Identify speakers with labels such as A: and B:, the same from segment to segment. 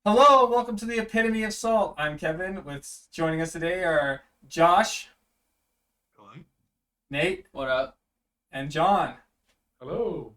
A: Hello, welcome to the Epitome of Salt. I'm Kevin. With joining us today are Josh,
B: Hello.
A: Nate,
C: What up?
A: and John.
D: Hello.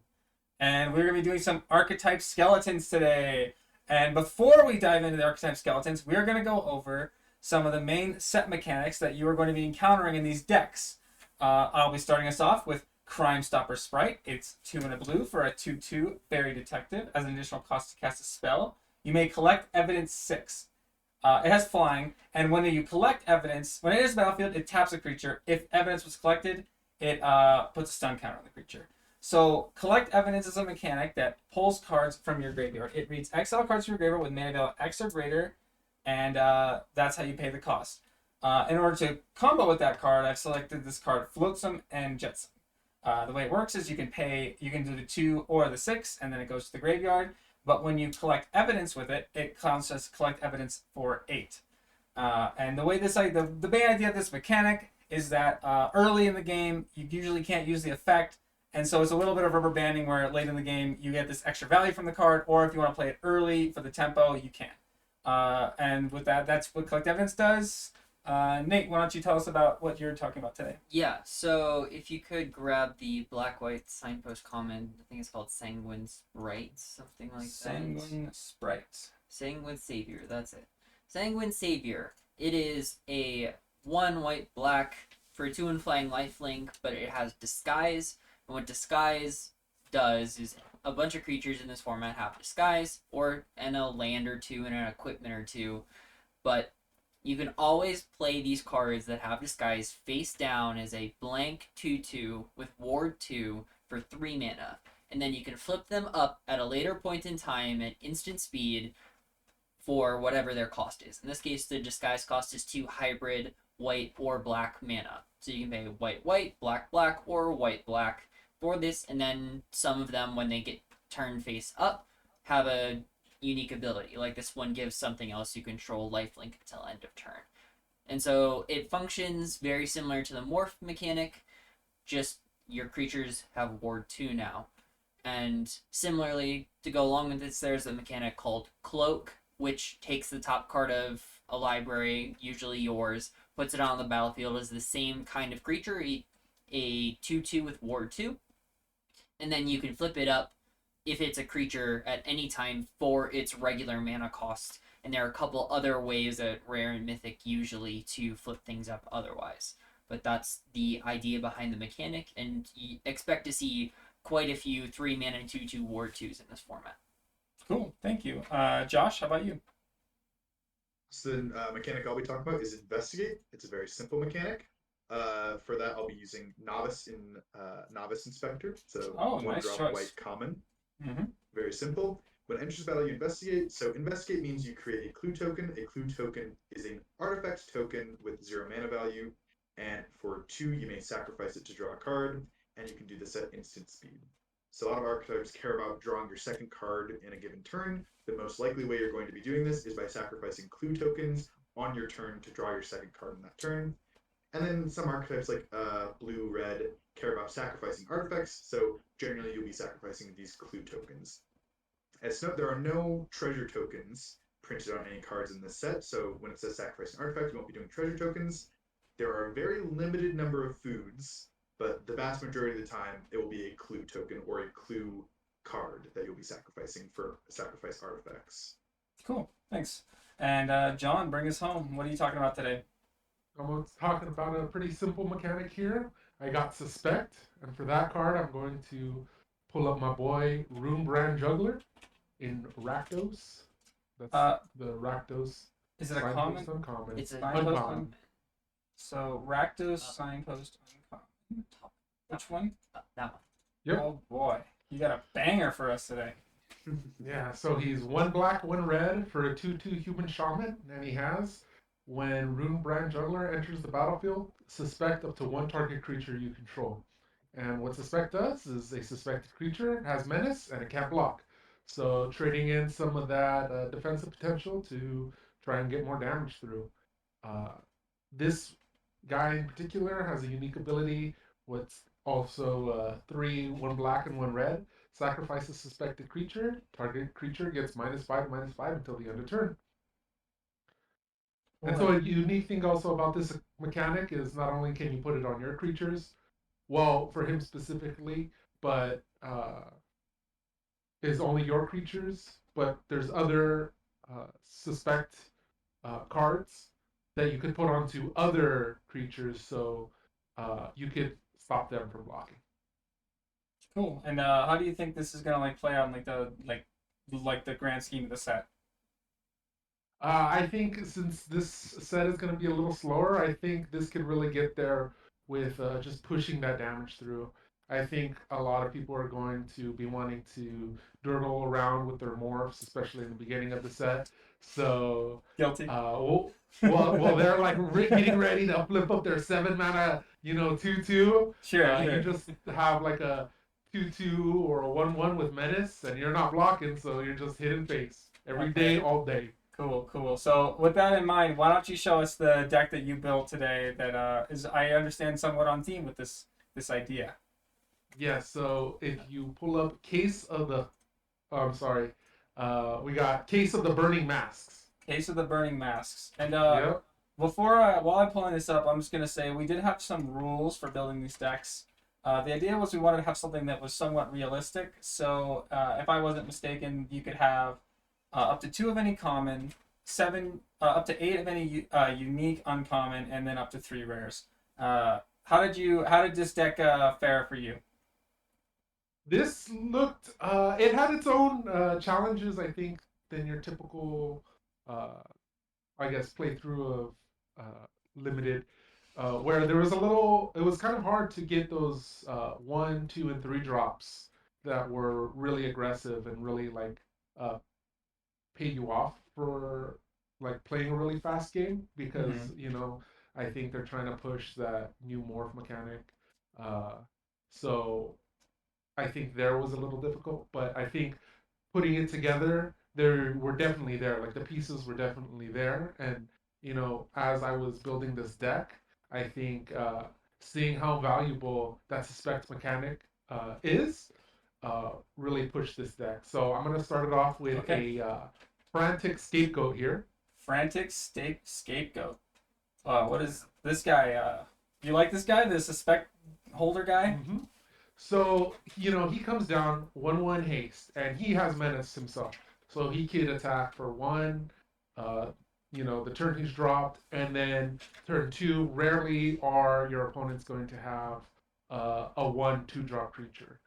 A: And we're going to be doing some archetype skeletons today. And before we dive into the archetype skeletons, we're going to go over some of the main set mechanics that you are going to be encountering in these decks. I'll be starting us off with Crime Stopper Sprite. It's 2 and a blue for a 2/2 Fairy Detective as an additional cost to cast a spell. You may collect evidence 6. It has flying, and when you collect evidence, when it is battlefield, it taps a creature. If evidence was collected, it puts a stun counter on the creature. So, collect evidence is a mechanic that pulls cards from your graveyard. It reads exile cards from your graveyard with mana value X or greater, and that's how you pay the cost. In order to combo with that card, I've selected this card, Flotsam and Jetsam. The way it works is you can do the 2 or the 6, and then it goes to the graveyard. But when you collect evidence with it, it counts as collect evidence for 8. And the way the main idea of this mechanic is that early in the game you usually can't use the effect, and so it's a little bit of rubber banding where late in the game you get this extra value from the card, or if you want to play it early for the tempo, you can. And with that, that's what collect evidence does. Nate, why don't you tell us about what you're talking about today?
C: Yeah, so if you could grab the black-white signpost common, I think it's called Sanguine Sprite, something like that.
A: Sanguine Sprite.
C: Sanguine Savior, that's it. Sanguine Savior. It is a 1 white black for a 2 and flying lifelink, but it has Disguise. And what Disguise does is a bunch of creatures in this format have Disguise, and a land or two and an equipment or two, but you can always play these cards that have Disguise face down as a blank 2/2 with Ward 2 for 3 mana. And then you can flip them up at a later point in time at instant speed for whatever their cost is. In this case, the Disguise cost is 2 hybrid white or black mana. So you can pay white white, black black, or white black for this, and then some of them, when they get turned face up, have a unique ability. Like this one gives something else you control lifelink until end of turn. And so it functions very similar to the morph mechanic, just your creatures have ward 2 now. And similarly, to go along with this, there's a mechanic called Cloak, which takes the top card of a library, usually yours, puts it on the battlefield as the same kind of creature, a 2/2 with ward 2. And then you can flip it up if it's a creature at any time for its regular mana cost. And there are a couple other ways at Rare and Mythic usually to flip things up otherwise. But that's the idea behind the mechanic, and you expect to see quite a few 3 mana 2/2 Ward 2s in this format.
A: Cool, thank you. Josh, how about you?
B: So the mechanic I'll be talking about is Investigate. It's a very simple mechanic. For that, I'll be using Novice Inspector. So
A: Oh,
B: one
A: nice
B: drop
A: choice.
B: white common.
A: Mm-hmm.
B: Very simple. When it enters battle, you investigate. So investigate means you create a clue token. A clue token is an artifact token with 0 mana value, and for 2, you may sacrifice it to draw a card, and you can do this at instant speed. So a lot of archetypes care about drawing your second card in a given turn. The most likely way you're going to be doing this is by sacrificing clue tokens on your turn to draw your second card in that turn. And then some archetypes like blue, red care about sacrificing artifacts, so generally you'll be sacrificing these clue tokens. As note, there are no treasure tokens printed on any cards in this set, so when it says sacrifice an artifact, you won't be doing treasure tokens. There are a very limited number of foods, but the vast majority of the time it will be a clue token or a clue card that you'll be sacrificing for sacrifice artifacts.
A: Cool, thanks. And John, bring us home. What are you talking about today?
D: I'm talking about a pretty simple mechanic here. I got Suspect, and for that card, I'm going to pull up my boy Runebrand Juggler in Rakdos. That's
A: Uh,
D: the Rakdos
A: is it a
D: signpost
A: common?
D: uncommon.
C: It's a
A: Signpost
D: Uncommon.
A: So Rakdos
C: Uh,
A: signpost uncommon.
C: top,
A: Which one?
C: that one.
D: Yep.
A: Oh boy, you got a banger for us today.
D: Yeah, so he's 1 black, 1 red for a 2/2 human shaman, and he has, when Runebrand Juggler enters the battlefield, suspect up to 1 target creature you control. And what Suspect does is a suspected creature has menace and it can't block. So trading in some of that defensive potential to try and get more damage through. Uh, this guy in particular has a unique ability. What's also 3, 1 black, and 1 red. Sacrifice a suspected creature. Target creature gets -5/-5 until the end of turn. And so a unique thing also about this mechanic is not only can you put it on your creatures, well, for him specifically, but is only your creatures, but there's other suspect cards that you could put onto other creatures, so you could stop them from blocking.
A: Cool. And how do you think this is gonna like play out in like the grand scheme of the set?
D: I think since this set is going to be a little slower, I think this could really get there with just pushing that damage through. I think a lot of people are going to be wanting to dirtle around with their morphs, especially in the beginning of the set. So,
A: Guilty.
D: they're like getting ready to flip up their 7 mana, 2/2.
A: Sure.
D: You just have like a 2/2 or a 1/1 with menace, and you're not blocking, so you're just hitting face every day, all day.
A: Cool. So with that in mind, why don't you show us the deck that you built today that is, I understand, somewhat on theme with this idea.
D: Yeah, so if you pull up Case of the, I'm sorry, we got Case of the Burning Masks.
A: Case of the Burning Masks. And
D: Yep.
A: while I'm pulling this up, I'm just gonna say we did have some rules for building these decks. The idea was we wanted to have something that was somewhat realistic. So if I wasn't mistaken, you could have up to 2 of any common, 7, up to 8 of any unique uncommon, and then up to 3 rares. How did this deck fare for you?
D: This looked, it had its own challenges, I think, than your typical, I guess, playthrough of limited, where there was it was kind of hard to get those 1, 2, and 3 drops that were really aggressive and really like pay you off for like playing a really fast game because I think they're trying to push that new morph mechanic. So I think there was a little difficult, but I think putting it together, there were definitely there. Like the pieces were definitely there, and as I was building this deck, I think seeing how valuable that suspect mechanic is really pushed this deck. So I'm gonna start it off with a frantic scapegoat here.
A: Frantic scapegoat. What is this guy? You like this guy, the suspect holder guy?
D: Mm-hmm. So he comes down 1/1 haste, and he has menace himself, so he could attack for 1. The turn he's dropped, and then turn 2. Rarely are your opponents going to have a 1/2 drop creature.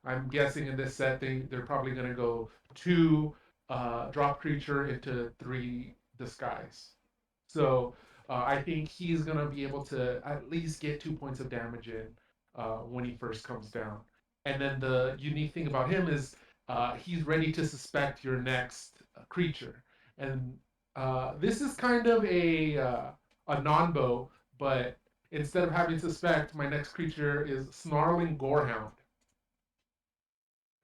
D: I'm guessing in this set they're probably going to go 2 drop creature into 3 disguise. So I think he's going to be able to at least get 2 points of damage in when he first comes down. And then the unique thing about him is he's ready to suspect your next creature. And this is kind of a non-bow, but instead of having suspect, my next creature is Snarling Gorehound.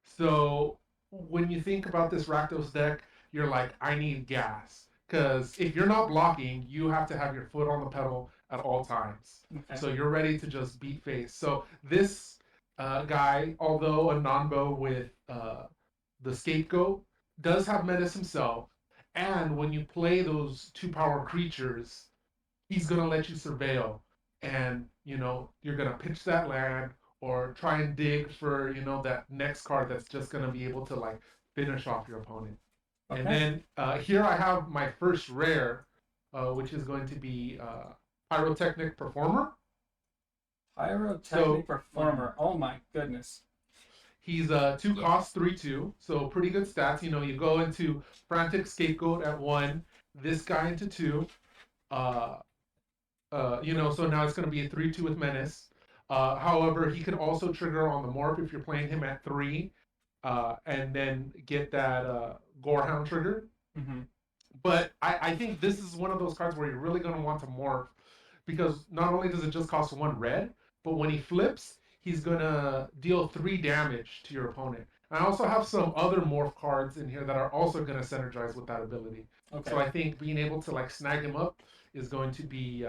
D: So when you think about this Rakdos deck, you're like, I need gas. Because if you're not blocking, you have to have your foot on the pedal at all times.
A: Okay.
D: So you're ready to just beat face. So this guy, although a non-bow with the scapegoat, does have menace himself. And when you play those 2-power creatures, he's going to let you surveil. And, you're going to pitch that land or try and dig for, that next card that's just going to be able to, like, finish off your opponent. Okay. And then here I have my first rare, which is going to be Pyrotechnic Performer.
A: Pyrotechnic Performer. Oh my goodness.
D: He's 2 cost, 3/2, so pretty good stats. You go into Frantic Scapegoat at 1, this guy into 2. So now it's going to be a 3/2 with Menace. However, he can also trigger on the morph if you're playing him at 3, and then get that Gorehound trigger.
A: Mm-hmm.
D: But I think this is one of those cards where you're really going to want to morph, because not only does it just cost 1 red, but when he flips, he's going to deal 3 damage to your opponent. And I also have some other morph cards in here that are also going to synergize with that ability. Okay. So I think being able to like snag him up is going to be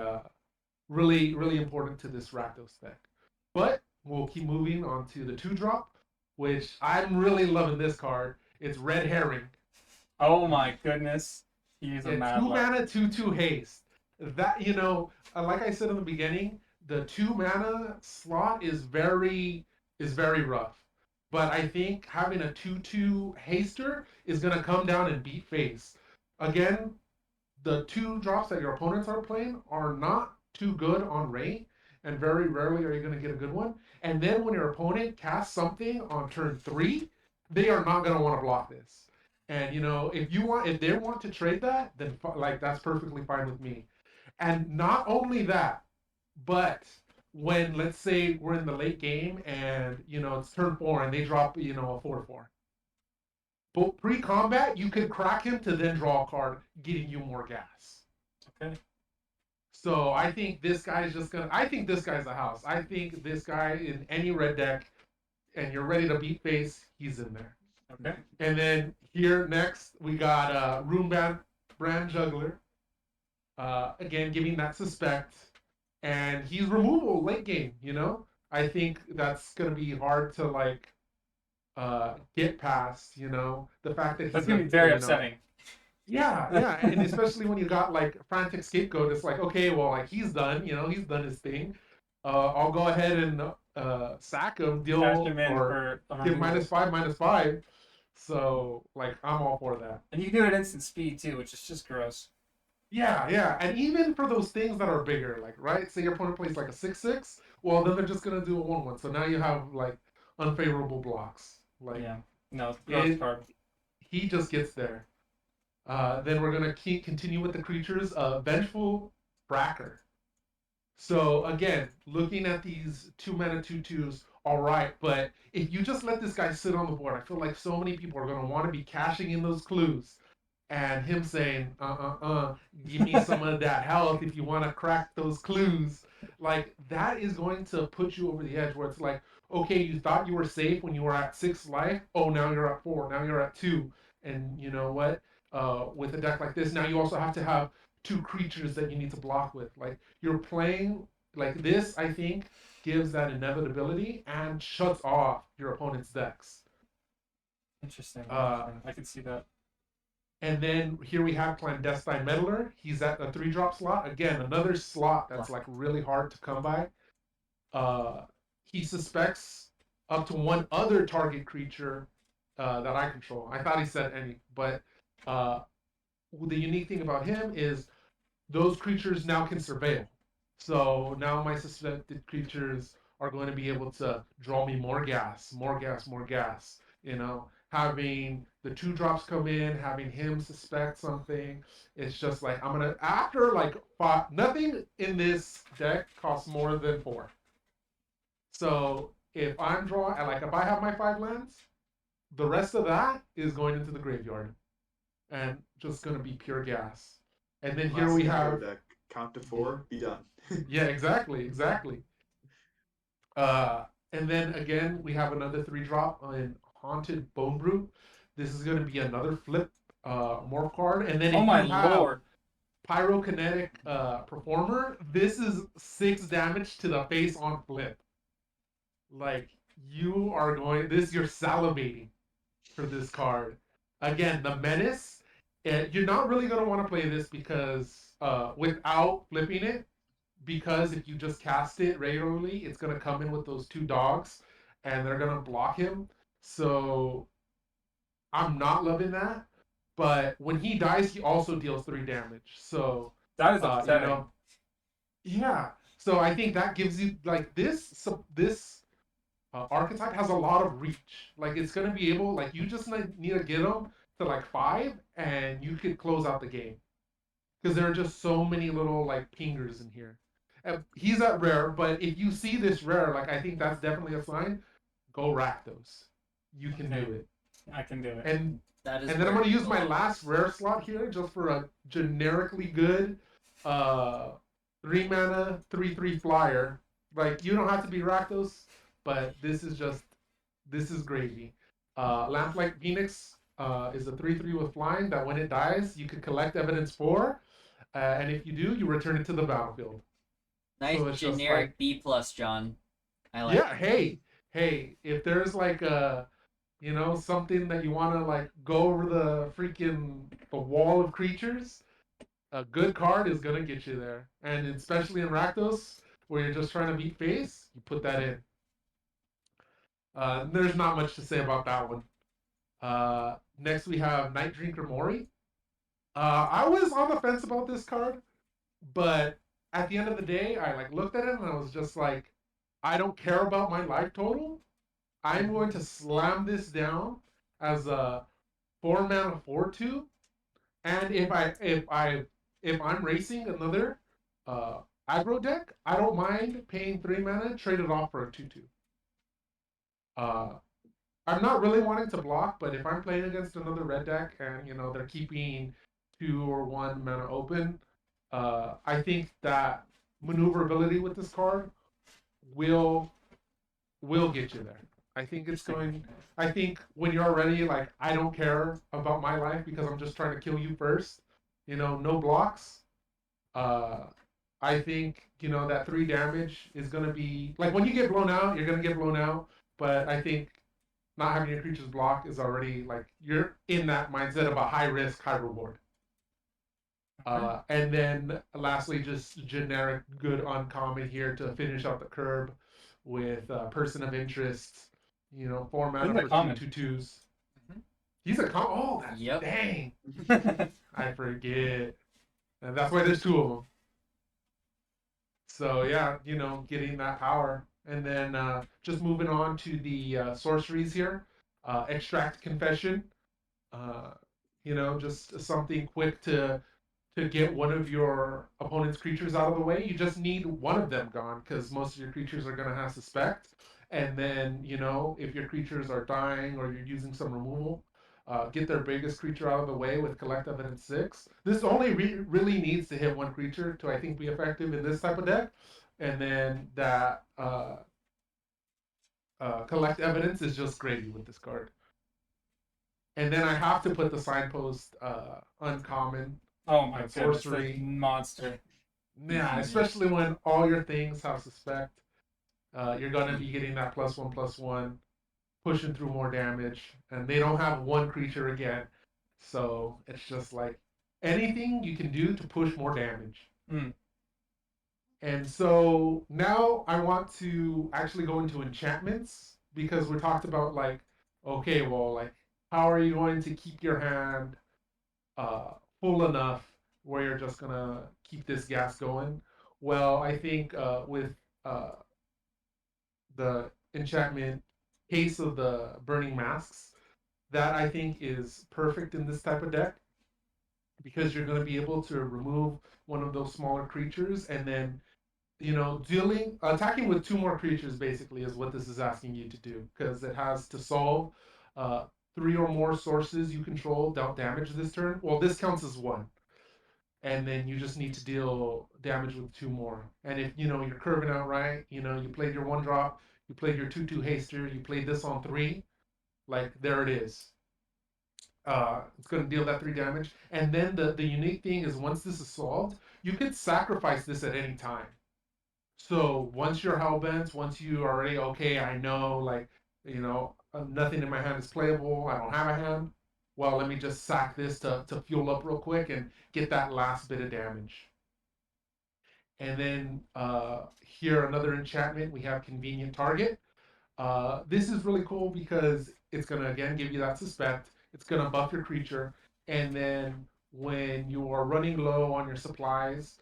D: really, really important to this Rakdos deck. But we'll keep moving on to the 2-drop, which I'm really loving this card. It's Red Herring.
A: Oh my goodness. He's a
D: Yeah,
A: mad
D: 2
A: luck.
D: mana, 2/2 haste. That, like I said in the beginning, the 2 mana slot is very rough. But I think having a 2/2 haster is gonna come down and beat face. Again, the 2 drops that your opponents are playing are not too good on rate, and very rarely are you gonna get a good one. And then when your opponent casts something on turn 3, they are not gonna want to block this. And if they want to trade that, then like that's perfectly fine with me. And not only that, but when let's say we're in the late game and it's turn 4 and they drop a 4/4. But pre-combat, you can crack him to then draw a card, getting you more gas.
A: Okay.
D: So I think this guy's just gonna. I think this guy's a house. I think this guy in any red deck, and you're ready to beat face, he's in there.
A: Okay.
D: And then here next we got Brand Juggler. Again, giving that suspect, and he's removable late game. I think that's gonna be hard to get past. The fact that he's
A: That's gonna be very upsetting.
D: Yeah, and especially when you got frantic scapegoat, it's like, okay, well, he's done, he's done his thing. I'll go ahead and sack him, deal
A: Cash him in
D: or
A: for
D: give -5/-5. So I'm all for that.
A: And you can do it at instant speed too, which is just gross.
D: Yeah, and even for those things that are bigger, right? Say your opponent plays a 6/6, well then they're just gonna do a 1/1. So now you have unfavorable blocks.
A: Yeah, no, gross card.
D: He just gets there. Then we're gonna continue with the creatures. Vengeful Bracker. So again, looking at these 2 mana 2/2s, all right. But if you just let this guy sit on the board, I feel like so many people are gonna want to be cashing in those clues, and him saying, give me some of that health if you want to crack those clues. That is going to put you over the edge where it's like, okay, you thought you were safe when you were at 6 life. Oh, now you're at 4. Now you're at 2. And you know what? With a deck like this, now you also have to have 2 creatures that you need to block with. You're playing this, I think, gives that inevitability and shuts off your opponent's decks.
A: Interesting. I can see that.
D: And then here we have Clandestine Meddler. He's at a 3-drop slot. Again, another slot that's really hard to come by. He suspects up to 1 other target creature that I control. I thought he said any, but the unique thing about him is those creatures now can surveil. So now my suspected creatures are going to be able to draw me more gas. Having the 2 drops come in, having him suspect something. It's just I'm gonna after 5. Nothing in this deck costs more than 4. So if I'm drawing, if I have my 5 lands, the rest of that is going into the graveyard, and just gonna be pure gas. And then here we have
B: deck. Count to 4, be done.
D: Yeah, exactly. And then again, we have another 3-drop in Haunted Bone Brute. This is going to be another flip morph card. And then
A: Lord.
D: Pyrokinetic Performer, this is 6 damage to the face on flip. You're salivating for this card. Again, the Menace, you're not really going to want to play this because without flipping it, because if you just cast it regularly, it's going to come in with those 2 dogs, and they're going to block him. So I'm not loving that. But when he dies, he also deals 3 damage. So
A: that is upsetting.
D: Yeah. So I think that gives you this archetype has a lot of reach. It's going to be able, you just need to get him to 5, and you could close out the game. Because there are just so many little pingers in here. And he's at rare, but if you see this rare, I think that's definitely a sign. Go rack those. You can do it.
A: I can do it.
D: And then I'm going to use my last rare slot here just for a generically good 3 mana 3/3 flyer. You don't have to be Rakdos, but this is gravy. Lamplight Phoenix is a 3/3 with flying that when it dies, you can collect evidence for, and if you do, you return it to the battlefield.
C: Nice generic B+, John. I like.
D: Yeah. Hey. If there's You know, something that you want to like go over the wall of creatures. A good card is gonna get you there, and especially in Rakdos, where you're just trying to beat face, you put that in. There's not much to say about that one. Next we have Night Drinker Mori. I was on the fence about this card, but at the end of the day, I like looked at it and I was just like, I don't care about my life total. I'm going to slam this down as a 4 mana 4/2, and if I'm racing another uh, aggro deck, I don't mind paying 3 mana, trade it off for a 2/2. Uh, I'm not really wanting to block, but if I'm playing against another red deck and they're keeping 2 or 1 mana open, I think that maneuverability with this card will get you there. I think it's going. I think when you're already like, I don't care about my life because I'm just trying to kill you first. No blocks. Uh, I think that 3 damage is gonna be like when you get blown out, you're gonna get blown out. But I think not having your creatures block is already like you're in that mindset of a high risk, high reward. And then lastly, just generic good uncommon here to finish out the curb with person of interest. 4 mana for
A: common.
D: 2/2s. He's a common. Oh, that's
C: Yep.
D: dang. I forget. And that's why there's 2 of them. So yeah, getting that power. And then just moving on to the sorceries here. Extract Confession. Uh, just something quick to get one of your opponent's creatures out of the way. You just need one of them gone because most of your creatures are going to have suspect. And then, if your creatures are dying or you're using some removal, get their biggest creature out of the way with Collect Evidence 6. This only really needs to hit one creature to, I think, be effective in this type of deck. And then that Collect Evidence is just gravy with this card. And then I have to put the Signpost uncommon.
A: Oh my goodness,
D: sorcery
A: monster.
D: Yeah, especially when all your things have suspect. You're gonna be getting that +1/+1, pushing through more damage, and they don't have one creature again, so it's just like anything you can do to push more damage.
A: Mm.
D: And so now I want to actually go into enchantments because we talked about like, okay, well, like how are you going to keep your hand full enough where you're just gonna keep this gas going? Well, I think with the enchantment Case of the Burning Masks, that I think is perfect in this type of deck because you're going to be able to remove one of those smaller creatures and then attacking with 2 more creatures basically is what this is asking you to do because it has to solve 3 or more sources you control don't damage this turn. Well, this counts as 1, and then you just need to deal damage with 2 more. And if you're curving out right, you played your 1-drop, you played your 2/2 haster, you played this on 3, like there it is. It's going to deal that 3 damage, and then the unique thing is once this is solved, you can sacrifice this at any time. So once you're hellbent, once you are already okay, I know like nothing in my hand is playable. I don't have a hand. Well, let me just sack this to fuel up real quick and get that last bit of damage. And then here another enchantment. We have Convenient Target. This is really cool because it's gonna again give you that suspect. It's gonna buff your creature, and then when you are running low on your supplies,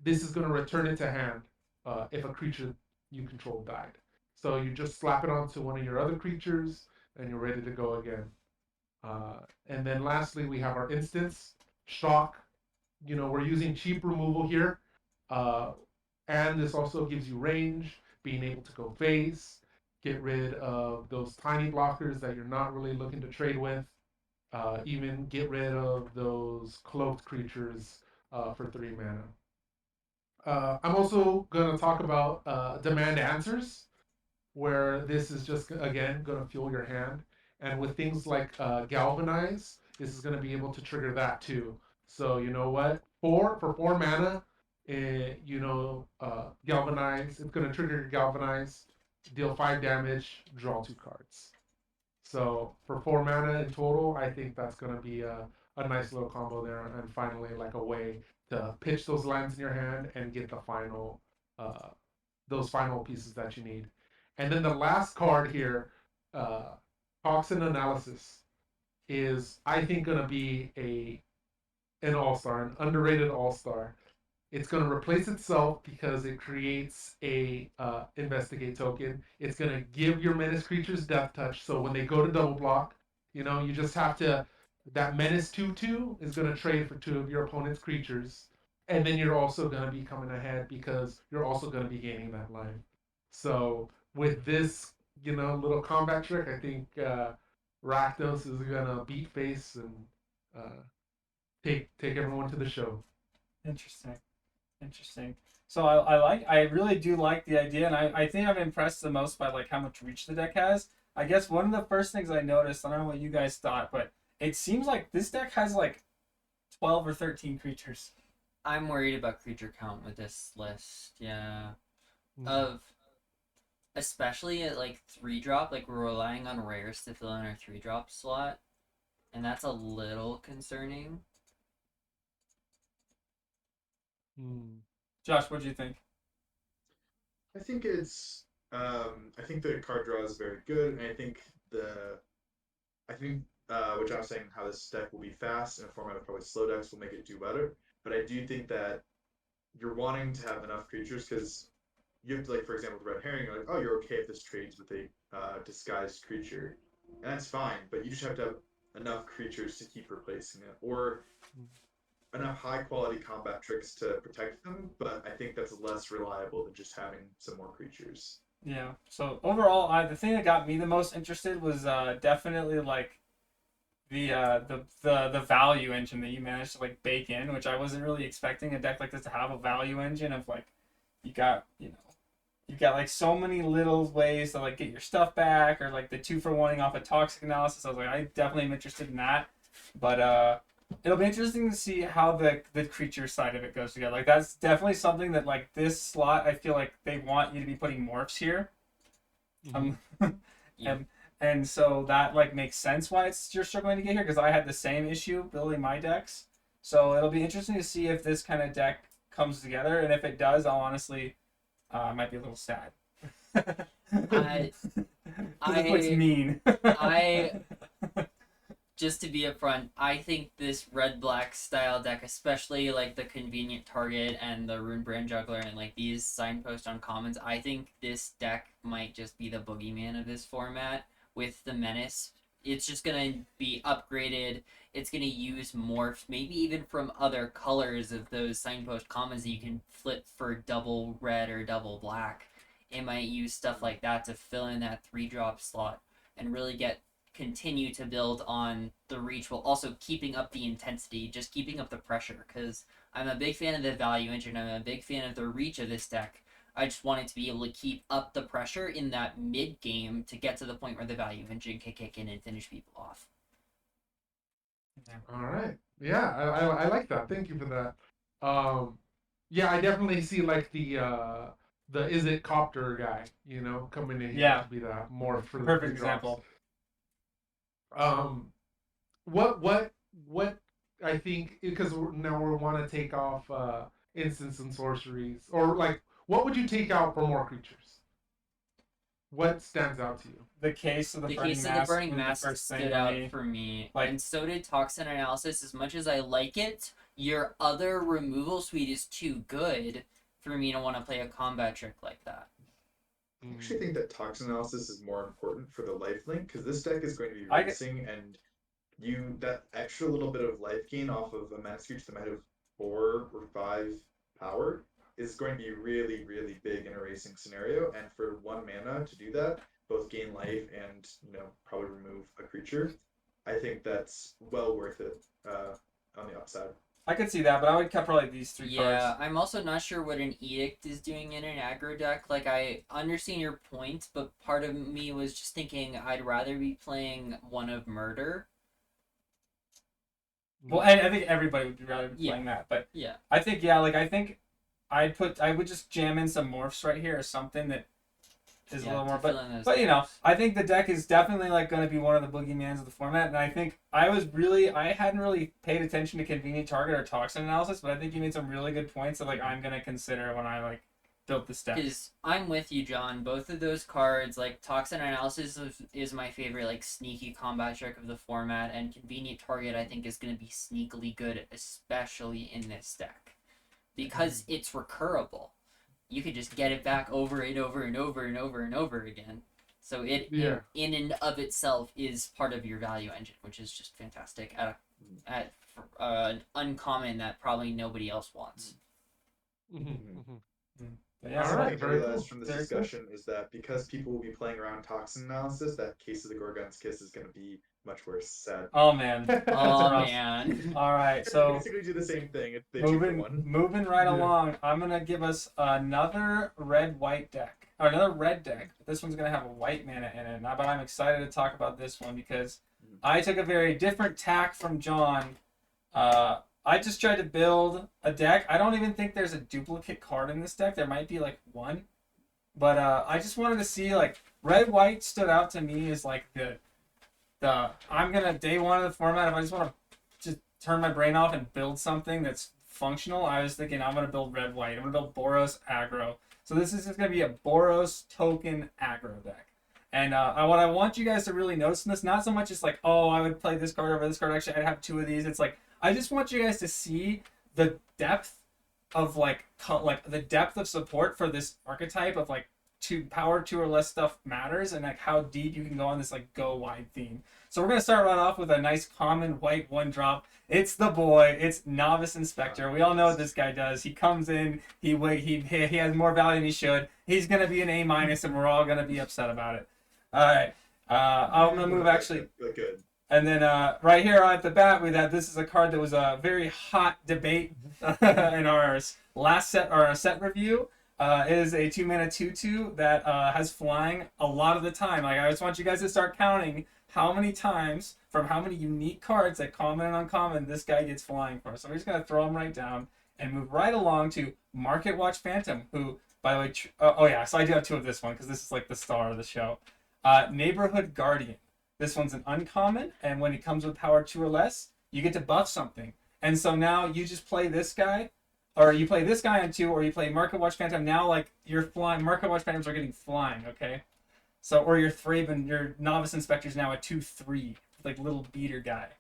D: this is gonna return it to hand if a creature you control died. So you just slap it onto one of your other creatures, and you're ready to go again. And then lastly, we have our instance shock. We're using cheap removal here, and this also gives you range, being able to go face, get rid of those tiny blockers that you're not really looking to trade with, even get rid of those cloaked creatures for 3 mana. I'm also going to talk about demand answers, where this is just, again, going to fuel your hand. And with things like Galvanize, this is going to be able to trigger that too. So you know what? For 4 mana, Galvanize, it's going to trigger your Galvanize, deal 5 damage, draw 2 cards. So for 4 mana in total, I think that's going to be a nice little combo there, and finally like a way to pitch those lands in your hand and get the final uh, those final pieces that you need. And then the last card here, uh, Toxin Analysis, is I think going to be an all star, an underrated all star. It's going to replace itself because it creates a investigate token. It's going to give your menace creatures death touch. So when they go to double block, you just have to. That menace 2/2 is going to trade for 2 of your opponent's creatures. And then you're also going to be coming ahead because you're also going to be gaining that life. So with this, little combat trick, I think Rakdos is going to beat face and uh, take everyone to the show.
A: Interesting. Interesting. So I really do like the idea, and I think I'm impressed the most by like how much reach the deck has. I guess one of the first things I noticed, I don't know what you guys thought, but it seems like this deck has like 12 or 13 creatures.
C: I'm worried about creature count with this list. Yeah.
D: Mm.
C: Of especially at like 3-drop, like we're relying on rares to fill in our 3-drop slot, and that's a little concerning.
A: Josh, what do you think?
B: I think it's. I think the card draw is very good, and I think what Josh was saying, how this deck will be fast in a format of probably slow decks will make it do better. But I do think that you're wanting to have enough creatures because you have to, like, for example, with Red Herring, you're like, oh, you're okay if this trades with a disguised creature, and that's fine. But you just have to have enough creatures to keep replacing it, or enough high quality combat tricks to protect them, but I think that's less reliable than just having some more creatures.
A: Yeah. So overall, the thing that got me the most interested was definitely like the value engine that you managed to like bake in, which I wasn't really expecting a deck like this to have a value engine of like you've got like so many little ways to like get your stuff back, or like the 2-for-1ing off a toxic analysis. I was like, I definitely am interested in that, but it'll be interesting to see how the creature side of it goes together. Like that's definitely something that like this slot, I feel like they want you to be putting morphs here.
C: Yeah.
A: And so that like makes sense why you're struggling to get here, because I had the same issue building my decks. So it'll be interesting to see if this kind of deck comes together, and if it does, I'll honestly I might be a little sad.
C: I
A: It looks mean.
C: I just to be upfront, I think this red-black style deck, especially like the Convenient Target and the Runebrand Juggler and like these signpost uncommons, I think this deck might just be the boogeyman of this format with the Menace. It's just going to be upgraded. It's going to use morphs, maybe even from other colors of those signpost commons that you can flip for double red or double black. It might use stuff like that to fill in that 3-drop slot and really continue to build on the reach while also keeping up the intensity, just keeping up the pressure, because I'm a big fan of the value engine. I'm a big fan of the reach of this deck. I just wanted to be able to keep up the pressure in that mid game to get to the point where the value engine can kick in and finish people off.
D: All right. Yeah, I like that. Thank you for that. Yeah, I definitely see like the is it copter guy, coming in here to be that more for the
A: Perfect
D: free drops.
A: example.
D: What I think, because now we want to take off instants and sorceries, or like what would you take out for more creatures? What stands out to you?
A: The case of the Burning Mask.
C: The Burning
A: was the
C: Mask
A: first thing
C: stood out for me, and so did Toxin Analysis. As much as I like it, your other removal suite is too good for me to want to play a combat trick like that.
B: I actually think that Toxin Analysis is more important for the lifelink, because this deck is going to be racing, and that extra little bit of life gain off of a Menace creature that might have 4 or 5 power is going to be really, really big in a racing scenario. And for 1 mana to do that, both gain life and probably remove a creature, I think that's well worth it on the upside.
A: I could see that, but I would cut probably these 3 cards.
C: Yeah, I'm also not sure what an Edict is doing in an aggro deck. Like, I understand your point, but part of me was just thinking I'd rather be playing one of Murder.
A: Well, I think everybody would rather be playing that, but
C: yeah,
A: I think I would just jam in some morphs right here or something that is a
C: Yeah,
A: little more.
C: to fill in those
A: But you know,
C: gaps.
A: I think the deck is definitely like going to be one of the boogeymans of the format, and I think I hadn't really paid attention to convenient target or toxin analysis, but I think you made some really good points that like I'm gonna consider when I like built this deck.
C: Because I'm with you, John. Both of those cards, like Toxin Analysis, is my favorite, like sneaky combat trick of the format, and Convenient Target I think is going to be sneakily good, especially in this deck, because it's recurable. You could just get it back over and over and over and over and over again. So it in and of itself is part of your value engine, which is just fantastic at an uncommon that probably nobody else wants.
A: Yeah,
B: Something
D: Alright,
B: I
D: very
B: realized
D: cool.
B: from this
A: Very
B: discussion is that because people will be playing around toxin analysis, that Case of the Gorgon's Kiss is going to be much worse. Sad.
A: Oh man.
C: Oh
A: rough.
C: man.
A: All right,
B: They
A: so
B: basically do the same thing. They two for one.
A: moving right
D: Yeah.
A: along, I'm gonna give us another red-white deck, or another red deck. This one's gonna have a white mana in it, but I'm excited to talk about this one because I took a very different tack from John. I just tried to build a deck. I don't even think there's a duplicate card in this deck. There might be like one, but I just wanted to see like red-white stood out to me as like the I'm gonna day one of the format. If I just want to just turn my brain off and build something that's functional, I was thinking I'm gonna build red white. I'm gonna build Boros aggro. So this is just gonna be a Boros token aggro deck. And what I want you guys to really notice in this, not so much as like, oh, I would play this card over this card. Actually, I'd have two of these. It's like I just want you guys to see the depth of like the depth of support for this archetype of like two or less stuff matters, and like how deep you can go on this like go wide theme. So we're gonna start right off with a nice common white 1-drop. It's the boy. It's Novice Inspector. We all know what this guy does. He comes in. He has more value than he should. He's gonna be an A-, and we're all gonna be upset about it. All right. I'm gonna move actually.
B: Good.
A: And then right here at the bat, this is a card that was a very hot debate in our last set review. It is a 2-mana 2/2 that has flying a lot of the time. Like I just want you guys to start counting how many times from how many unique cards that common and uncommon this guy gets flying for. So we're just gonna throw him right down and move right along to Market Watch Phantom, who, by the way, so I do have two of this one because this is like the star of the show. Neighborhood Guardian. This one's an uncommon, and when it comes with power 2 or less, you get to buff something. And so now you just play this guy, or you play this guy on 2, or you play Market Watch Phantom. Now, like, you're flying. Market Watch Phantoms are getting flying, okay? So, or your Thraben, your Novice Inspector's now a 2/3, like little beater guy.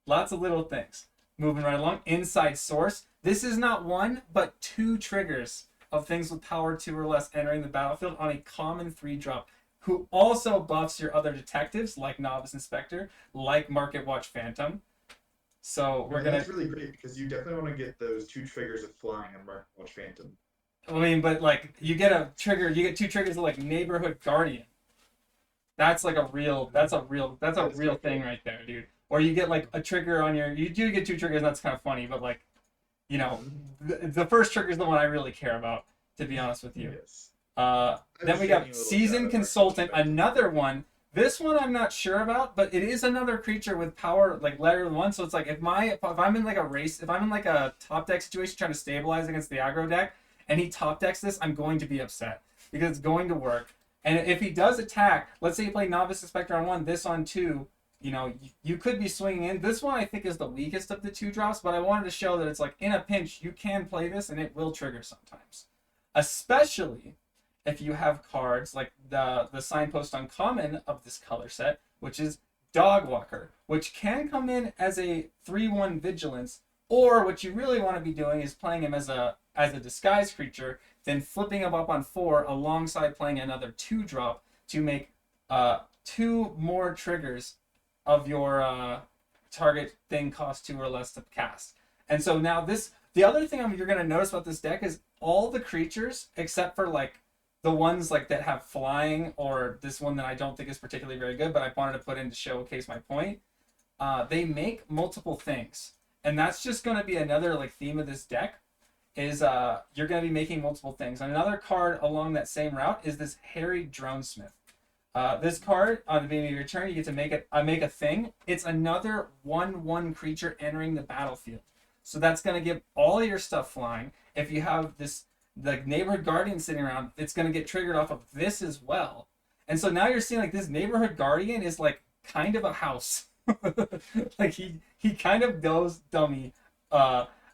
A: Lots of little things. Moving right along. Inside Source. This is not one, but 2 triggers of things with power 2 or less entering the battlefield on a common 3-drop. Who also buffs your other detectives, like Novice Inspector, like Market Watch Phantom. So we're gonna.
B: That's really great because you definitely want to get those 2 triggers of flying on Market Watch Phantom.
A: I mean, but like you get a trigger, you get 2 triggers of like Neighborhood Guardian. That's like a real thing right there, dude. Or you get like a trigger on your. You do get 2 triggers, and that's kind of funny, but like, you know, the first trigger is the one I really care about, to be honest with you.
B: Yes.
A: Then we got Seasoned Consultant, another one. This one I'm not sure about, but it is another creature with power like letter 1. So it's like if I'm in like a race, if I'm in like a top deck situation trying to stabilize against the aggro deck, and he top decks this, I'm going to be upset because it's going to work. And if he does attack, let's say you play Novice Inspector on 1, this on 2, you know, you could be swinging in. This one I think is the weakest of the 2 drops, but I wanted to show that it's like in a pinch you can play this and it will trigger sometimes, especially if you have cards like the Signpost Uncommon of this color set, which is Dogwalker, which can come in as a 3/1 Vigilance, or what you really want to be doing is playing him as a disguise creature, then flipping him up on 4 alongside playing another 2-drop to make 2 more triggers of your target thing cost 2 or less to cast. And so now the other thing you're going to notice about this deck is all the creatures, except for like the ones like that have flying, or this one that I don't think is particularly very good, but I wanted to put in to showcase my point. They make multiple things, and that's just going to be another like theme of this deck. Is you're going to be making multiple things. And another card along that same route is this Harried Dronesmith. This card on the beginning of your turn, you get to make a thing. It's another 1/1 creature entering the battlefield. So that's going to give all your stuff flying. If you have this the neighborhood guardian sitting around, it's going to get triggered off of this as well. And so now you're seeing like this neighborhood guardian is like kind of a house. Like he kind of goes dummy.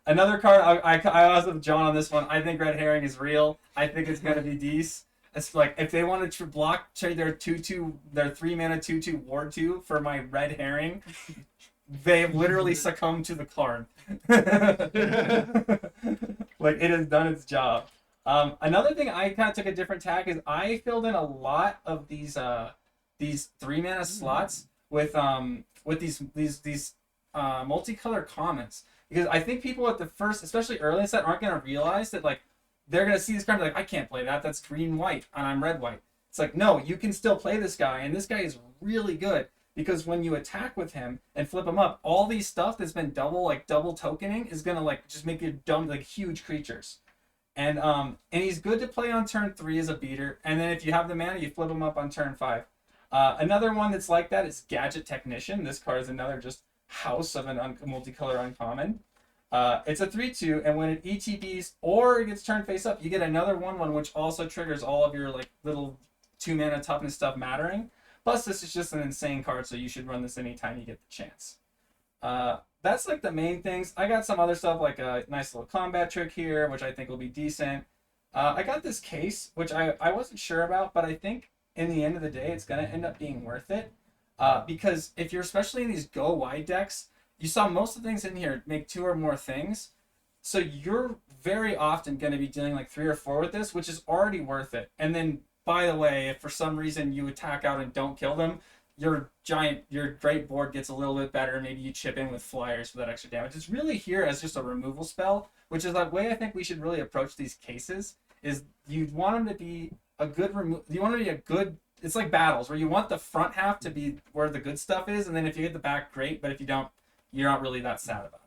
A: Another card, I was with John on this one. I think Red Herring is real. I think it's going to be Dees. It's like if they want to trade their 2/2, their 3-mana 2/2 Ward 2 for my Red Herring, they literally succumb to the card. Like it has done its job. Another thing I kind of took a different tack is I filled in a lot of these 3-mana slots with these multicolored commons, because I think people at the first, especially early in set, aren't going to realize that like they're going to see this card and be like, I can't play that. That's green white and I'm red white. It's like, no, you can still play this guy, and this guy is really good because when you attack with him and flip him up, all these stuff that's been double tokening is going to like just make you dumb like huge creatures. And he's good to play on turn 3 as a beater, and then if you have the mana, you flip him up on turn 5. Another one that's like that is Gadget Technician. This card is another just house of a multicolor uncommon. It's a 3/2, and when it ETBs or it gets turned face up, you get another 1/1, which also triggers all of your like little 2-mana toughness stuff mattering. Plus, this is just an insane card, so you should run this anytime you get the chance. That's like the main things. I got some other stuff like a nice little combat trick here, which I think will be decent. I got this case, which I wasn't sure about, but I think in the end of the day, it's going to end up being worth it. Because if you're especially in these go wide decks, you saw most of the things in here make 2 or more things. So you're very often going to be dealing like 3 or 4 with this, which is already worth it. And then, by the way, if for some reason you attack out and don't kill them, your great board gets a little bit better. Maybe you chip in with flyers for that extra damage. It's really here as just a removal spell, which is the way I think we should really approach these cases. Is you want them to be a good You want them to be a good. It's like battles where you want the front half to be where the good stuff is, and then if you hit the back, great. But if you don't, you're not really that sad about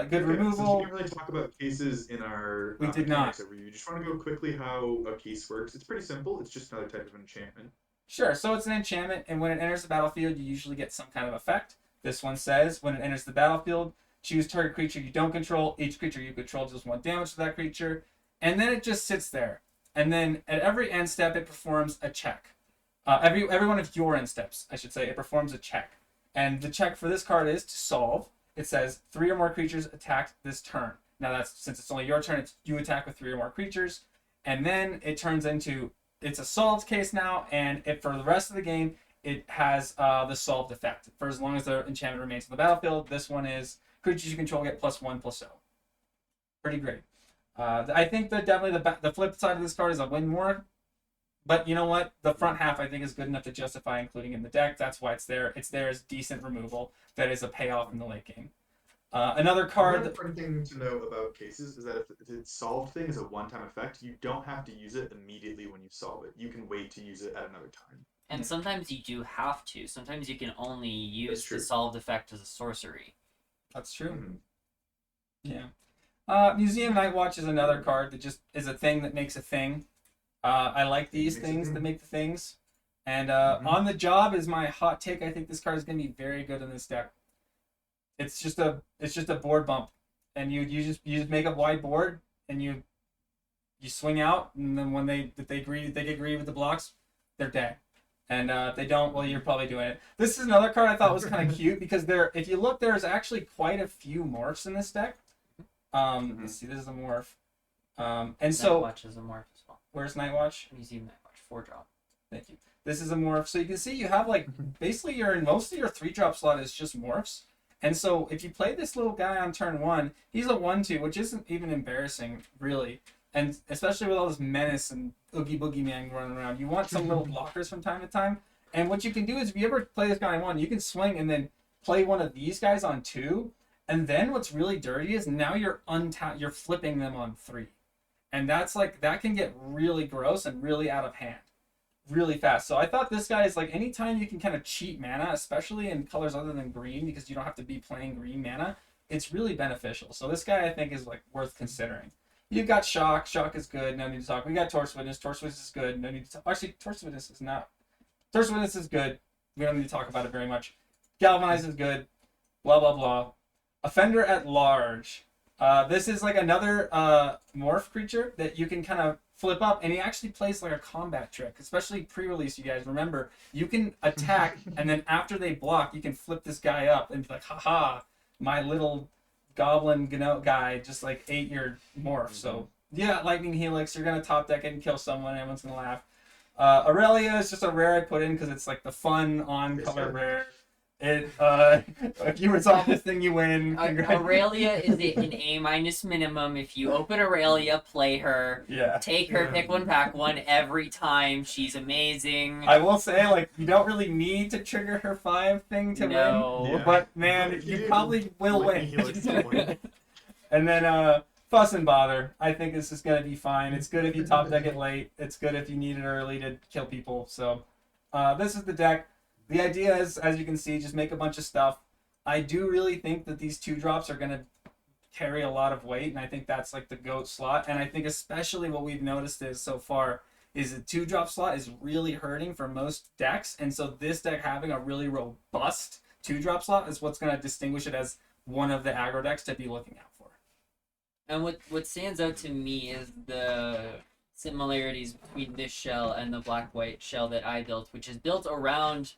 A: it. Good removal.
B: So we didn't really talk about cases in our
A: We did not.
B: overview. Just want to go quickly how a case works. It's pretty simple. It's just another type of enchantment.
A: Sure, so it's an enchantment, and when it enters the battlefield, you usually get some kind of effect. This one says, when it enters the battlefield, choose target creature you don't control. Each creature you control does 1 damage to that creature, and then it just sits there. And then at every end step, it performs a check. Every one of your end steps, I should say, it performs a check. And the check for this card is to solve. It says 3 or more creatures attacked this turn. Now that's, since it's only your turn, you attack with 3 or more creatures, and then it turns into, it's a solved case now, and for the rest of the game, it has the solved effect. For as long as the enchantment remains on the battlefield, this one is creatures you control get +1/+0. Pretty great. I think that definitely the flip side of this card is a win more. But you know what? The front half I think is good enough to justify including in the deck. That's why it's there. It's there as decent removal. That is a payoff in the late game. Another card.
B: The important thing to know about cases is that if it's solved thing is a one-time effect, you don't have to use it immediately when you solve it. You can wait to use it at another time.
C: And sometimes you do have to. Sometimes you can only use
B: true.
C: the solved effect as a sorcery.
A: That's true.
B: Mm-hmm.
A: Yeah. Museum Night Watch is another card that just is a thing that makes a thing. I like these things that make the things. And On the Job is my hot take. I think this card is going to be very good in this deck. It's just a board bump, and you just make a wide board, and you swing out, and then when they get greedy with the blocks, they're dead. And if they don't, well, you're probably doing it. This is another card I thought was kind of cute because if you look, there's actually quite a few morphs in this deck. Let's see, this is a morph. And so
C: Nightwatch is a morph as well.
A: Where's Nightwatch?
C: Museum Nightwatch, 4-drop.
A: Thank you. This is a morph. So you can see you have like basically most of your 3-drop slot is just morphs. And so if you play this little guy on turn 1, he's a 1/2, which isn't even embarrassing, really. And especially with all this menace and Oogie Boogie Man running around, you want some little blockers from time to time. And what you can do is if you ever play this guy on 1, you can swing and then play one of these guys on 2. And then what's really dirty is now you're flipping them on 3. And that can get really gross and really out of hand really fast. So I thought this guy is like anytime you can kind of cheat mana, especially in colors other than green, because you don't have to be playing green mana, it's really beneficial. So this guy I think is like worth considering. You've got Shock. Shock is good. No need to talk. We got Torch Witness. Torch Witness is good. No need to talk. Actually, Torch Witness is not. Torch Witness is good. We don't need to talk about it very much. Galvanize is good. Blah, blah, blah. Offender at Large. This is like another morph creature that you can kind of flip up, and he actually plays like a combat trick, especially pre-release. You guys remember, you can attack, and then after they block, you can flip this guy up and be like, haha, my little goblin guy just like ate your morph. So yeah, lightning helix, you're gonna top deck it and kill someone, everyone's gonna laugh. Aurelia is just a rare I put in because it's like the fun on color rare. It if you resolve this thing, you win.
C: Aurelia is an A- minimum. If you open Aurelia, play her.
A: Yeah.
C: Take her, pick one, pack one every time. She's amazing.
A: I will say, like, you don't really need to trigger her 5 thing to
C: No.
A: win.
B: Yeah.
A: But man,
B: If
A: you
B: do,
A: probably will
B: lightning
A: win.
B: helix will win.
A: And then fuss and bother. I think this is gonna be fine. It's good if you top deck it late. It's good if you need it early to kill people. So this is the deck. The idea is, as you can see, just make a bunch of stuff. I do really think that these 2-drops are going to carry a lot of weight, and I think that's like the GOAT slot. And I think especially what we've noticed is so far is the 2-drop slot is really hurting for most decks. And so this deck having a really robust 2-drop slot is what's going to distinguish it as one of the aggro decks to be looking out for.
C: And what stands out to me is the similarities between this shell and the black-white shell that I built, which is built around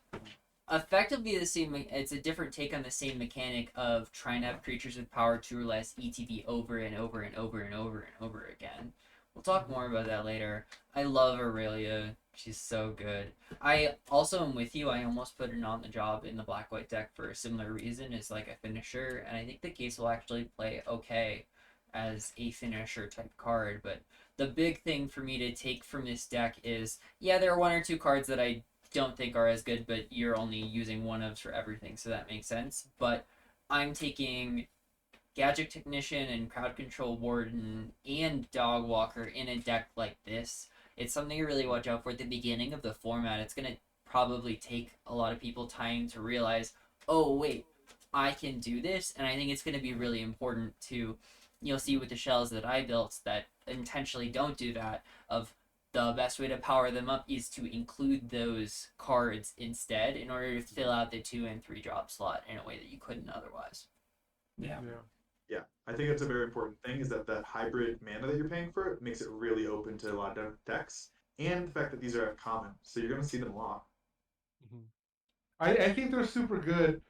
C: effectively the same. It's a different take on the same mechanic of trying to have creatures with power 2 or less ETB over and over and over and over and over again. We'll talk more about that later. I love Aurelia. She's so good. I also am with you. I almost put an on the job in the black-white deck for a similar reason, as like a finisher, and I think the case will actually play okay as a finisher type card, but the big thing for me to take from this deck is, yeah, there are 1 or 2 cards that I don't think are as good, but you're only using 1-ofs for everything, so that makes sense. But I'm taking Gadget Technician and Crowd Control Warden and Dog Walker in a deck like this. It's something to really watch out for at the beginning of the format. It's going to probably take a lot of people time to realize, oh, wait, I can do this, and I think it's going to be really important to, you'll see with the shells that I built that intentionally don't do that, of the best way to power them up is to include those cards instead in order to fill out the 2 and 3 drop slot in a way that you couldn't otherwise.
A: Yeah.
B: Yeah, I think that's a very important thing, is that hybrid mana that you're paying for it makes it really open to a lot of decks, and the fact that these are common, so you're going to see them a lot.
D: I think they're super good.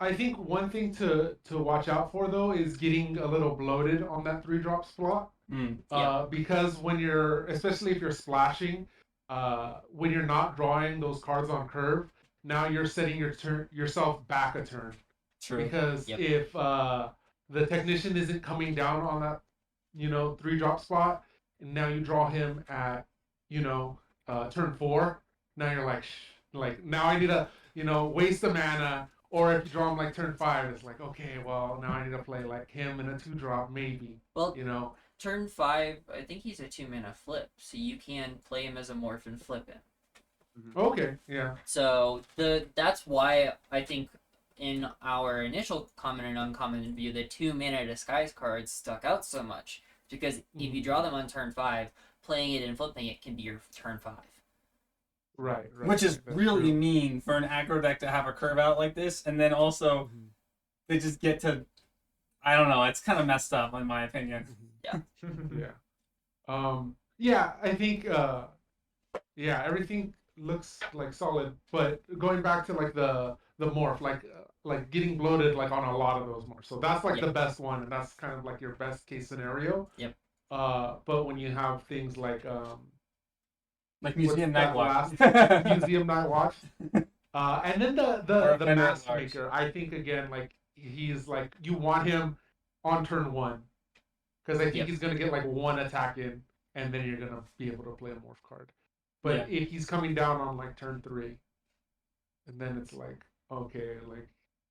D: I think one thing to watch out for though is getting a little bloated on that 3-drop slot. Because when you're, especially if you're splashing, when you're not drawing those cards on curve, now you're setting yourself back a turn.
A: True.
D: Because if the technician isn't coming down on that, 3-drop spot, and now you draw him at, turn 4, now you're like now I need to, waste the mana. Or if you draw him like turn 5, it's like, okay, well, now I need to play like him in a 2-drop, maybe.
C: Well, turn 5, I think he's a 2-mana flip, so you can play him as a morph and flip him.
D: Okay, yeah.
C: So that's why I think in our initial common and uncommon view, the 2-mana disguise cards stuck out so much. Because if you draw them on turn 5, playing it and flipping it can be your turn 5.
D: Right.
A: Which is
D: That's
A: really
D: true.
A: mean for an aggro deck to have a curve out like this, and then also they just get to, I don't know, it's kind of messed up in my opinion.
D: Yeah. I think everything looks like solid, but going back to like the morph, like getting bloated like on a lot of those morphs. So that's like the best one, and that's kind of like your best case scenario.
C: Yep.
D: But when you have things like
A: Museum Night Watch.
D: Museum Night Watch. And then the mask maker, I think again, like he's like, you want him on turn 1. Because I think he's gonna get like 1 attack in, and then you're gonna be able to play a morph card. But if he's coming down on like turn 3, and then it's like, okay, like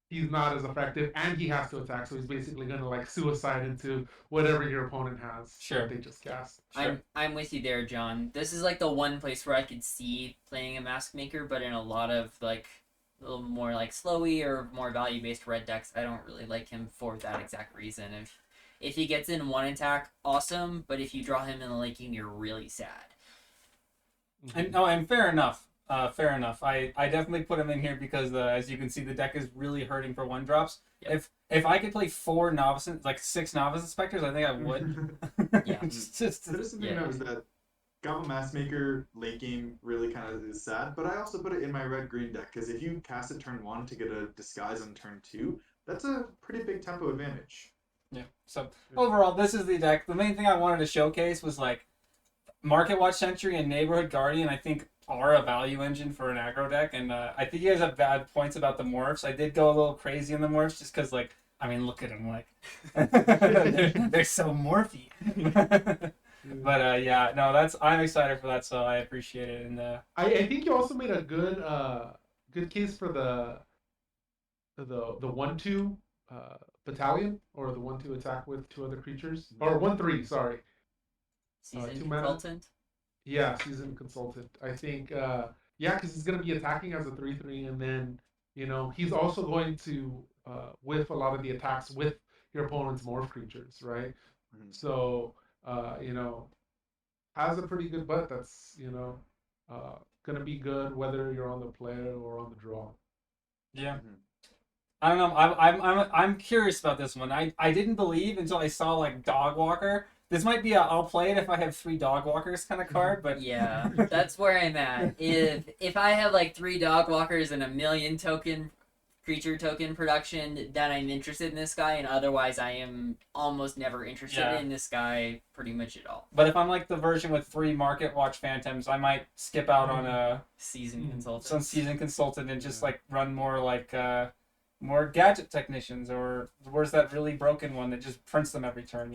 D: he's not as effective, and he has to attack, so he's basically gonna like suicide into whatever your opponent has.
A: Sure.
D: They just cast.
A: Sure.
C: I'm with you there, John. This is like the one place where I could see playing a mask maker, but in a lot of like a little more like slowy or more value based red decks, I don't really like him for that exact reason. If he gets in 1 attack, awesome, but if you draw him in the laking, you're really sad.
A: And fair enough. Fair enough. I definitely put him in here because as you can see, the deck is really hurting for 1-drops.
C: Yep.
A: If I could play 4 novice, like 6 novice inspectors, I think I would.
C: Yeah.
A: It's just
B: The interesting thing
C: Yeah.
B: now is that Goblin Massmaker late game really kind of is sad, but I also put it in my red green deck because if you cast it turn 1 to get a disguise on turn 2, that's a pretty big tempo advantage.
A: yeah. So overall, this is the deck. The main thing I wanted to showcase was like Market Watch Sentry and Neighborhood Guardian. I think are a value engine for an aggro deck, and I think you guys have bad points about the morphs. I did go a little crazy in the morphs just because, like, I mean, look at them, like they're so morphy. But yeah, no, I'm excited for that, so I appreciate it. And
D: I think you also made a good case for the 1/2 battalion, or the 1/2 attack with 2 other creatures, or 1/3. Sorry.
C: Season
D: 2 mana.
C: consultant.
D: Yeah, seasoned consultant. I think, yeah, because he's going to be attacking as a 3/3, and then he's also going to whiff a lot of the attacks with your opponent's morph creatures, right?
B: Mhm.
D: So, has a pretty good butt. That's going to be good whether you're on the play or on the draw.
A: yeah.
B: Mhm.
A: I don't know. I'm curious about this one. I didn't believe until I saw like Dog Walker. This might be I'll play it if I have 3 Dog Walkers kind of card, but
C: Yeah, that's where I'm at. If I have like 3 dog walkers and a million creature token production, then I'm interested in this guy, and otherwise I am almost never interested
A: Yeah.
C: in this guy pretty much at all.
A: But if I'm like the version with 3 Market Watch Phantoms, I might skip out on
C: Season consultant.
A: some Season Consultant and just like run more like more Gadget Technicians, or where's that really broken one that just prints them every turn,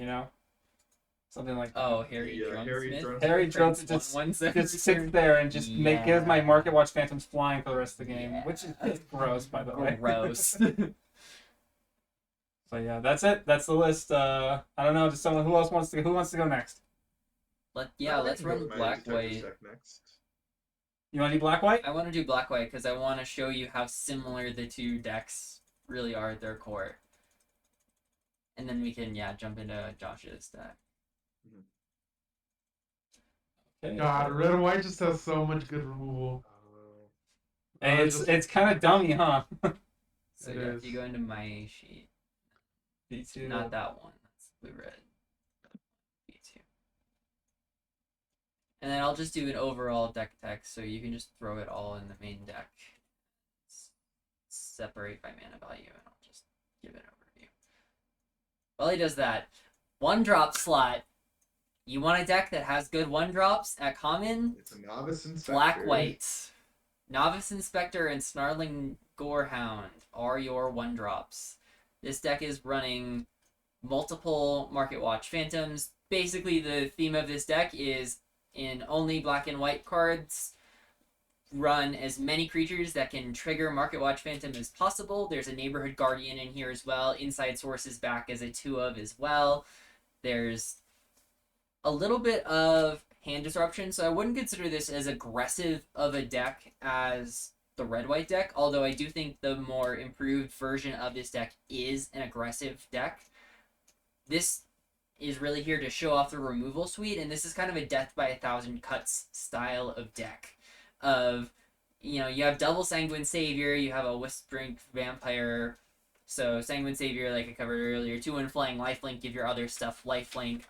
A: something like that.
C: Oh, Harry
B: The, Harry
C: Drunsmith.
B: Drunsmith.
A: Harry
C: Prints
A: Jones just
C: one
A: sits there and just gives my
C: Yeah.
A: Market Watch Phantoms flying for the rest of the game,
C: Yeah.
A: which is it's gross, by the way.
C: Gross.
A: So yeah, that's it. That's the list. I don't know. Just someone who wants to go next?
C: Let's
B: I
C: run
B: can go with my
C: black
B: detective
C: white.
B: deck next.
A: You want to do black white?
C: I want to do black white because I want to show you how similar the 2 decks really are at their core. And then we can jump into Josh's deck.
A: Okay.
D: God, red and white just has so much good removal.
A: Hey, it's kind of dummy, huh?
C: So
D: It
C: if
D: is.
C: you go into my sheet,
A: B2.
C: not that one. That's blue red. B2. And then I'll just do an overall deck text, so you can just throw it all in the main deck. Separate by mana value, and I'll just give an overview. While he does that, 1-drop slot. You want a deck that has good 1-drops at common?
B: It's a novice inspector.
C: Black white. Novice Inspector and Snarling Gorehound are your 1-drops. This deck is running multiple Market Watch Phantoms. Basically, the theme of this deck is in only black and white cards, run as many creatures that can trigger Market Watch Phantom as possible. There's a Neighborhood Guardian in here as well. Inside Source is back as a 2 of as well. There's a little bit of hand disruption, so I wouldn't consider this as aggressive of a deck as the red-white deck, although I do think the more improved version of this deck is an aggressive deck. This is really here to show off the removal suite, and this is kind of a death by 1,000 cuts style of deck. You have double Sanguine Savior, you have a Whispering Vampire. So Sanguine Savior, like I covered earlier, 2-1 flying lifelink, give your other stuff lifelink.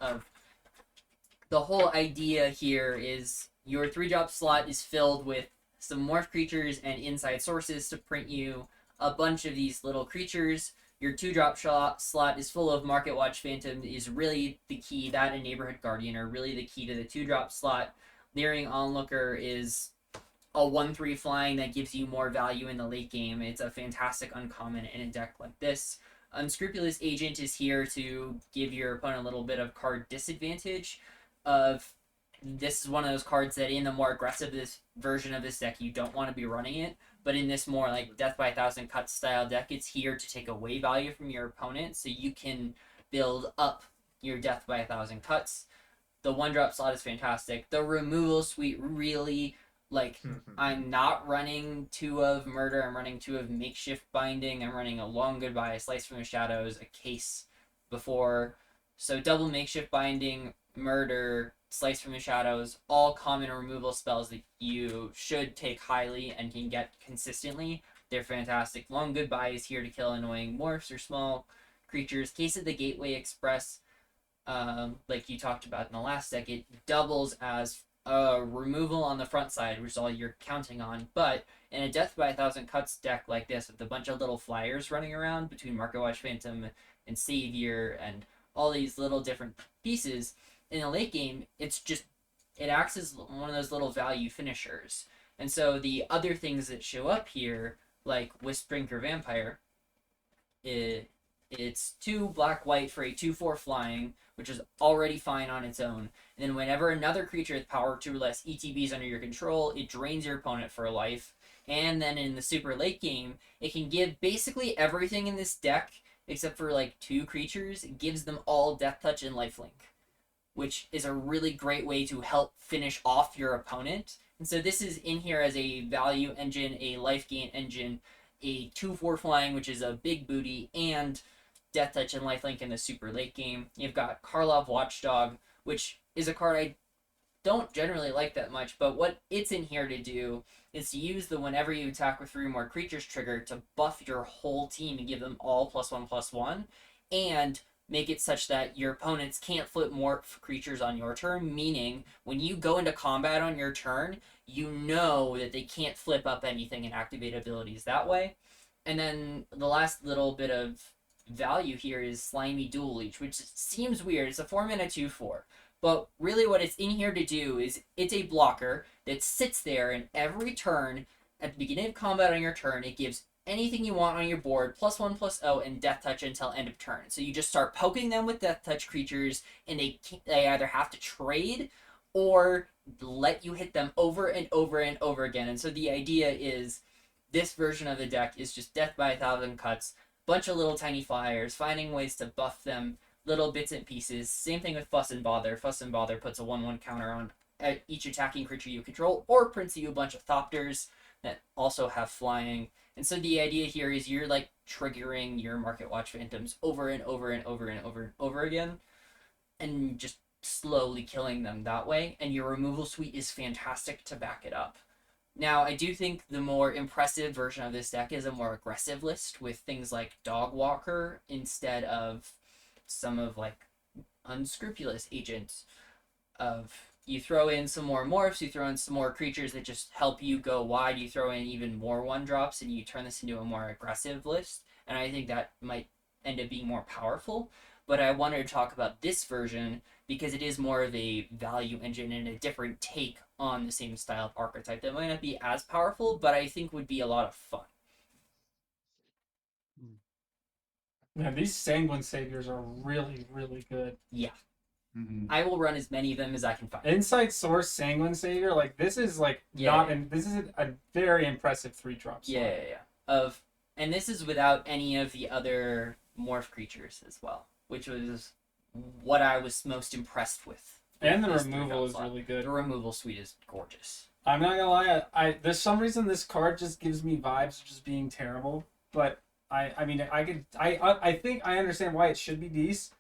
C: The whole idea here is your 3-drop slot is filled with some morph creatures and inside sources to print you a bunch of these little creatures. Your 2-drop slot is full of Market Watch Phantom is really the key. That and Neighborhood Guardian are really the key to the 2-drop slot. Leering Onlooker is a 1/3 flying that gives you more value in the late game. It's a fantastic uncommon in a deck like this. Unscrupulous Agent is here to give your opponent a little bit of card disadvantage. This is one of those cards that in the more aggressive version of this deck you don't want to be running it, but in this more like Death by 1,000 Cuts style deck, it's here to take away value from your opponent so you can build up your Death by 1,000 Cuts. The 1-drop slot is fantastic. The removal suite really, I'm not running 2 of Murder, I'm running 2 of Makeshift Binding, I'm running a Long Goodbye, a Slice from the Shadows, a Case before. So double Makeshift Binding, Murder, Slice from the Shadows, all common removal spells that you should take highly and can get consistently. They're fantastic. Long Goodbye is here to kill annoying morphs or small creatures. Case of the Gateway Express, like you talked about in the last deck, it doubles as a removal on the front side, which is all you're counting on. But in a Death by a Thousand Cuts deck like this, with a bunch of little flyers running around between Market Watch Phantom and Savior and all these little different pieces, in a late game, it acts as one of those little value finishers. And so the other things that show up here, like Wispringer Vampire, it's 2 black white for a 2/4 flying, which is already fine on its own. And then whenever another creature with power 2 or less ETBs under your control, it drains your opponent for a life. And then in the super late game, it can give basically everything in this deck except for like 2 creatures. It gives them all Death Touch and Lifelink, which is a really great way to help finish off your opponent. And so this is in here as a value engine, a life gain engine, a 2/4 flying, which is a big booty, and Death Touch and Lifelink in the super late game. You've got Karlov Watchdog, which is a card I don't generally like that much, but what it's in here to do is to use the whenever you attack with 3 or more creatures trigger to buff your whole team and give them all +1/+1, and make it such that your opponents can't flip morph creatures on your turn, meaning when you go into combat on your turn, you know that they can't flip up anything and activate abilities that way. And then the last little bit of value here is Slimy Dual Leech, which seems weird. It's a 4-mana 2/4. But really what it's in here to do is it's a blocker that sits there, and every turn, at the beginning of combat on your turn, it gives anything you want on your board, +1/+0, and Death Touch until end of turn. So you just start poking them with Death Touch creatures, and they either have to trade or let you hit them over and over and over again. And so the idea is this version of the deck is just Death by a Thousand Cuts, bunch of little tiny flyers, finding ways to buff them, little bits and pieces. Same thing with Fuss and Bother. Fuss and Bother puts a 1/1 counter on each attacking creature you control, or prints you a bunch of Thopters that also have flying. And so the idea here is you're like triggering your Market Watch Phantoms over and over and over and over and over again, and just slowly killing them that way. And your removal suite is fantastic to back it up. Now, I do think the more impressive version of this deck is a more aggressive list with things like Dog Walker instead of some of like Unscrupulous Agents. Of you throw in some more morphs, you throw in some more creatures that just help you go wide, you throw in even more 1-drops, and you turn this into a more aggressive list. And I think that might end up being more powerful. But I wanted to talk about this version because it is more of a value engine and a different take on the same style of archetype that might not be as powerful, but I think would be a lot of fun.
A: Man, these Sanguine Saviors are really, really good.
C: Yeah.
B: Mm-hmm.
C: I will run as many of them as I can find.
A: Insight Source Sanguine Savior, like this is like this is a very impressive 3-drop.
C: Yeah. And this is without any of the other morph creatures as well, which was what I was most impressed with.
A: And the removal is really good.
C: The removal suite is gorgeous.
A: I'm not gonna lie, I there's some reason this card just gives me vibes of just being terrible, but I mean I think I understand why it should be decent,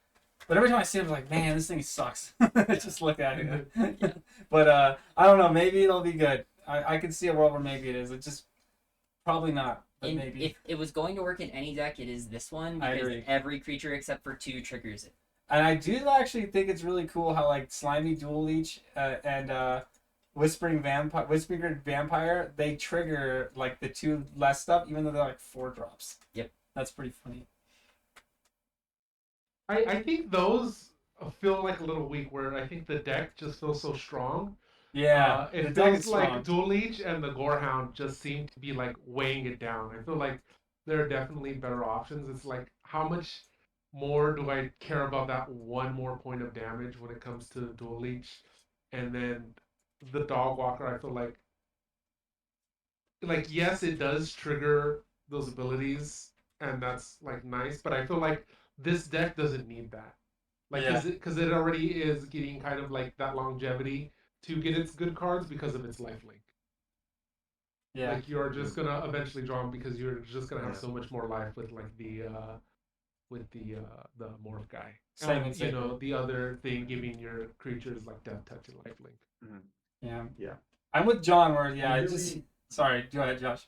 A: but every time I see it I'm like, man, this thing sucks. Just look at it.
C: Yeah.
A: But I don't know, maybe it'll be good. I can see a world where maybe it is. It's just probably not. But maybe
C: if it was going to work in any deck, it is this one
A: I
C: because
A: agree.
C: every creature except for 2 triggers it.
A: And I do actually think it's really cool how like Slimy Dual Leech and Whispering Vampire, they trigger like the 2 less stuff, even though they're like 4-drops.
C: Yep.
A: That's pretty funny.
D: I think those feel like a little weak, where I think the deck just feels so strong.
A: Yeah,
D: It
A: the deck
D: feels
A: is
D: like
A: strong.
D: Dual Leech and the Gorehound just seem to be like weighing it down. I feel like there are definitely better options. It's like, how much more do I care about that 1 more point of damage when it comes to Dual Leech? And then the Dog Walker, I feel like yes, it does trigger those abilities, and that's like nice. But I feel like this deck doesn't need that, like
A: Yeah.
D: because it already is getting kind of like that longevity to get its good cards because of its lifelink.
A: Yeah.
D: Like you're just gonna eventually draw them because you're just gonna have
B: Yeah.
D: so much more life with like the with the morph guy.
A: Same
D: And
A: and
D: you know the other thing, giving your creatures like death touch and lifelink.
A: Yeah.
B: Yeah.
A: I'm with John where
B: And
A: it's just
B: really,
A: sorry, go ahead, Josh.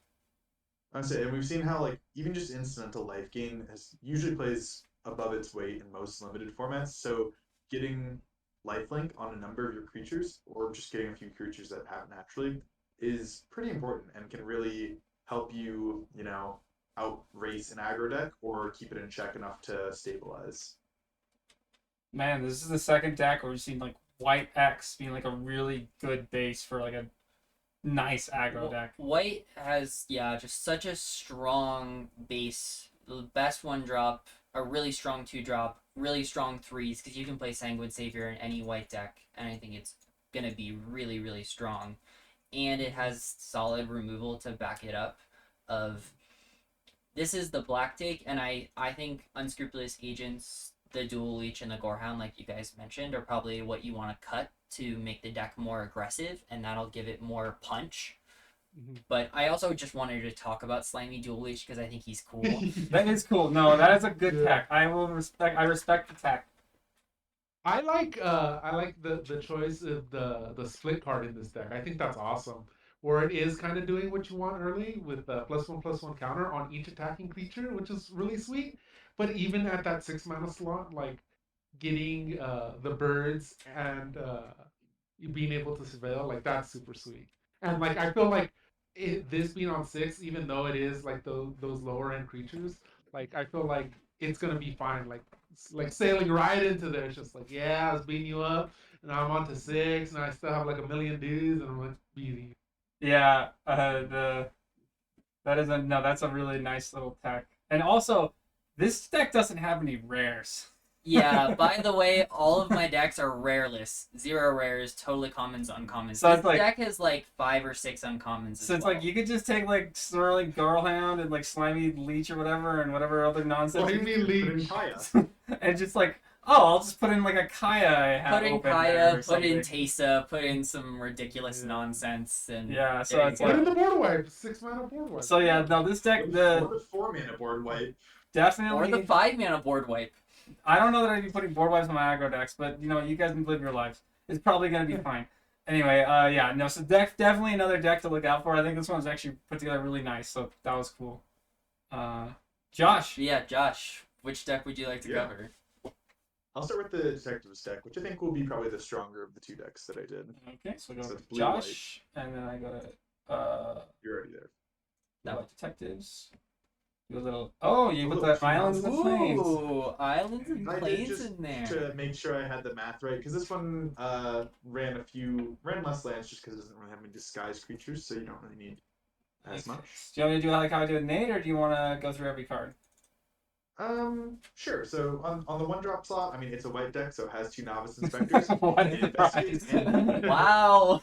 B: I would say, and we've seen how like even just incidental life gain has usually plays above its weight in most limited formats. So getting lifelink on a number of your creatures, or just getting a few creatures that have naturally, is pretty important and can really help you, outrace an aggro deck or keep it in check enough to stabilize.
A: Man, this is the second deck where we've seen like White X being like a really good base for like a nice aggro deck.
C: White has just such a strong base. The best 1-drop, a really strong 2-drop, really strong 3s because you can play Sanguine Savior in any white deck, and I think it's gonna be really really strong. And it has solid removal to back it up. This is the black take, and I think Unscrupulous Agents, the Dual Leech, and the Gorehound, like you guys mentioned, are probably what you want to cut to make the deck more aggressive, and that'll give it more punch. But I also just wanted to talk about Slimy Dual Leech because I think he's cool.
A: That is cool. No, that is a good
D: Yeah.
A: tech. I respect the tech.
D: I like the choice of the split card in this deck. I think that's awesome. Where it is kind of doing what you want early with the +1/+1 counter on each attacking creature, which is really sweet. But even at that 6 mana slot, like getting the birds and you being able to surveil, like that's super sweet. And like I feel like this being on 6, even though it is like those lower end creatures, like I feel like it's gonna be fine. Like sailing right into there. It's just like, yeah, I was beating you up, and I'm on to 6, and I still have like a million dudes, and I'm like beating you.
A: Yeah, that's a really nice little tech. And also, this deck doesn't have any rares.
C: Yeah, by the way, all of my decks are rareless. 0 rares, totally commons, uncommons.
A: So
C: This
A: it's like-
C: deck has like 5 or 6 uncommons.
A: So
C: as
A: it's
C: well.
A: like you could just take like Snarling Garlhound and like Slimy Leech or whatever and whatever other nonsense.
D: What do you mean
B: Put in
D: leech?
B: Kaya.
A: And just like, oh, I'll just put in like a Kaya I have
C: Put in
A: open
C: Kaya,
A: there or
C: put in
A: something.
C: Tesa, put in some ridiculous
D: Yeah.
C: nonsense, and
A: Yeah, so
C: there you
A: it's
C: go.
D: Put in the board wipe. 6 mana board wipe.
A: So yeah, no, this deck
B: Or
A: the
B: the 4-mana board wipe.
A: definitely.
C: or the 5-mana board wipe.
A: I don't know that I'd be putting board wipes on my aggro decks, but you guys can live your lives. It's probably gonna be fine. Anyway, so definitely another deck to look out for. I think this one's actually put together really nice, so that was cool. Josh.
C: Yeah, Josh, which deck would you like to
B: Yeah.
C: cover?
B: I'll start with the Detectives deck, which I think will be probably the stronger of the 2 decks that I did.
A: Okay, so I go
B: So
A: to
B: it's blue,
A: Josh, and then I go to
B: You're already there.
A: White Detectives. Do a little. Oh, you put the
B: Ooh,
A: Islands and the Plains.
C: Ooh, Islands and
B: I did
C: Plains
B: just
C: in there.
B: to make sure I had the math right, because this one ran less lands just because it doesn't really have any disguised creatures, so you don't really need as much.
A: Do you want me to do like how I do with Nate, or do you want to go through every card?
B: Sure. So on the 1-drop slot, I mean it's a white deck, so it has 2 Novice Inspectors.
A: What
B: It
A: a
B: investigates
A: surprise.
B: and-
C: Wow,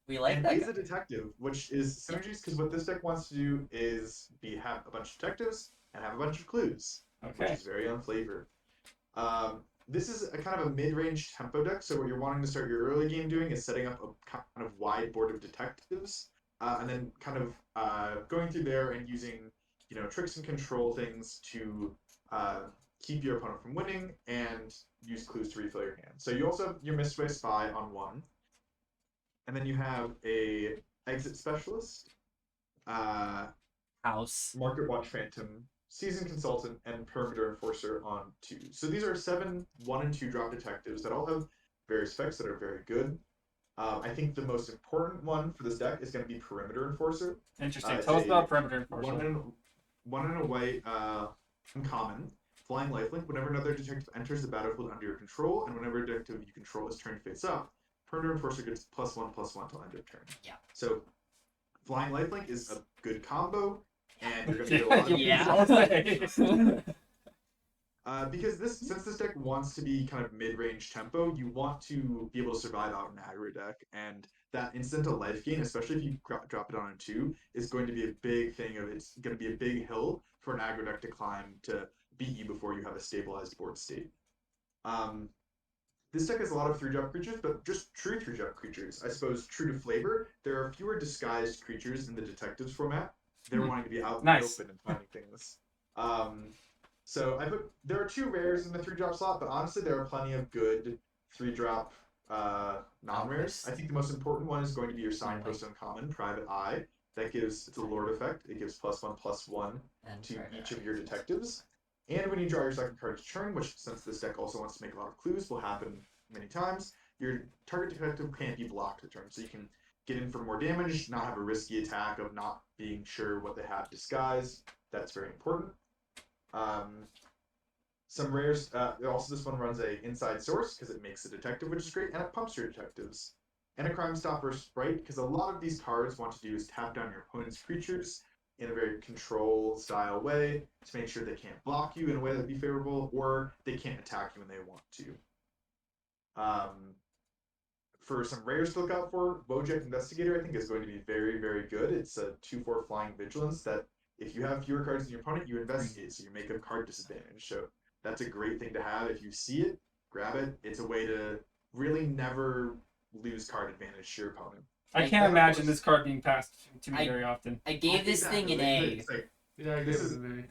C: we like
B: and
C: that.
B: is
C: Guy.
B: a detective, which is synergies, because what this deck wants to do is have a bunch of detectives and have a bunch of clues, which
A: Okay.
B: is very on flavor. This is a kind of a mid-range tempo deck, so what you're wanting to start your early game doing is setting up a kind of wide board of detectives, and then kind of going through there and using tricks and control things to keep your opponent from winning and use clues to refill your hand. So you also have your Mistway Spy on 1. And then you have a exit specialist,
C: House.
B: market watch phantom, seasoned consultant, and perimeter enforcer on 2. So these are 7 1 and 2 drop detectives that all have various effects that are very good. I think the most important one for this deck is going to be perimeter enforcer.
A: Interesting.
B: It's
A: Tell us
B: a
A: about Perimeter Enforcer.
B: One in a white uncommon. Flying lifelink. Whenever another detective enters the battlefield under your control, and whenever a detective you control is turned face up, Perimeter Enforcer gets +1/+1 till end of turn.
C: Yeah.
B: So, Flying Lifelink is a good combo, and you're going to get a lot of
C: Yeah.
B: because since this deck wants to be kind of mid-range tempo, you want to be able to survive out an aggro deck, and that incidental life gain, especially if you drop it on a 2, is going to be a big thing. It's going to be a big hill for an aggro deck to climb to beat you before you have a stabilized board state. This deck has a lot of 3-drop creatures, but just true 3-drop creatures. I suppose true to flavor, there are fewer disguised creatures in the detectives format. They're wanting to be out in
A: Nice.
B: the open and finding things. So there are 2 rares in the 3-drop slot, but honestly, there are plenty of good 3-drop non-rares. I think the most important one is going to be your Signpost Uncommon, Private Eye. It's a Lord effect. It gives +1/+1
C: And
B: to
C: Private
B: each
C: Eye.
B: of your detectives. And when you draw your second card each turn, which since this deck also wants to make a lot of clues, will happen many times, your target detective can't be blocked the turn. So you can get in for more damage, not have a risky attack of not being sure what they have disguised. That's very important. Some rares, also this one runs a Inside Source because it makes a detective, which is great, and it pumps your detectives. And a Crime Stopper Sprite, because a lot of these cards want to do is tap down your opponent's creatures in a very control style way to make sure they can't block you in a way that'd be favorable, or they can't attack you when they want to. For some rares to look out for, Wojek Investigator I think is going to be very, very good. It's a 2/4 flying vigilance that if you have fewer cards than your opponent, you investigate, so you make a card disadvantage. So that's a great thing to have. If you see it, grab it. It's a way to really never lose card advantage to your opponent.
A: I can't imagine this card being passed to me
C: I-
A: very often.
C: I gave this thing an A.
B: It's like,
D: Yeah, I
B: This
D: guess
B: is-
D: it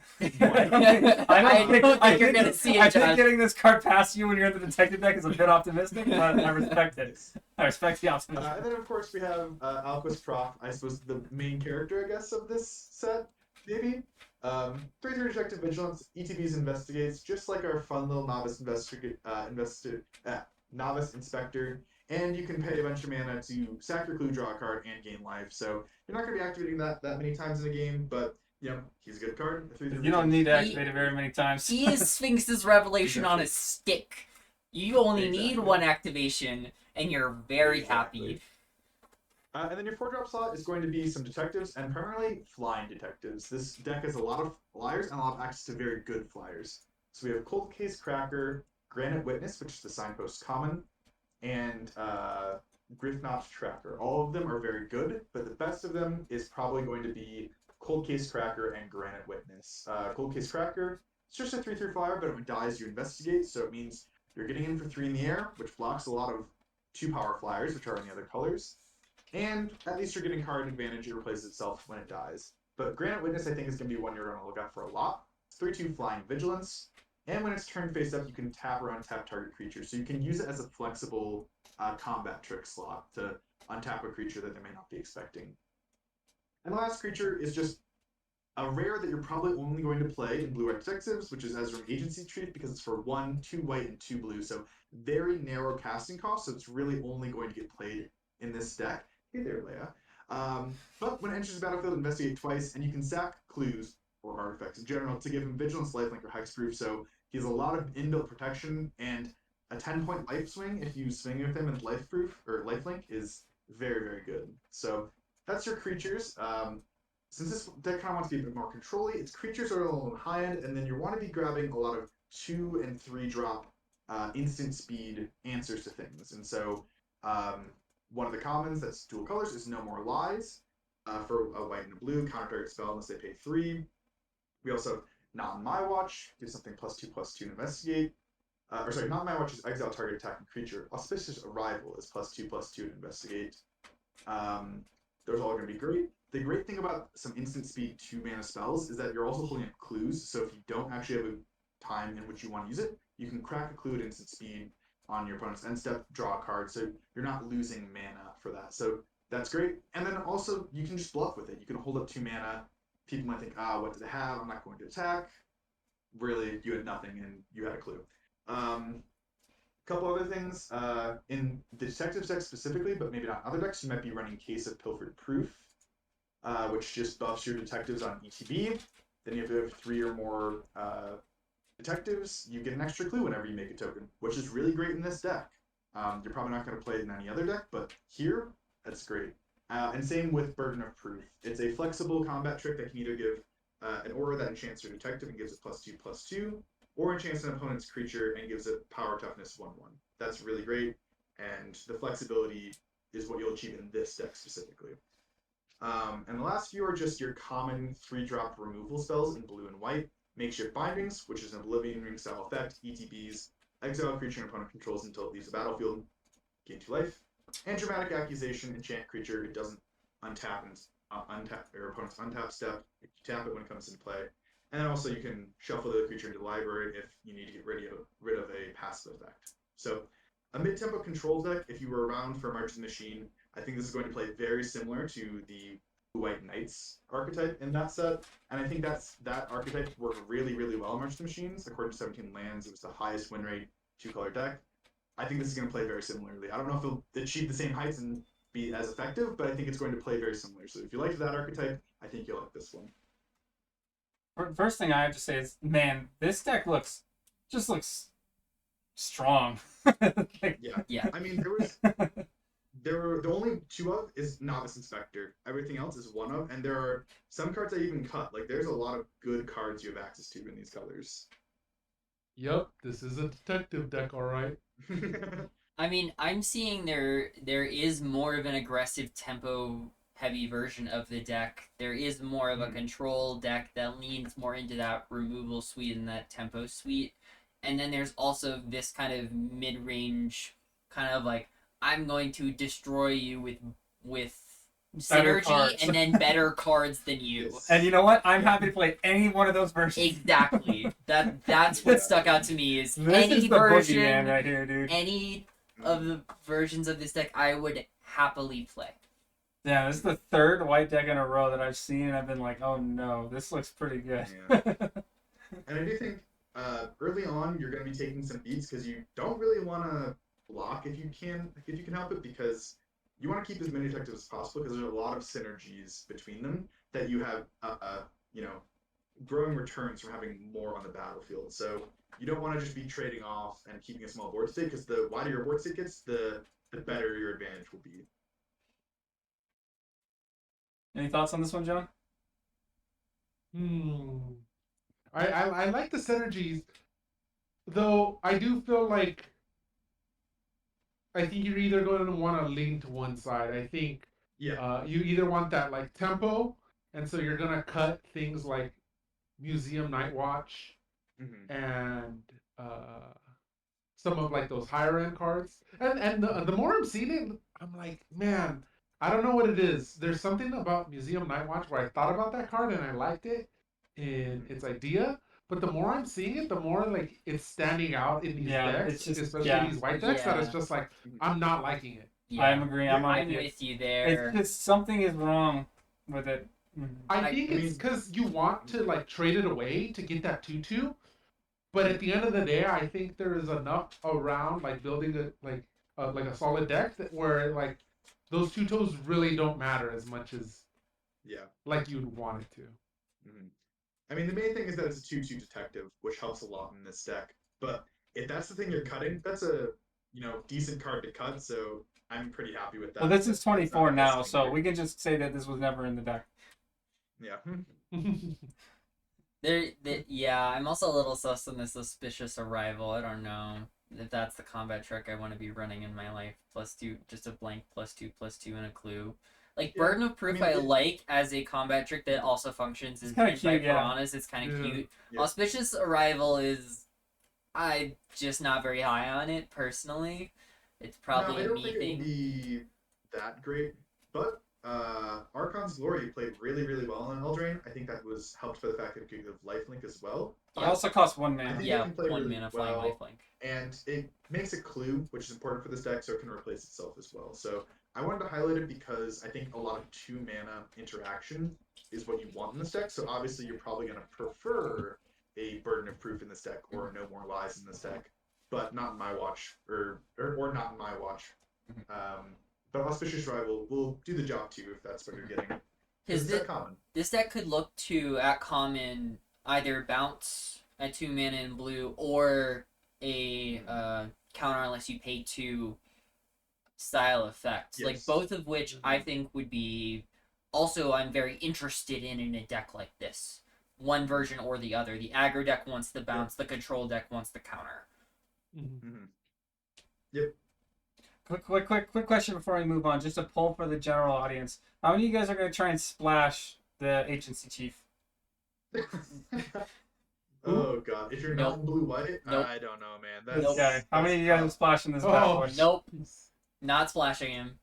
C: I don't think you're gonna see
A: I
C: it,
A: think
C: Josh.
A: getting this card past you when you're in the detective deck is a bit optimistic, but I respect it. I respect the optimism.
B: and then of course we have Alquist Prof, I suppose the main character, I guess, of this set, maybe. 3/3 Detective Vigilance, ETBs investigates, just like our fun little novice novice inspector, and you can pay a bunch of mana to sack your clue, draw a card, and gain life. So you're not going to be activating that many times in a game, but he's a good card.
A: You don't need to activate it very many times.
C: He is Sphinx's Revelation on a stick. You only need
B: Exactly.
C: 1 activation, and you're very
B: Exactly.
C: happy.
B: And then your 4-drop slot is going to be some detectives, and primarily flying detectives. This deck has a lot of flyers and a lot of access to very good flyers. So we have Cold Case Cracker, Granite Witness, which is the Signpost Common, and Griffnotch Tracker. All of them are very good, but the best of them is probably going to be Cold Case Cracker and Granite Witness. Cold Case Cracker, it's just a 3/3 flyer, but when it dies, you investigate, so it means you're getting in for 3 in the air, which blocks a lot of 2-power flyers, which are in the other colors. And at least you're getting card advantage. It replaces itself when it dies. But Granite Witness, I think, is going to be one you're going to look out for a lot. It's 3/2 Flying Vigilance. And when it's turned face up, you can tap or untap target creature. So you can use it as a flexible combat trick slot to untap a creature that they may not be expecting. And the last creature is just a rare that you're probably only going to play in Blue-White Detectives, which is Ezra Agency Treat, because it's for 1, 2 white, and 2 blue. So very narrow casting cost, so it's really only going to get played in this deck. Hey there, Leia. But when it enters the battlefield, investigate twice, and you can sack clues or artifacts in general to give him Vigilance, Lifelink, or Hexproof. So he has a lot of inbuilt protection, and a 10-point life swing if you swing with him in Lifeproof or Lifelink is very, very good. So that's your creatures. Since this deck kind of wants to be a bit more controlly, its creatures are a little high end, and then you want to be grabbing a lot of 2 and 3 drop instant speed answers to things. And so one of the commons that's dual colors is No More Lies for a white and a blue, counter target spell unless they pay 3. We also have Not in My Watch, gives something +2/+2 to investigate. Not in My Watch is exile target attacking creature. Auspicious Arrival is +2/+2 to investigate. Those are all going to be great. The great thing about some instant speed 2-mana spells is that you're also pulling up clues, so if you don't actually have a time in which you want to use it, you can crack a clue at instant speed on your opponent's end step, draw a card, so you're not losing mana for that. So that's great. And then also, you can just bluff with it. You can hold up 2 mana. People might think, what do they have? I'm not going to attack. Really, you had nothing and you had a clue. Couple other things. In the detective deck specifically, but maybe not other decks, you might be running Case of Pilfered Proof, which just buffs your detectives on ETB. Then if you have 3 or more detectives, you get an extra clue whenever you make a token, which is really great in this deck. You're probably not going to play it in any other deck, but here, that's great. And same with Burden of Proof. It's a flexible combat trick that can either give an aura that enchants your detective and gives it +2/+2, or enchants an opponent's creature and gives it power toughness 1/1. That's really great, and the flexibility is what you'll achieve in this deck specifically. And the last few are just your common 3-drop removal spells in blue and white. Makeshift Bindings, which is an Oblivion Ring style effect, ETBs, exile a creature an opponent controls until it leaves the battlefield, gain 2 life. And Dramatic Accusation, enchant creature, it doesn't untap and untap your opponent's untap step. If you tap it when it comes into play, And then also you can shuffle the creature into the library if you need to get rid of a passive effect. So a mid-tempo control deck, if you were around for March of the Machine, I think this is going to play very similar to the White Knights archetype in that set. And I think that archetype worked really, really well in March of the Machines. According to 17 lands, it was the highest win rate 2-color deck. I think this is going to play very similarly. I don't know if it'll achieve the same heights and be as effective, but I think it's going to play very similar. So if you liked that archetype, I think you'll like this one.
A: First thing I have to say is, man, this deck looks strong. Like,
C: Yeah.
B: I mean, there were the only 2 of is Novice Inspector. Everything else is 1 of, and there are some cards I even cut. Like there's a lot of good cards you have access to in these colors.
D: Yep, this is a detective deck, all right.
C: I mean, I'm seeing there is more of an aggressive tempo heavy version of the deck. There is more of a control deck that leans more into that removal suite and that tempo suite. And then there's also this kind of mid-range kind of like, I'm going to destroy you with
A: Better
C: synergy
A: cards.
C: and then better cards than you.
B: Yes.
A: and you know what? I'm happy to play any one of those versions.
C: Exactly. That's what stuck out to me is
A: This
C: any
A: is the
C: version,
A: boogeyman right here, dude.
C: any of the versions of this deck I would happily play.
A: Yeah, this is the 3rd white deck in a row that I've seen, and I've been like, oh no, this looks pretty good.
B: Yeah. And I do think early on you're going to be taking some beats because you don't really want to block if you can help it, because you want to keep as many detectives as possible because there's a lot of synergies between them that you have growing returns from having more on the battlefield. So you don't want to just be trading off and keeping a small board state, because the wider your board state gets, the better your advantage will be.
A: Any thoughts on this one, John?
D: I like the synergies, though I do feel like I think you're either going to want to lean to one side. I think you either want that like tempo, and so you're going to cut things like Museum Night Watch and some of like those higher end cards. And the more I'm seeing it, I'm like, man, I don't know what it is. There's something about Museum Night Watch where I thought about that card and I liked it in its idea. But the more I'm seeing it, the more like it's standing out in these decks, especially these white decks, that it's just like I'm not liking it.
A: Yeah. I'm agreeing. I'm
C: with you there.
A: It's just something is wrong with it.
D: I think it's because you want to like trade it away to get that 2/2, but at the end of the day, I think there is enough around like building a solid deck that where like those 2/2s really don't matter as much as like you'd want it to.
B: I mean, the main thing is that it's a 2/2 detective, which helps a lot in this deck. But if that's the thing you're cutting, that's a decent card to cut. So I'm pretty happy with that.
A: Well, this is 24 now, so we can just say that this was never in the deck.
B: Yeah.
C: I'm also a little sus on the Suspicious Arrival. I don't know if that's the combat trick I want to be running in my life. +2, just a blank +2/+2 and a clue. Like Burden of Proof, I like as a combat trick that also functions as
A: kind of cute.
C: Piranhas. It's kind of cute. Yeah. Auspicious Arrival I'm just not very high on it personally. It's probably
B: I don't think it would be that great, but Archon's Glory played really, really well on Eldraine. I think that was helped by the fact that it could give lifelink as well.
A: It also costs 1 mana.
C: Yeah, 1 mana flying lifelink.
B: And it makes a clue, which is important for this deck, so it can replace itself as well. So I wanted to highlight it because I think a lot of 2 mana interaction is what you want in this deck. So obviously you're probably going to prefer a Burden of Proof in this deck or No More Lies in this deck, but not in my watch, or not in my watch. But Auspicious Rival will do the job too if that's what you're getting.
C: This deck could look to at common either bounce at 2 mana in blue or a counter unless you pay 2 style effects.
B: Yes.
C: Like both of which I think would be also I'm very interested in a deck like this. One version or the other. The aggro deck wants the bounce, the control deck wants the counter.
B: Yep.
A: Quick question before we move on. Just a poll for the general audience. How many of you guys are going to try and splash the Agency Chief?
B: Oh god, if you're not blue white,
C: nope.
B: I don't know, man. That's,
A: okay. How many of you guys are splashing this bad boy?
C: Nope. Not splashing him.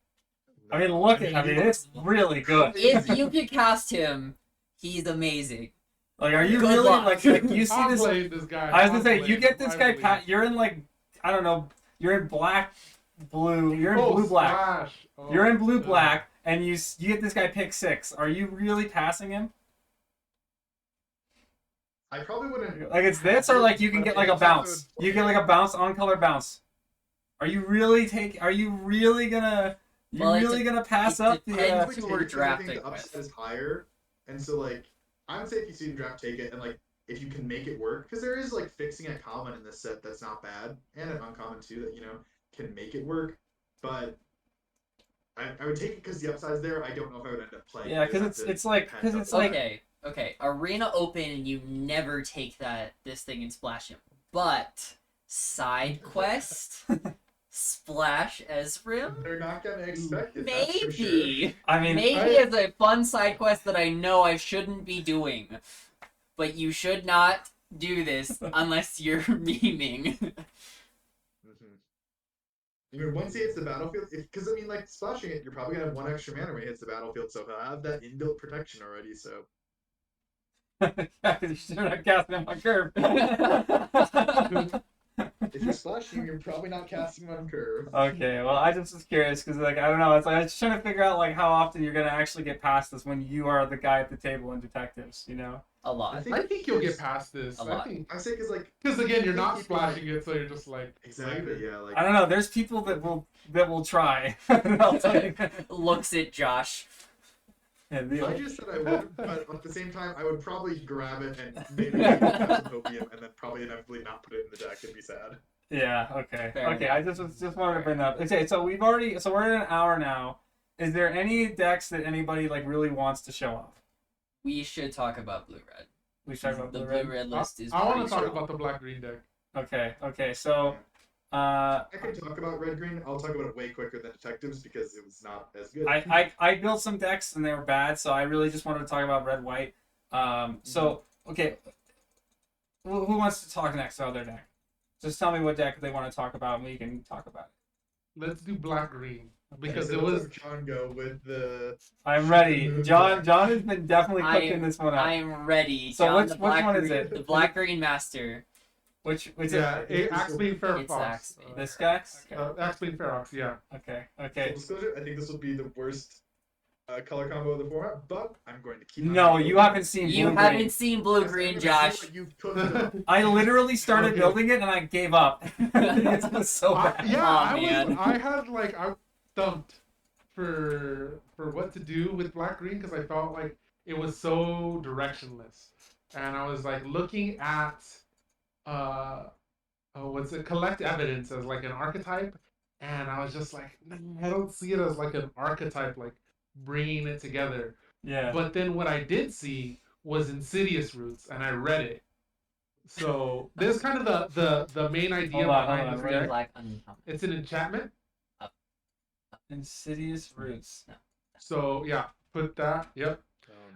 A: I mean, it's really good.
C: If you could cast him, he's amazing.
A: Like, are you
C: Good
A: really
C: luck.
A: like you see
D: I'm
A: this?
D: playing this guy.
A: I was gonna
D: I'm
A: say, you
D: playing
A: get
D: him,
A: this
D: I
A: guy.
D: believe.
A: You're in like, I don't know. You're in black, blue. You're in
D: Oh,
A: blue black.
D: Splash. Oh,
A: You're in blue
D: God.
A: black, and you get this guy pick 6. Are you really passing him?
B: I probably wouldn't.
A: Like it's this, or like you can get like a bounce. You get like a bounce on color bounce. Are you really Are you really gonna? You
C: Well,
A: really gonna pass
C: it
A: up the?
C: depends.
B: Take
C: who
B: it
C: we're
B: 'cause I
C: drafting
B: think the
C: with.
B: upside is higher, and so like I would say if you see him draft, take it, and like if you can make it work, because there is like fixing a common in this set that's not bad, and an uncommon too that can make it work, but I would take it because the upside's there. I don't know if I would end up playing.
A: Yeah, because it's like
C: Okay. Arena open, and you never take this thing and splash him. But side quest, splash Ezreal.
B: They're not gonna expect it.
C: Maybe.
B: That's for sure.
A: I mean,
C: Maybe it's a fun side quest that I know I shouldn't be doing. But you should not do this unless you're memeing.
B: Once he hits the battlefield, because I mean, like splashing it, you're probably gonna have 1 extra mana when he hits the battlefield, so he'll have that inbuilt protection already. So
A: yeah, you should have casting him on curve.
B: if you're splashing, you're probably not casting him on curve.
A: Okay, well, I just was curious because, like, I don't know. It's like I was just trying to figure out like how often you're gonna actually get past this when you are the guy at the table in detectives.
C: A lot.
D: I think you'll get past this.
C: A lot.
B: I say
D: Because again, you're not splashing it, so you're just like
B: exactly, yeah. Like
A: I don't know. There's people that will try. I'll tell you.
C: Looks at Josh.
A: Yeah,
B: I just said I would, but at the same time, I would probably grab it and maybe have some hopium, and then probably inevitably not put it in the deck and be sad.
A: Yeah. Okay.
C: Fair
A: Okay.
C: enough.
A: I just wanted to bring that up. Okay. So we're at an hour now. Is there any decks that anybody like really wants to show off?
C: We should talk about blue red.
A: We should talk about
C: The
A: blue red.
C: blue red list is.
D: I want
C: pretty
D: to talk
C: strong.
D: about the black green deck.
A: Okay. So,
B: I can talk about red green. I'll talk about it way quicker than detectives because it was not as good.
A: I built some decks and they were bad, so I really just wanted to talk about red white. So okay, who wants to talk next about their deck? Just tell me what deck they want to talk about, and we can talk about it.
D: Let's do black green because
B: so
D: it
B: let's
D: was.
B: have John go with the.
A: I'm ready. John has been definitely cooking this one up.
C: I'm ready.
A: So
C: John,
A: which
C: the black
A: one is
C: green-
A: it?
C: The black green master.
A: Which
D: Yeah, Axebane Fair
C: It's
D: Fox.
C: Axebane.
A: this guy?
D: Axebane Ferox, yeah.
A: Okay.
B: Full disclosure, I think this will be the worst color combo of the format, but I'm going to keep.
A: No, you haven't seen
C: You
A: blue
C: haven't
A: green.
C: seen blue green, Josh.
B: You've cooked it up.
A: I literally started
D: Okay.
A: building it and I gave up. It was so bad.
D: I had like I thumped for what to do with black green because I felt like it was so directionless, and I was like looking at collect evidence as like an archetype, and I was just like, "Nah, I don't see it as like an archetype, like bringing it together.
A: Yeah.
D: But then what I did see was Insidious Roots, and I read it. So this is kind of the main idea
A: Hold on,
D: behind
A: hold
D: this
A: on,
D: deck.
C: Black uncommon.
D: It's an enchantment.
A: Insidious Roots.
D: So yeah, put that. Yep.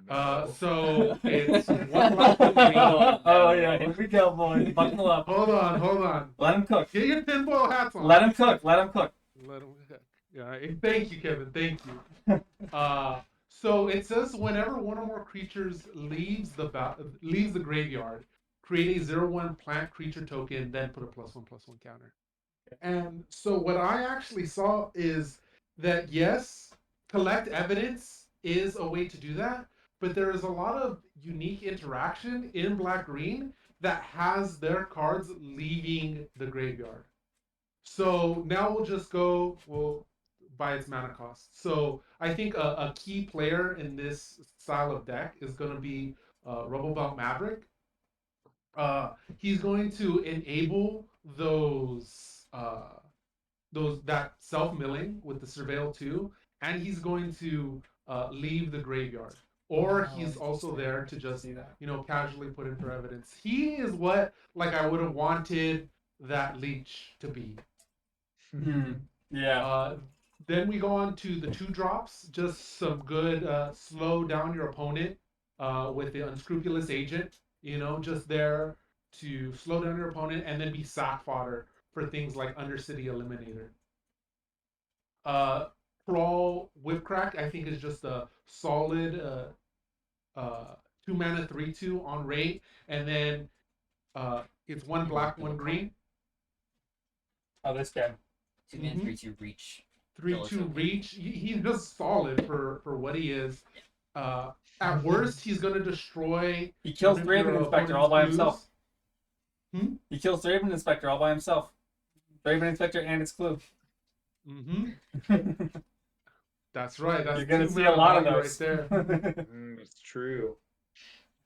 B: Oh, no.
D: So it's one black and green.
A: Oh yeah, here we go, boys. Buckle up.
D: Hold on.
A: Let him cook.
D: Get your tinfoil hats on.
A: Let him cook. Let him cook.
D: Let him. Yeah. Thank you, Kevin. Thank you. So it says whenever one or more creatures leaves the graveyard, create a 0/1 plant creature token, then put a +1/+1 counter. And so what I actually saw is that yes, collect evidence is a way to do that, but there is a lot of unique interaction in black green that has their cards leaving the graveyard. So now we'll just go by its mana cost. So I think a key player in this style of deck is going to be Rubblebelt Maverick. He's going to enable that self-milling with the Surveil 2, and he's going to leave the graveyard. Or he's also there to just casually put in for evidence. He is what I would have wanted that leech to be.
A: Yeah.
D: Then we go on to the 2-drops, just some good slow down your opponent with the Unscrupulous Agent, just there to slow down your opponent and then be sack fodder for things like Undercity Eliminator. Crawl Whipcrack, I think, is just a solid 2 mana 3/2 on rate, and then it's 1 black, 1 green.
A: Oh, this guy.
C: 2 mana 3/2 reach.
D: 3/2 reach. He's just solid for what he is. At worst, he's gonna destroy.
A: He kills
D: one of
A: Raven
D: your
A: Inspector all by
D: opponent's
A: himself.
D: clues.
A: He kills Raven Inspector all by himself. Raven Inspector and its clue.
D: That's right. That's
A: You're gonna
D: 2
A: see a
D: mana
A: lot of
D: value
A: those.
D: right there.
B: It's true.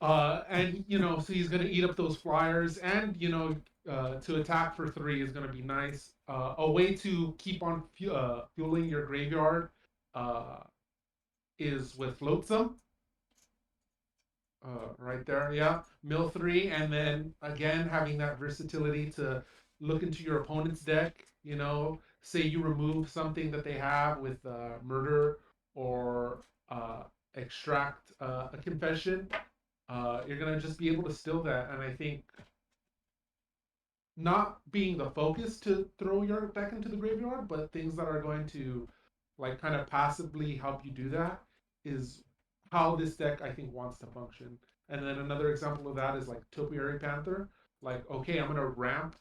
D: And so he's gonna eat up those flyers, and to attack for 3 is gonna be nice. A way to keep on fueling your graveyard is with Flotsam. Right there, yeah. Mill 3, and then again having that versatility to look into your opponent's deck. Say you remove something that they have with murder or extract a confession. You're gonna just be able to steal that, and I think not being the focus to throw your deck into the graveyard, but things that are going to kind of passively help you do that is how this deck I think wants to function. And then another example of that is like Topiary Panther. Okay, I'm gonna ramp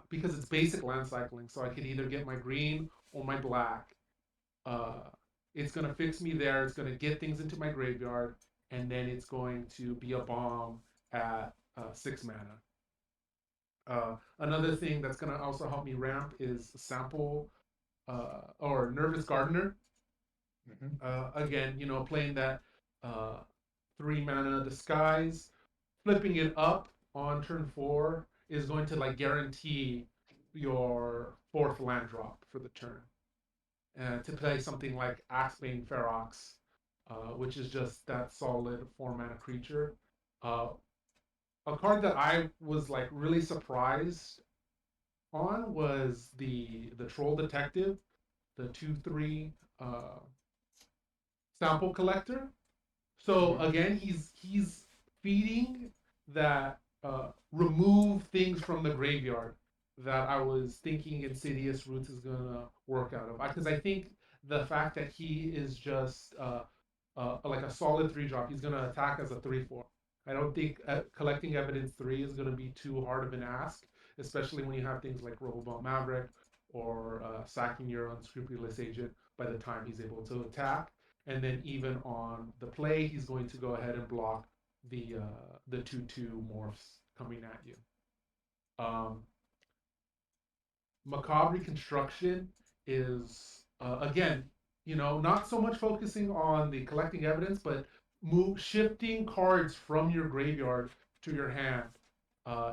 D: because it's basic land cycling, so I can either get my green or my black. It's gonna fix me there. It's gonna get things into my graveyard, and then it's going to be a bomb at 6 mana. Another thing that's gonna also help me ramp is Sample or Nervous Gardener. Again, playing that 3 mana Disguise, flipping it up on turn 4 is going to guarantee your 4th land drop for the turn. To play something like Axebane Ferox, which is just that solid 4 mana creature. A card that I was really surprised on was the Troll Detective, the 2/3 Sample Collector. So again, he's feeding that remove things from the graveyard that I was thinking Insidious Roots is gonna work out of. Because I think the fact that he is just like a solid 3-drop, he's gonna attack as a 3/4. I don't think collecting evidence 3 is gonna be too hard of an ask, especially when you have things like Robobolt Maverick or sacking your unscrupulous agent by the time he's able to attack. And then even on the play, he's going to go ahead and block the 2/2 morphs coming at you. Macabre Construction is again, not so much focusing on the collecting evidence, but shifting cards from your graveyard to your hand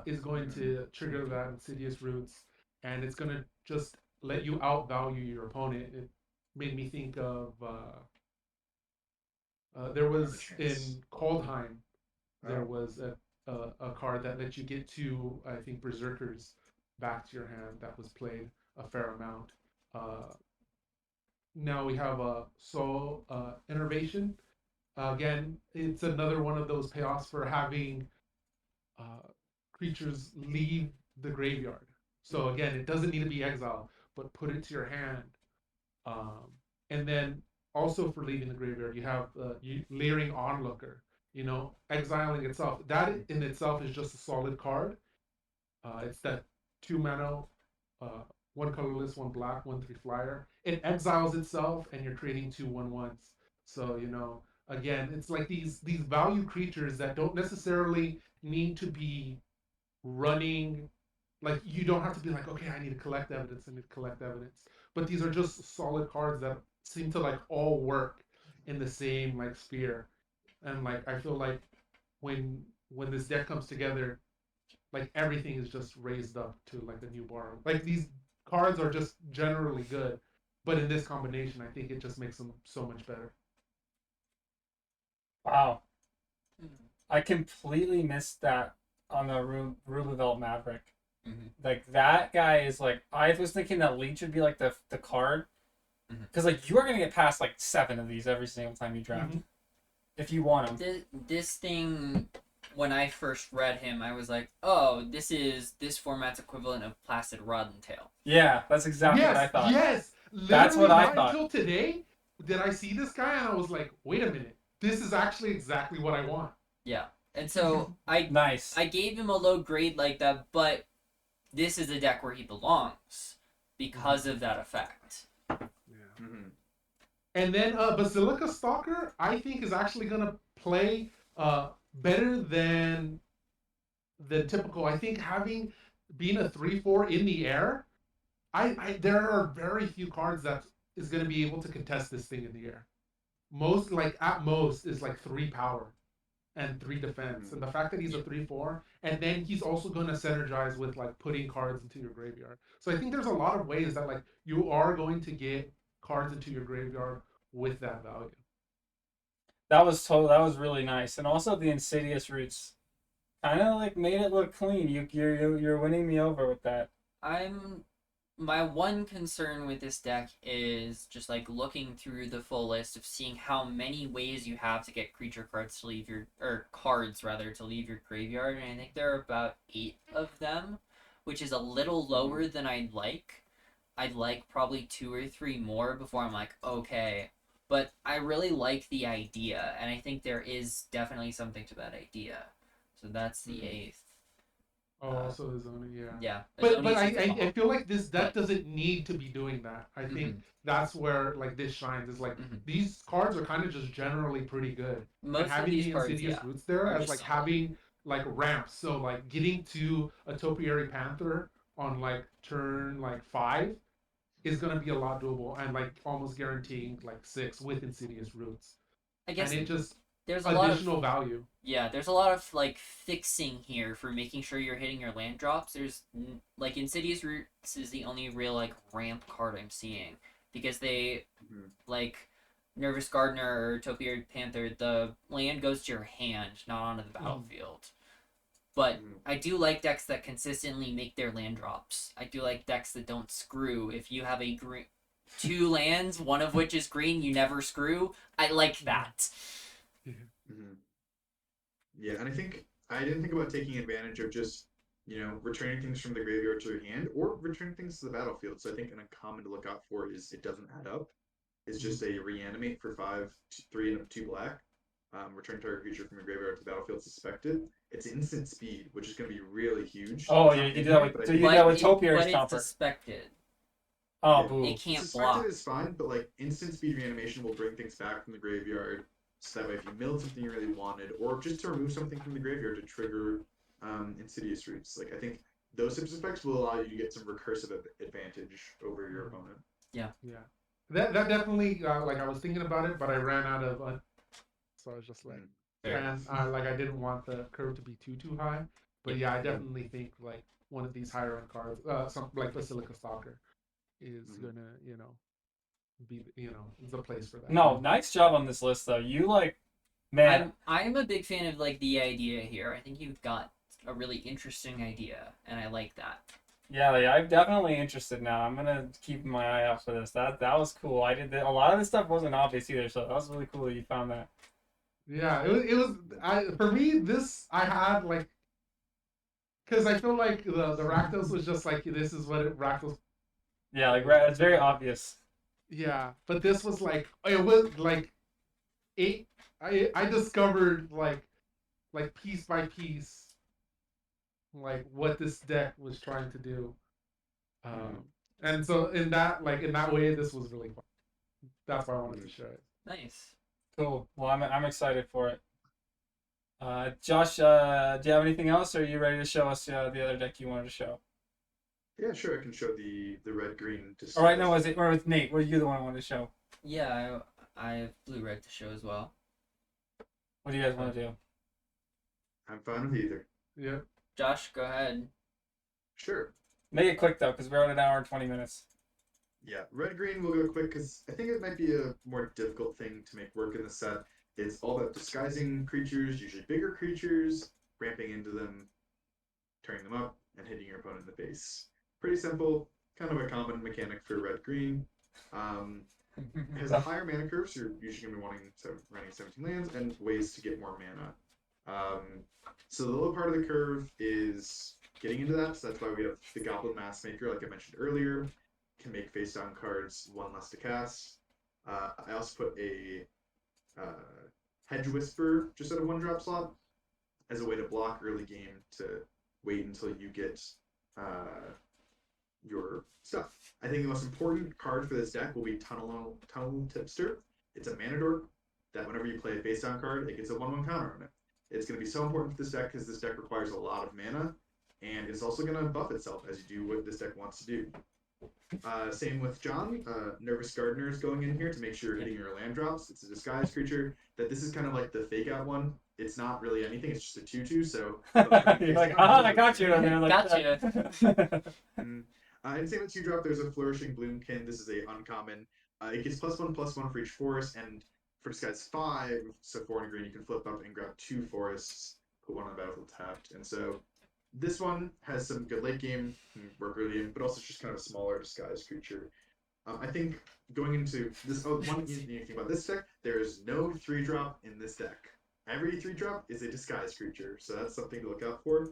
D: is going to trigger that Insidious Roots, and it's going to just let you outvalue your opponent. It made me think of there was in Coldheim, there was a card that let you get 2, I think, Berserkers back to your hand that was played a fair amount. Now we have a Soul Innervation. Again, it's another one of those payoffs for having creatures leave the graveyard. So again, it doesn't need to be exiled, but put it to your hand. And then also for leaving the graveyard, you have Leering Onlooker. Exiling itself. That in itself is just a solid card. It's that 2 mana, 1 colorless, 1 black, 1/3 flyer. It exiles itself, and you're creating 2 1/1s. So again, it's like these value creatures that don't necessarily need to be running. You don't have to be okay, I need to collect evidence. But these are just solid cards that seem to all work in the same sphere. And I feel like when this deck comes together, everything is just raised up to a new bar. These cards are just generally good, but in this combination, I think it just makes them so much better.
A: Wow. I completely missed that on the Rubevelt Maverick. That guy is I was thinking that Leech would be the card. Because you are going to get past 7 of these every single time you draft. If you want them.
C: This thing, when I first read him, I was like, oh, this is this format's equivalent of Placid Rodentail.
A: Yeah, that's exactly what I thought.
D: Yes,
A: that's what I thought.
D: Until today, did I see this guy and I was like, wait a minute, this is actually exactly what I want.
C: Yeah. And so
A: Nice.
C: I gave him a low grade like that, but this is a deck where he belongs because of that effect.
D: Yeah.
B: Mm-hmm.
D: And then Basilica Stalker, I think, is actually gonna play better than typical. I think having being a 3/4 in the air, I there are very few cards that is gonna be able to contest this thing in the air. Most like at most is like 3 power and 3 defense. And the fact that he's a 3/4, and then he's also gonna synergize with like putting cards into your graveyard. So I think there's a lot of ways that like you are going to get cards into your graveyard with that value.
A: That was really nice, and also the Insidious Roots kind of like made it look clean. You're winning me over with that.
C: My one concern with this deck is just like looking through the full list of seeing how many ways you have to get creature cards to leave your or cards rather to leave your graveyard, and I think there are about 8 of them, which is a little lower than I'd like. I'd like probably 2 or 3 more before I'm like, okay. But I really like the idea, and I think there is definitely something to that idea. So that's the 8th.
D: Oh, also his own, yeah.
C: Yeah.
D: But
C: Azonius is
D: I
C: small.
D: feel like this deck
C: But-
D: doesn't need to be doing that. I think that's where like this shines. Is like
C: Mhm.
D: these cards are kind of just generally pretty good.
C: Most
D: And
C: of
D: having
C: these
D: the
C: cards,
D: Insidious
C: yeah,
D: Roots there
C: are
D: as
C: just
D: like
C: solid.
D: having like ramps. So like getting to a Topiary Panther on like turn like 5 is gonna be a lot doable and like almost guaranteeing like 6 with Insidious Roots.
C: I
D: And
C: guess
D: it just
C: there's a lot of
D: additional value.
C: yeah, there's a lot of like fixing here for making sure you're hitting your land drops. There's like Insidious Roots is the only real like ramp card I'm seeing because they like Nervous Gardener or Topiary Panther, the land goes to your hand, not onto the battlefield. But I do like decks that consistently make their land drops. I do like decks that don't screw. If you have a green 2 lands, one of which is green, you never screw. I like that.
B: Mm-hmm. Yeah, and I think I didn't think about taking advantage of just returning things from the graveyard to your hand or returning things to the battlefield. So I think an uncommon to look out for is it doesn't add up. It's just a reanimate for 5, 3 and 2 black. Return target creature from your graveyard to the battlefield suspected. It's instant speed, which is going to be really huge.
A: Oh,
B: It's
A: yeah,
B: not
A: you can
B: in
A: do that
B: here,
A: with
B: but I
A: so
B: think
A: you do that with Topiary
C: But it's
A: Stomper.
C: suspected.
A: Oh,
B: Yeah.
A: boo.
C: It can't
B: suspected
C: block.
B: is fine, but like instant speed reanimation will bring things back from the graveyard. So that way, if you milled something you really wanted, or just to remove something from the graveyard to trigger Insidious Roots, like I think those types of effects will allow you to get some recursive advantage over your opponent.
D: Yeah. That definitely like I was thinking about it, but I ran out of so I was just like
C: Fair
D: and like I didn't want the curve to be too high. But yeah, I definitely think like one of these higher end cards, some like Basilica Stalker, is gonna be the place for that.
A: No, nice job on this list though. You like, man.
C: I'm a big fan of like the idea here. I think you've got a really interesting idea, and I like that.
A: Yeah, I'm definitely interested now. I'm gonna keep my eye out for this. That was cool. A lot of this stuff wasn't obvious either, so that was really cool that you found that.
D: Yeah, it was for me this I had like because I feel like the Rakdos was just like this is what Rakdos.
A: Yeah, like it's very obvious.
D: Yeah, but this was like it was like I discovered like piece by piece like what this deck was trying to do. And so in that way this was really fun. That's why I wanted to share it.
C: Nice.
A: Cool. Well, I'm excited for it. Josh, do you have anything else, or are you ready to show us the other deck you wanted to show?
B: Yeah, sure. I can show the red green.
A: All right, no, or with Nate? Were you the one who wanted to show?
C: Yeah, I have blue red to show as well.
A: What do you guys want to do?
B: I'm fine with either.
D: Yeah.
C: Josh, go ahead.
B: Sure.
A: Make it quick though, because we're at an hour and 20 minutes.
B: Yeah, red green will go quick because I think it might be a more difficult thing to make work in the set. It's all about disguising creatures, usually bigger creatures, ramping into them, turning them up, and hitting your opponent in the face. Pretty simple, kind of a common mechanic for red green. It has a higher mana curve, so you're usually going to be running 17 lands and ways to get more mana. So the low part of the curve is getting into that, so that's why we have the Goblin Massmaker, like I mentioned earlier, can make face down cards 1 less to cast. I also put a Hedge Whisper just at a 1-drop slot. as a way to block early game to wait until you get your stuff. I think the most important card for this deck will be Tunnel Tipster. It's a mana dork that whenever you play a face down card, it gets a 1/1 counter on it. It's going to be so important for this deck because this deck requires a lot of mana, and it's also going to buff itself as you do what this deck wants to do. Same with John. Nervous Gardener is going in here to make sure you're hitting your land drops. It's a disguise creature. That this is kind of like the fake out one. It's not really anything. It's just a 2/2. So
A: you're like, I got you. And they're like,
C: Gotcha.
B: And same with 2-drop. There's a Flourishing Bloomkin. This is a uncommon. It gets +1/+1 for each forest, and for disguise 5, so 4 and green, you can flip up and grab 2 forests, put 1 on the battlefield tapped, and so this one has some good late game, work early game, but also just kind of a smaller disguise creature. I think going into this, one unique thing about this deck, there is no 3-drop in this deck. Every 3-drop is a disguise creature, so that's something to look out for.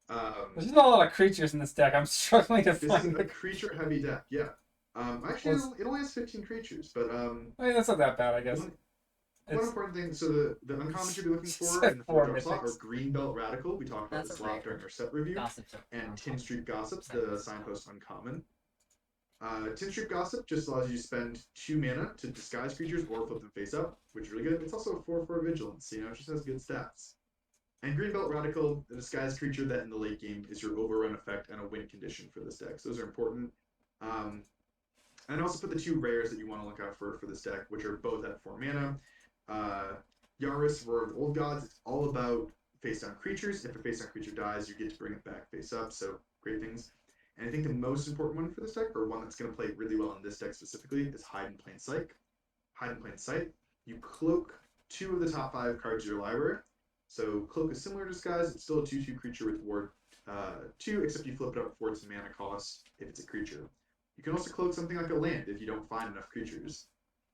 A: There's not a lot of creatures in this deck. I'm struggling to
B: This
A: find
B: is a creature-heavy deck, yeah. Actually, it only has 15 creatures, but
A: I mean, that's not that bad, I guess.
B: One important thing, so the uncommons you'll be looking for in the 4-drop slot are Greenbelt Radical. We talked about
C: That's
B: this
C: a
B: a lot
C: rare.
B: during our set review.
C: Gossip.
B: And Tin Street Gossip, the signpost uncommon. Tin Street Gossip just allows you to spend 2 mana to disguise creatures or flip them face up, which is really good. It's also a 4/4 vigilance, it just has good stats. And Greenbelt Radical, a disguised creature that in the late game is your overrun effect and a win condition for this deck. So those are important. And also put the 2 rares that you want to look out for this deck, which are both at 4 mana. Yaris, Roar of the Old Gods, it's all about face-down creatures. If a face-down creature dies, you get to bring it back face-up, so great things. And I think the most important one for this deck, or one that's going to play really well in this deck specifically, is Hide in Plain Sight. Hide in Plain Sight, you cloak 2 of the top 5 cards of your library. So Cloak is similar to Disguise, it's still a 2/2 creature with Ward 2, except you flip it up for its mana cost if it's a creature. You can also cloak something like a land if you don't find enough creatures.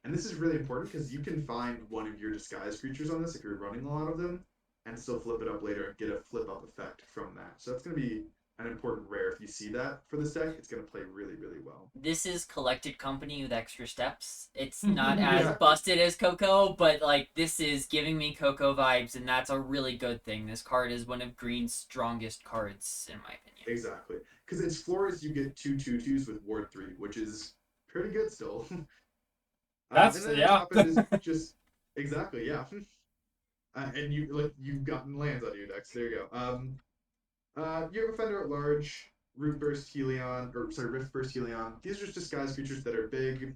B: And this is really important because you can find one of your disguised creatures on this if you're running a lot of them, and still flip it up later and get a flip up effect from that. So that's going to be an important rare. If you see that for this deck, it's going to play really, really well.
C: This is Collected Company with extra steps. It's not as
D: Yeah.
C: busted as Coco, but like this is giving me Coco vibes, and that's a really good thing. This card is one of Green's strongest cards, in my opinion.
B: Exactly. Because its floor is you get 2 2/2s with Ward 3, which is pretty good still.
A: That's-
B: and then
A: yeah.
B: top end is just exactly, yeah. And you've gotten lands out of your decks. There you go. You have Offender at Large, Rift Burst Helion. These are just disguised creatures that are big.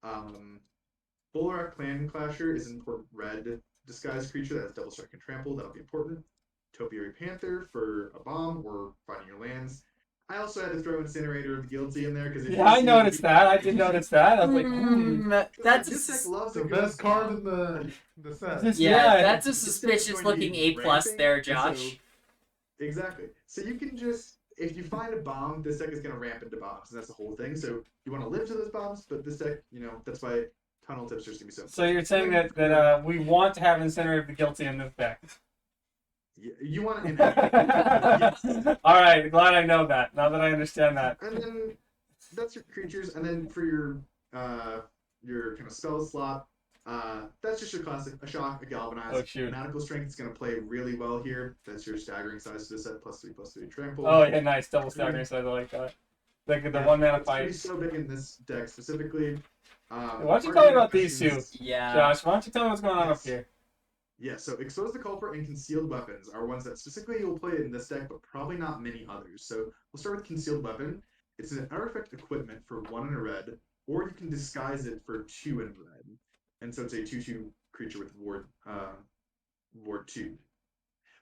B: Bolrak Clan Clasher is an important red disguised creature that has Double Strike and Trample. That'll be important. Topiary Panther for a bomb or finding your lands. I also had to throw Incinerator of the Guilty in there because
A: Yeah, I noticed that. I did notice that. I was like,
C: That's
B: this deck loves
D: The
B: a good
D: best card in
B: bomb.
D: the set.
A: This-
C: yeah,
A: Yeah,
C: that's a
B: This deck is
C: suspicious
B: going to
C: looking
B: be
C: A+
B: ramping,
C: there,
B: and
C: Josh.
B: so- exactly. So you can just, if you find a bomb, this deck is going to ramp into bombs, and that's the whole thing. So you want to live to those bombs, but this deck, that's why Tunnel Tipster is going to be so.
A: so you're saying that we want to have Incinerator of the Guilty in this deck.
B: You want to yes.
A: All right, glad I know that. Now that I understand that.
B: And then that's your creatures, and then for your kind of spell slot, that's just your classic: a shock, a galvanize,
A: Oh, shoot.
B: Manical Strength is going to play really well here. That's your staggering size to the set, +3/+3 trample.
A: Oh yeah, nice double staggering size. I like that. Like the
B: Yeah,
A: 1 mana
B: it's gonna be
A: fight.
B: so big in this deck specifically.
A: Why don't you tell me about these two,
C: Yeah.
A: Josh? Why don't you tell me what's going on up here?
B: Yeah, so Expose the Culprit and Concealed Weapons are ones that specifically you'll play in this deck, but probably not many others. So we'll start with Concealed Weapon. It's an artifact equipment for 1 in a red, or you can disguise it for 2 in red. And so it's a 2/2 creature with Ward 2.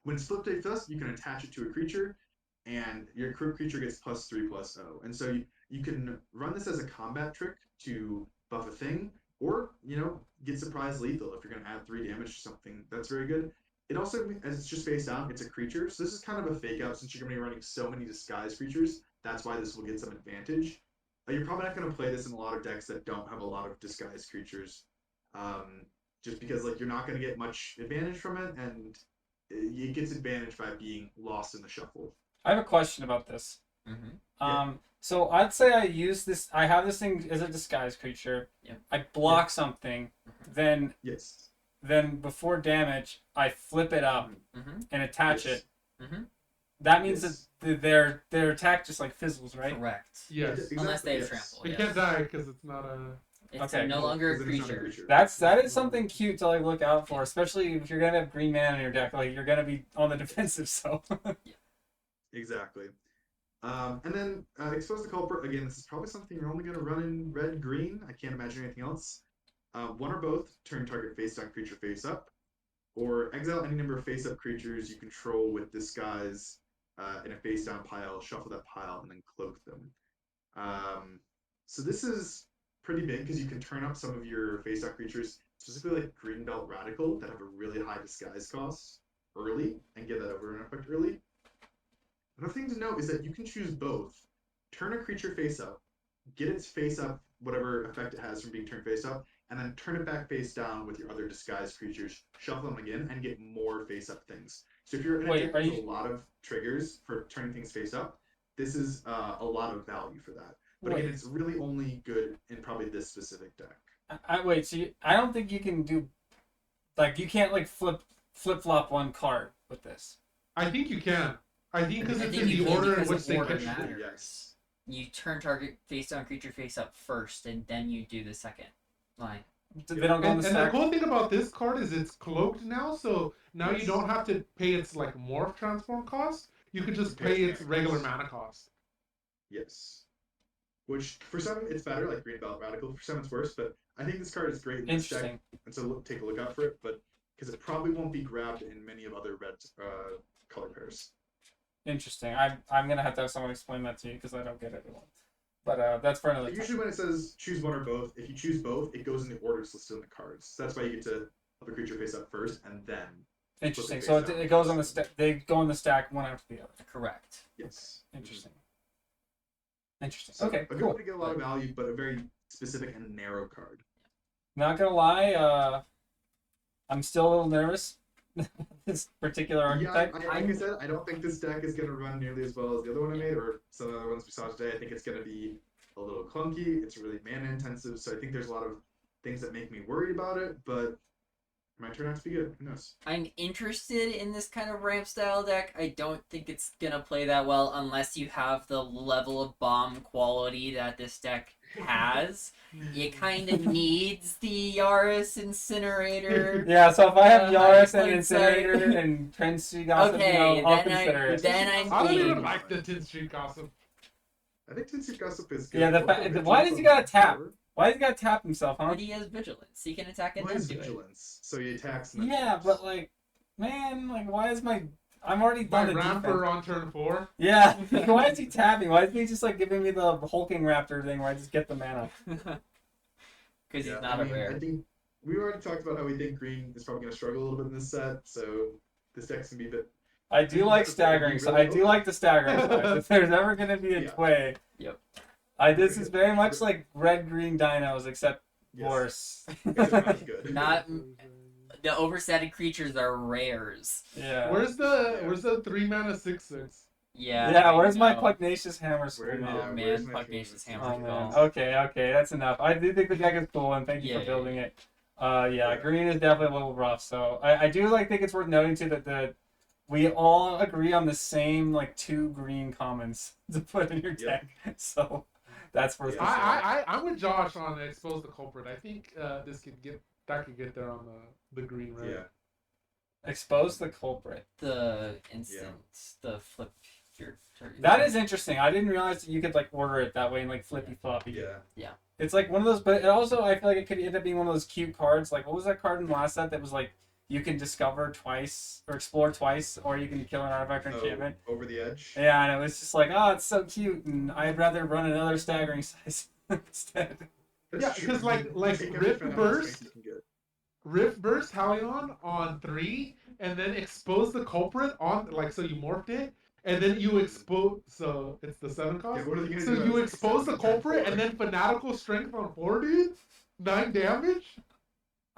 B: When it's flipped to dust, you can attach it to a creature, and your creature gets +3/+0. And so you can run this as a combat trick to buff a thing, or, get surprise lethal if you're going to add 3 damage to something. That's very good. It also, as it's just face down, it's a creature. So this is kind of a fake out since you're going to be running so many disguised creatures. That's why this will get some advantage. You're probably not going to play this in a lot of decks that don't have a lot of disguised creatures. Just because you're not going to get much advantage from it, and it gets advantage by being lost in the shuffle.
A: I have a question about this.
C: Mm-hmm.
A: So I'd say I use this. I have this thing as a disguise creature.
C: Yep.
A: I block something, then
B: Yes.
A: then before damage, I flip it up
C: Mm-hmm.
A: and attach
B: Yes.
A: it.
C: Mm-hmm.
A: That means
B: Yes.
A: that their attack just like fizzles, right?
C: Correct.
D: Yes.
B: Exactly,
C: Unless they have
B: yes.
C: trample.
D: It
C: yes.
D: can't die because it's not a.
C: It's
A: Okay,
C: no
A: cool.
C: longer a
B: 'Cause then it's not a
C: creature.
A: That is something cute to like look out for, especially if you're gonna have green mana in your deck. Like you're gonna be on the defensive, so.
B: Exactly. And then expose the culprit. Again, this is probably something you're only going to run in red green. I can't imagine anything else. One or both turn target face down creature face up, or exile any number of face up creatures you control with disguise in a face down pile. Shuffle that pile and then cloak them. So this is pretty big because you can turn up some of your face up creatures, specifically like Greenbelt Radical, that have a really high disguise cost early and get that over an effect early. Another thing to note is that you can choose both. Turn a creature face up, get its face up, whatever effect it has from being turned face up, and then turn it back face down with your other disguised creatures, shuffle them again, and get more face up things. So if you're in a deck with a lot of triggers for turning things face up, this is a lot of value for that. But again, it's really only good in probably this specific deck.
A: Wait, so I don't think you can do, like, you can't like flip flop one card with this.
D: I think you can. I think because
C: I
D: it's
C: think
D: in
C: you
D: the
C: can
D: order in
C: because
D: which
C: of
D: they
C: order
D: catch it.
C: matters.
B: Yes.
C: You turn target face down creature face up first, and then you do the second line.
A: They don't go in
D: And
A: the
D: the
A: stack.
D: cool thing about this card is it's cloaked now, so now you
B: Yes.
D: don't have to pay its like morph transform cost. You could just
B: You pay
D: pay
B: its
D: its
B: mana
D: regular
B: cost.
D: mana cost.
B: Yes. Which for some it's better, like Greenbelt Radical. For some it's worse, but I think this card is great in this deck,
A: Interesting.
B: and so take a look out for it. But because it probably won't be grabbed in many of other red color pairs.
A: Interesting. I'm gonna have to have someone explain that to you because I don't get it. But that's for another time.
B: Usually when it says choose one or both, if you choose both, it goes in the orders listed in the cards. So that's why you get to have a creature face up first, and then
A: Interesting.
B: face
A: So
B: down.
A: it goes on the stack. They go in the stack one after the other.
C: Correct.
B: yes.
A: Interesting. Interesting.
B: So
A: Okay.
B: a good
A: Cool.
B: way to get a lot of value, but a very specific and narrow card.
A: Not gonna lie. I'm still a little nervous. This particular
B: Yeah,
A: archetype.
B: like I said, I don't think this deck is going to run nearly as well as the other one I made, or some of the other ones we saw today. I think it's going to be a little clunky. It's really mana intensive, so I think there's a lot of things that make me worried about it, but it might turn out to be good. Who knows?
C: I'm interested in this kind of ramp style deck. I don't think it's gonna play that well unless you have the level of bomb quality that this deck has. It kind of needs the Yaris Incinerator.
A: Yeah. So if I have Yaris and
C: like,
A: Incinerator and Trench Gossip,
C: Okay,
A: I'll
C: then
A: consider it.
C: I'm
D: I don't even
C: game.
D: like the 10th Street Gossip.
B: I think Tinsic Gossip is good.
A: Yeah, why does he gotta tap? Why does he gotta tap himself, huh?
C: But he has vigilance. He can attack and
B: Well,
C: then
B: his
C: do it.
B: vigilance, so he attacks. And then
A: Yeah,
B: taps.
A: but like, man, like, why is I'm already
D: My
A: done the defense.
D: Ramper on turn 4.
A: Yeah, why is he tapping? Why is he just like giving me the hulking raptor thing where I just get the mana?
C: Because
B: Yeah,
C: he's not
B: I
C: a
B: mean,
C: rare.
B: I think we already talked about how we think green is probably going to struggle a little bit in this set, so this deck's going to be a bit.
A: I do like staggering, so I do like the staggering side. If there's ever gonna be a
B: Yeah.
A: tway,
C: Yep.
A: This is very much like red green dinos, except
B: Yes.
A: worse.
B: It's not as good.
C: Not the overstated creatures are rares.
A: Yeah.
D: Where's the 3 mana 6/6?
C: Yeah.
A: Yeah,
C: I
A: where's my
C: know.
A: Pugnacious Hammer Skull?
B: Where-
C: Oh
B: yeah,
C: man,
B: where's my
C: Pugnacious
B: favorite
C: Hammer
A: Oh man.
C: Skull.
A: Okay, that's enough. I do think the deck is cool, and thank you
C: Yeah,
A: for
C: yeah,
A: building it. Yeah, green is definitely a little rough. So I do think it's worth noting too that we all agree on the same like 2 green commons to put in your
B: Yeah.
A: deck. So that's worth
B: Yeah.
A: considering.
D: I'm with Josh on expose the culprit. I think this could get there on the green red.
B: Yeah.
A: Expose the culprit.
C: The instant, the flip your target.
A: That is interesting. I didn't realize that you could like order it that way and like flippy floppy.
B: Yeah.
A: It's like one of those, but it also I feel like it could end up being one of those cute cards. Like what was that card in the last set that was like you can discover twice or explore twice, or you can kill an artifact or enchantment.
B: Over the edge.
A: Yeah, and it was just like, oh, it's so cute, and I'd rather run another staggering size instead.
B: That's
D: Yeah,
B: true.
D: 'cause, like
B: Take every
D: Rift
B: fan out of
D: Burst-
B: space you can get.
D: Rift Burst Halion on 3, and then expose the culprit on so you morphed it, and then you expose. So it's the 7 cost.
B: Yeah, what are they gonna
D: So
B: do
D: you
B: about
D: expose the
B: 6/7 turn
D: culprit,
B: 4?
D: and then fanatical strength on 4, dude. 9 damage.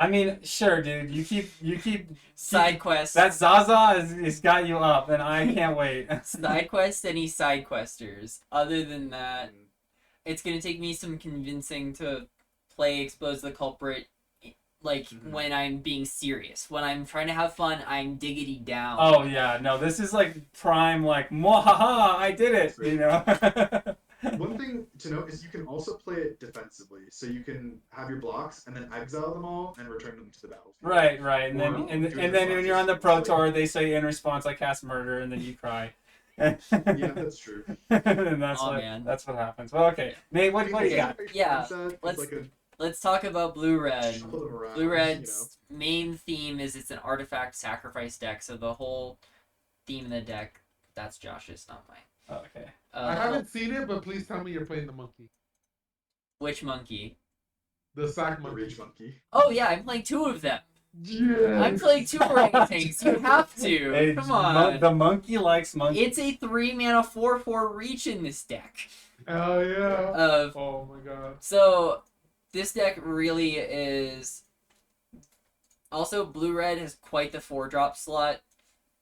A: I mean, sure, dude. You keep
C: Side quest.
A: that Zaza is got you up, and I can't wait.
C: side quest. Any side questers? Other than that, it's gonna take me some convincing to play expose the culprit like when I'm being serious. When I'm trying to have fun, I'm diggity down.
A: Oh yeah, no, this is like prime, like mwahaha, I did it, you know.
B: One thing to note is you can also play it defensively, so you can have your blocks and then exile them all and return them to the battlefield.
A: Right, and
B: Or
A: then
B: do
A: and
B: the
A: then when you're on the
B: responses,
A: Pro
B: like-
A: Tour, they say in response, I cast murder, and then you cry.
B: Yeah, that's true.
A: And that's
C: Aw,
A: what
C: man.
A: that's what happens. Well, okay, Nate, what do you got?
C: Yeah,
B: It's
C: let's-
B: like a
C: Let's talk about Blue Red.
B: shuffle them around,
C: Blue Red's main theme is it's an artifact sacrifice deck, so the whole theme of the deck, that's Josh's, not mine.
A: Oh, okay.
D: I haven't seen it, but please tell me you're playing the monkey.
C: Which monkey?
D: The sack
B: The
D: monkey.
B: Reach Monkey.
C: Oh yeah, I'm playing 2 of them.
D: Yes.
C: I'm playing 2 orangutans. You have to.
A: Hey,
C: Come on.
A: the monkey likes monkey.
C: It's a 3 mana 4/4 reach in this deck.
D: Oh yeah.
C: Of
D: Oh my god.
C: So this deck really is. Also, Blue Red has quite the 4-drop slot.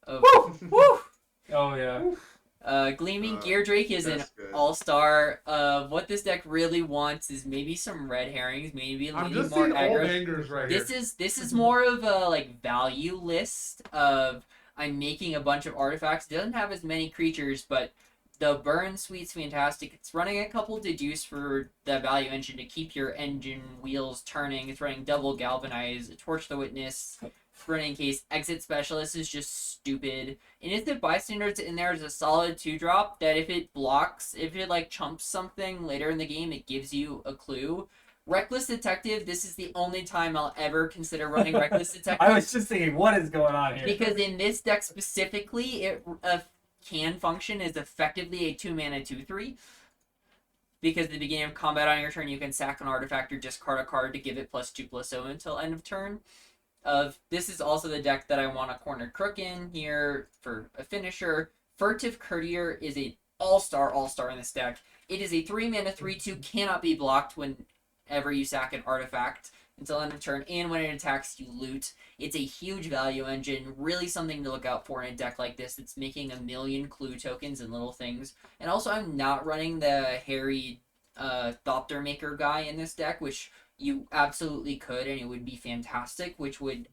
C: Of
A: Woo! Oh yeah.
C: Gleaming Gear Drake is an
B: That's good.
C: all-star. What this deck really wants is maybe some red herrings, maybe
D: I'm
C: leaning
D: just
C: more
D: seeing old
C: aggro.
D: angers right
C: This
D: here.
C: is more of a like value list of I'm making a bunch of artifacts. It doesn't have as many creatures, but the burn suite's fantastic. It's running a couple deduce for the value engine to keep your engine wheels turning. It's running double galvanize, torch the witness, running case. Exit specialist is just stupid. Innocent bystanders in there is a solid 2-drop that if it blocks, if it like chumps something later in the game, it gives you a clue. Reckless Detective, this is the only time I'll ever consider running Reckless Detective.
A: I was just thinking, what is going on here?
C: Because in this deck specifically, it can function as effectively a 2-mana 2/3. Because at the beginning of combat on your turn, you can sack an artifact or discard a card to give it +2/+0 until end of turn. This is also the deck that I want a Cornered Crook in here for a finisher. Furtive Courtier is an all-star in this deck. It is a 3-mana 3/2, cannot be blocked whenever you sack an artifact until end of turn, and when it attacks, you loot. It's a huge value engine, really something to look out for in a deck like this. It's making a million clue tokens and little things. And also, I'm not running the Harry Thopter Maker guy in this deck, which you absolutely could, and it would be fantastic, which would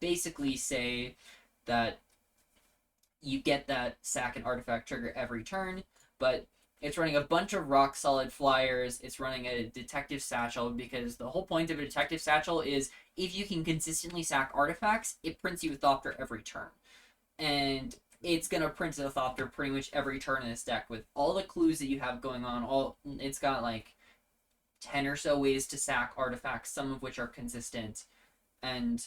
C: basically say that you get that sack and artifact trigger every turn, but it's running a bunch of rock solid flyers. It's running a detective satchel because the whole point of a detective satchel is if you can consistently sack artifacts, it prints you a Thopter every turn. And it's going to print a Thopter pretty much every turn in this deck with all the clues that you have going on. It's got like 10 or so ways to sack artifacts, some of which are consistent. And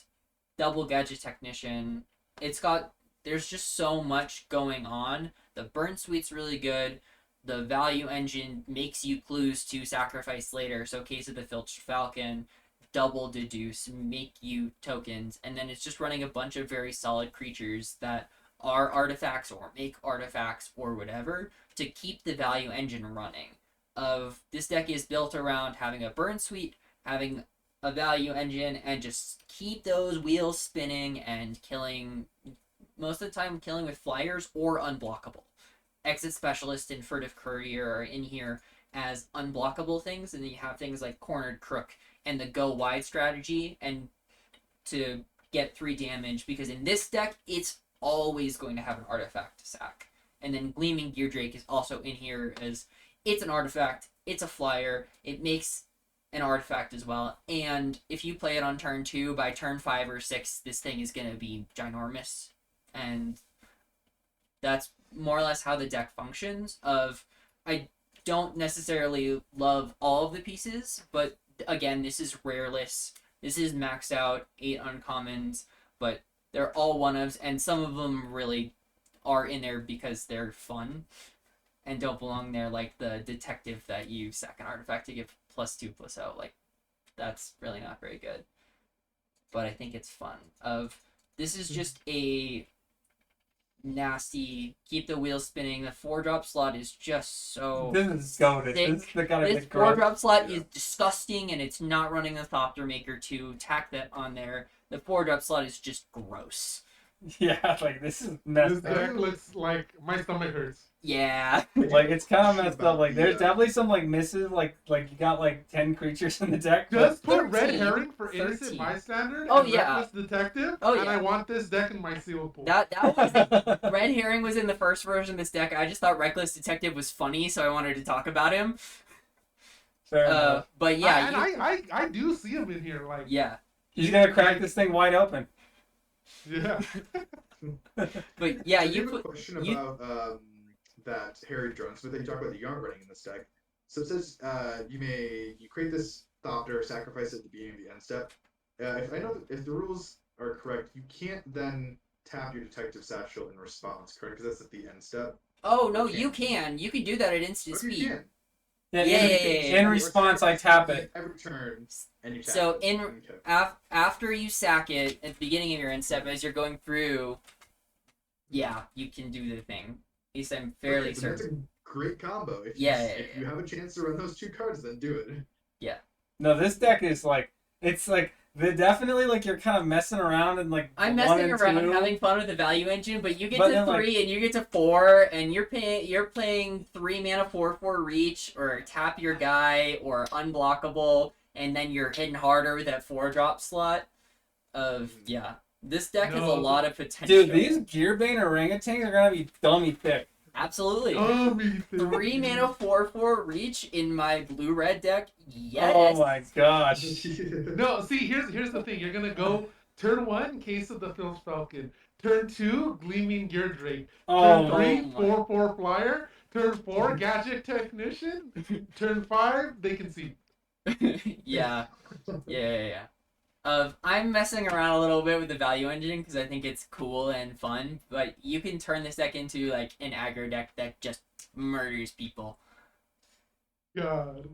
C: double Gadget Technician. There's just so much going on. The burn suite's really good. The value engine makes you clues to sacrifice later. So case of the Filched Falcon, double deduce, make you tokens, and then it's just running a bunch of very solid creatures that are artifacts or make artifacts or whatever to keep the value engine running. This deck is built around having a burn suite, having a value engine, and just keep those wheels spinning and killing, most of the time killing with flyers or unblockable. Exit Specialist and Furtive Courier are in here as unblockable things, and then you have things like Cornered Crook and the Go Wide strategy, and to get 3 damage, because in this deck, it's always going to have an artifact to sack. And then Gleaming Gear Drake is also in here as it's an artifact, it's a flyer, it makes an artifact as well, and if you play it on turn 2, by turn 5 or 6, this thing is going to be ginormous. And that's more or less how the deck functions. I don't necessarily love all of the pieces, but again, this is rareless. This is maxed out, 8 uncommons, but they're all one-ofs, and some of them really are in there because they're fun and don't belong there, like the detective that you sack an artifact to give +2/+0. Like, that's really not very good. But I think it's fun. This is just a nasty, keep the wheels spinning. The 4-drop slot is just so
A: This is goated.
C: sick.
A: This is the kind of
C: This
A: big growth.
C: 4-drop slot
B: Yeah.
C: is disgusting, and it's not running the Thopter Maker to tack that on there. The 4-drop slot is just gross.
A: Yeah, like this is
D: This
A: messed up.
D: deck looks like my stomach hurts.
C: Yeah.
A: Like it's kind of
B: Question
A: messed up.
B: about
A: Like there's
B: the,
A: definitely some like misses. Like you got like 10 creatures in the deck. But
D: Just put red
C: 13.
D: herring for innocent
C: 13.
D: bystander
C: Oh,
D: and
C: yeah.
D: reckless detective.
C: Oh,
D: and
C: yeah.
D: I want this deck in my seal pool.
C: That was Red Herring was in the first version of this deck. I just thought Reckless Detective was funny, so I wanted to talk about him.
A: Fair enough.
C: But yeah,
D: I do see him in here. Like,
C: yeah.
A: He's gonna crack this thing wide open.
D: yeah.
C: But yeah,
B: I
C: you
B: have a
C: put
B: question
C: you-
B: about that Harry Drunsmith that you talk about that you aren't running in this deck. So it says you create this Thopter, sacrifice it at the beginning of the end step. If the rules are correct, you can't then tap your Detective Satchel in response, correct? Because that's at the end step.
C: Oh no,
B: Okay.
C: you can do that at instant
B: Oh, you
C: speed.
B: can.
A: Yeah,
C: Yeah,
A: in,
C: yeah, yeah.
A: in response, I tap it.
B: Every turn, and you tap
C: So
B: it.
C: in
B: Okay.
C: after you sack it at the beginning of your end step, as you're going through, yeah, you can do the thing. At least I'm fairly
B: Okay, so that's
C: certain.
B: a great combo. If
C: Yeah,
B: if you have a chance to run those two cards, then do it.
A: No, this deck is like it's like the definitely like you're kind of messing around and like
C: I'm
A: 1
C: messing
A: and
C: around,
A: 2.
C: having fun with the value engine, but you get
A: But
C: to
A: then,
C: 3
A: like-
C: and you get to 4, and you're playing 3 mana 4/4 reach, or tap your guy, or unblockable, and then you're hitting harder with that 4-drop slot. Yeah, this deck has a
D: No.
C: lot of potential.
A: Dude, these Gearbane orangutans are gonna be dummy thick.
C: Absolutely.
D: Me too.
C: 3 mana 4/4 reach in my blue-red deck. Yes.
A: Oh my gosh.
D: No, see, here's the thing. You're gonna go turn 1, Case of the Phil's Falcon. Turn 2, Gleaming Gear Drake.
A: Oh
D: Turn
A: my.
D: 3,
C: my.
D: 4/4 Flyer. Turn 4, Gadget Technician. Turn 5, they can see.
C: Yeah. I'm messing around a little bit with the value engine because I think it's cool and fun, but you can turn this deck into like an aggro deck that just murders people.
D: God.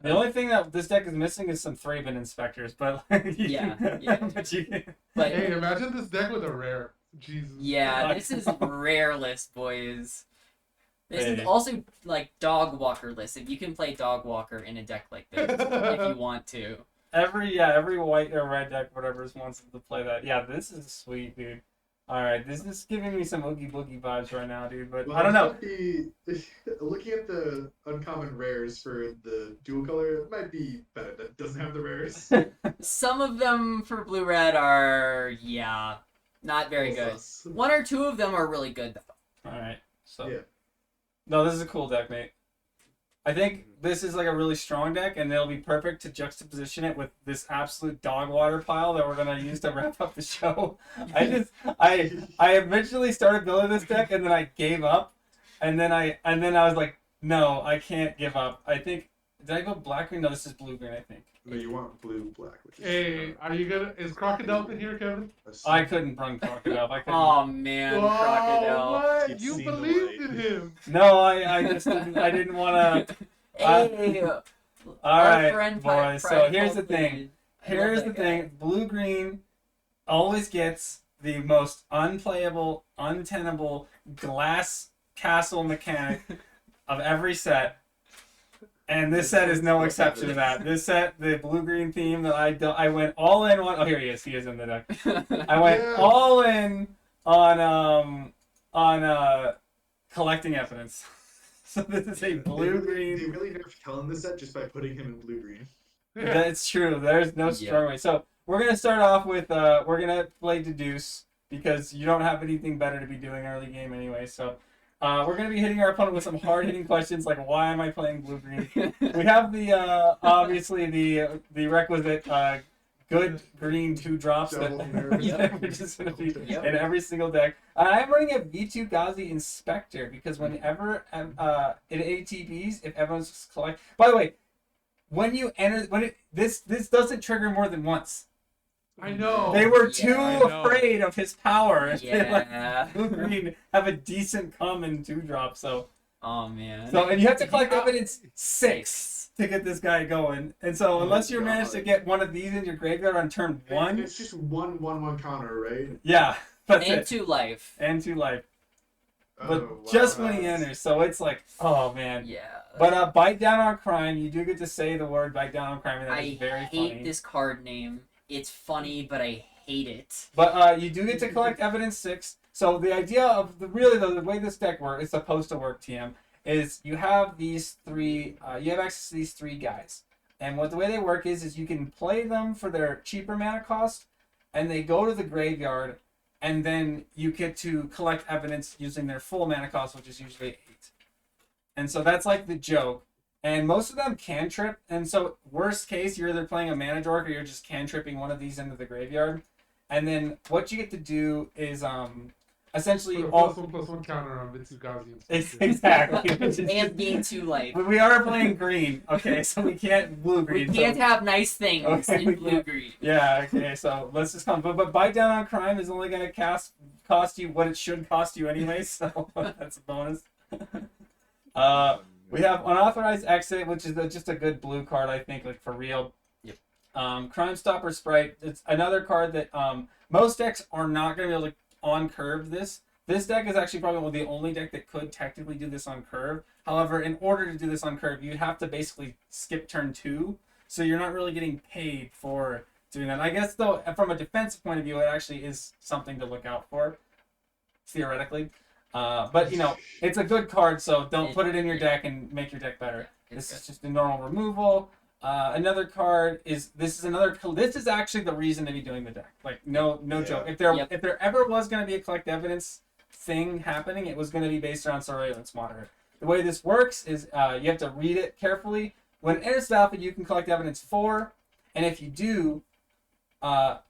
A: The only thing that this deck is missing is some Thraben inspectors, but
C: Yeah.
A: but you,
C: But
D: Hey, imagine this deck with a rare. Jesus.
C: yeah, this is rare list, boys. This is
A: Hey.
C: also like Dog Walker list. If you can play Dog Walker in a deck like this, if you want to.
A: every white or red deck, whatever wants to play that. Yeah, this is sweet, dude. All right, this is giving me some Oogie Boogie vibes right now, dude. But
B: Well,
A: I don't know.
B: Looking at the uncommon rares for the dual color, it might be better that it doesn't have the rares.
C: Some of them for blue red are not very good. One or two of them are really good though.
A: All right, so
B: Yeah.
A: no, this is a cool deck, mate. I think this is like a really strong deck, and it'll be perfect to juxtaposition it with this absolute dog water pile that we're gonna use to wrap up the show. I eventually started building this deck, and then I gave up, and then I was like, no, I can't give up. I think did I go black green? No, this is blue green. I think
B: No, you want blue black, which is
D: Hey, are you gonna? Is Crocodile in here, Kevin?
A: I couldn't run crocodile. I couldn't.
C: Oh man, Crocodile.
D: What?
B: He's
D: You
B: seen the
D: believed
B: light.
D: in him.
A: No, I just didn't want to.
C: Hey,
A: All
C: our
A: right,
C: friend
A: boys. So
C: Pride
A: here's the
C: Cold
A: thing.
C: Bleed. I
A: Here's
C: love
A: the
C: that guy.
A: thing. Blue green always gets the most unplayable, untenable glass castle mechanic of every set. And this set is no exception to that. This set, the blue green theme that I went all in on. Oh, here he is. He is in the deck. I went
D: Yeah.
A: all in on collecting evidence. So this is a blue
B: They
A: green.
B: really nerfed Kellen this set just by putting him in blue green.
A: That's true. There's no
C: Yeah.
A: strong way. So we're gonna start off with we're gonna play Deduce because you don't have anything better to be doing early game anyway. So we're gonna be hitting our opponent with some hard hitting questions like why am I playing blue green? We have the obviously the requisite good green 2-drops
B: Double
A: that
B: nerfs.
C: Yep.
A: we're just gonna be
C: Yep.
A: in every single deck. I'm running a V2 Ghazi Inspector because whenever in ATBs, if everyone's collect. By the way, when you enter, this doesn't trigger more than once.
D: I know.
A: They were
C: Yeah,
A: too
D: I know.
A: afraid of his power. And they let
C: Yeah.
A: blue green have a decent common 2-drop. So
C: Oh man.
A: and you have to collect
D: Yeah.
A: evidence 6 to get this guy going. And so unless you
B: God.
A: manage to get one of these in your graveyard on turn
B: And
A: 1,
B: it's just 1/1/1 counter, right?
A: yeah, that's
C: and
A: it.
C: 2 life.
A: And 2 life. But
B: Oh, wow.
A: just when he enters, so it's like, oh man.
C: Yeah.
A: But bite down on crime. You do get to say the word bite down on crime, and that
C: I
A: is very
C: hate
A: funny.
C: this card name. It's funny, but I hate it.
A: But you do get to collect evidence 6. So the idea of the way this deck works, it's supposed to work, TM, is you have these 3. You have access to these 3 guys, and the way they work is you can play them for their cheaper mana cost, and they go to the graveyard, and then you get to collect evidence using their full mana cost, which is usually 8. And so that's like the joke. And most of them cantrip, and so worst case, you're either playing a mana dork or you're just cantripping one of these into the graveyard. And then what you get to do is essentially
D: Put a
A: all
D: +1/+1 counter on Mitsugazi.
A: exactly.
C: And gain 2 life.
A: We are playing green, okay, so we can't blue
C: We
A: green.
C: can't
A: so,
C: have nice things
A: Okay, we
C: in blue
A: can't.
C: green.
A: yeah, okay, so let's just come. But Bite Down on Crime is only going to cost you what it should cost you anyway, so that's a bonus. We have Unauthorized Exit, which is just a good blue card, I think, like for real.
C: Yep.
A: Crime Stopper Sprite. It's another card that most decks are not going to be able to on curve this. This deck is actually probably the only deck that could technically do this on curve. However, in order to do this on curve, you'd have to basically skip turn 2, so you're not really getting paid for doing that. I guess though, from a defensive point of view, it actually is something to look out for, theoretically. But you know, it's a good card, so don't put it in your deck and make your deck better. This is just a normal removal. Another card is this is actually the reason to be doing the deck. Like no joke. If there ever was going to be a collect evidence thing happening, it was going to be based around Surveillance Monitor. The way this works is you have to read it carefully. When it enters the alpha, you can collect evidence 4, and if you do,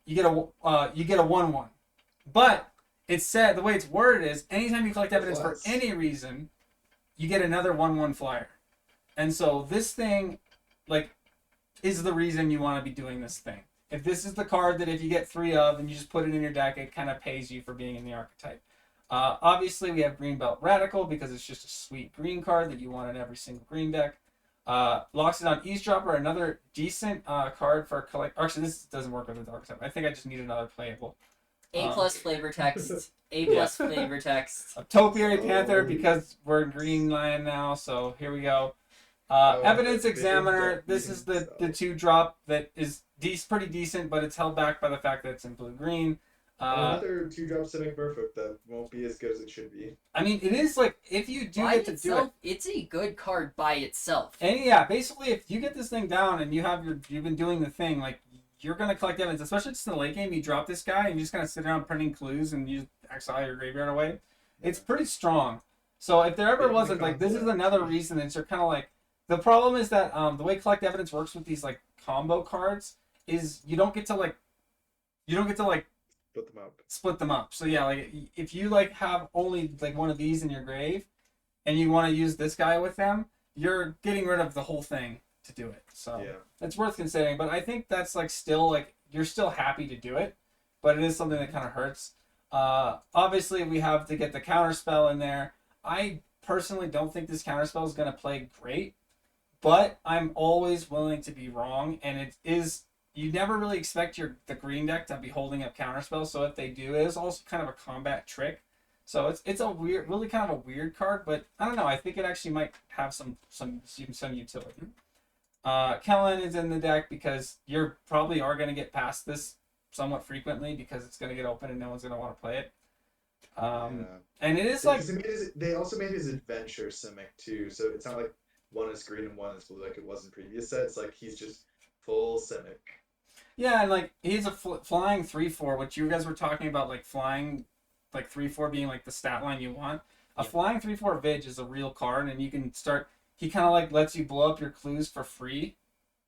A: you get a 1/1. But it's said the way it's worded is anytime you collect evidence for any reason, you get another 1/1 flyer. And so this thing, like, is the reason you want to be doing this thing. If this is the card that if you get 3 of and you just put it in your deck, it kind of pays you for being in the archetype. Obviously, we have Greenbelt Radical because it's just a sweet green card that you want in every single green deck. Loxodon Eavesdropper, another decent card for collect. Actually, this doesn't work with the archetype. I think I just need another playable.
C: A+ flavor text. A+ flavor text.
A: Topiary Panther because we're in green land now, so here we go. Evidence Examiner. This is the 2-drop that is pretty decent, but it's held back by the fact that it's in blue-green.
B: Another 2-drop Simic Merfolk that won't be as good as it should be.
A: I mean, it is like if you do
C: By
A: get to
C: itself,
A: do it.
C: it's a good card by itself.
A: And yeah, basically, if you get this thing down and you've been doing the thing, like you're gonna collect evidence, especially just in the late game. You drop this guy and you just kind of sit around printing clues and you exile your graveyard away. It's pretty strong. So if there ever wasn't like this is another reason that you're kind of like the problem is that the way collect evidence works with these like combo cards is you don't get to like split them up. So yeah, like if you like have only like one of these in your grave and you want to use this guy with them, you're getting rid of the whole thing to do it. So
B: Yeah.
A: it's worth considering. But I think that's like still like you're still happy to do it, but it is something that kind of hurts. Obviously we have to get the counter spell in there. I personally don't think this counter spell is going to play great, but I'm always willing to be wrong, and it is. You never really expect the green deck to be holding up counterspells, so if they do, it is also kind of a combat trick. So it's a weird, really kind of a weird card, but I don't know. I think it actually might have some utility. Kellen is in the deck because you're probably are going to get past this somewhat frequently because it's going to get open and no one's going to want to play it. And it is like
B: they also made his adventure Simic too, so it's not like one is green and one is blue like it was in previous sets. Like he's just full Simic.
A: Yeah, and like he's a flying 3/4, which you guys were talking about, like flying, like 3/4 being like the stat line you want. A flying 3/4 Vig is a real card, and you can start. He kind of like lets you blow up your clues for free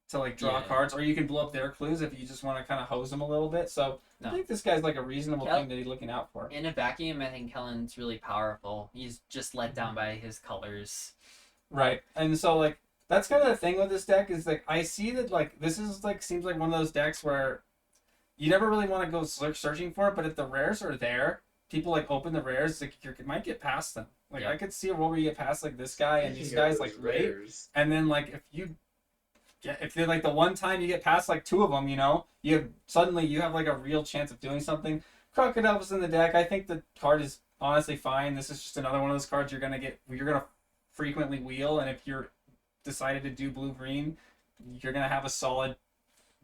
A: to like draw cards, or you can blow up their clues if you just want to kind of hose them a little bit. So I think this guy's like a reasonable thing to be looking out for.
C: In a vacuum, I think Kellen's really powerful. He's just let down by his colors.
A: Right, and so like. That's kind of the thing with this deck is like I see that like this is like seems like one of those decks where you never really want to go searching for it, but if the rares are there, people like open the rares, like you might get past them. Like I could see a world where you get past like this guy and these guys like great, and then like if they're like the one time you get past like 2 of them, you know, you have like a real chance of doing something. Crocodile is in the deck. I think the card is honestly fine. This is just another one of those cards you're gonna frequently wheel, and if you're decided to do blue-green, you're going to have a solid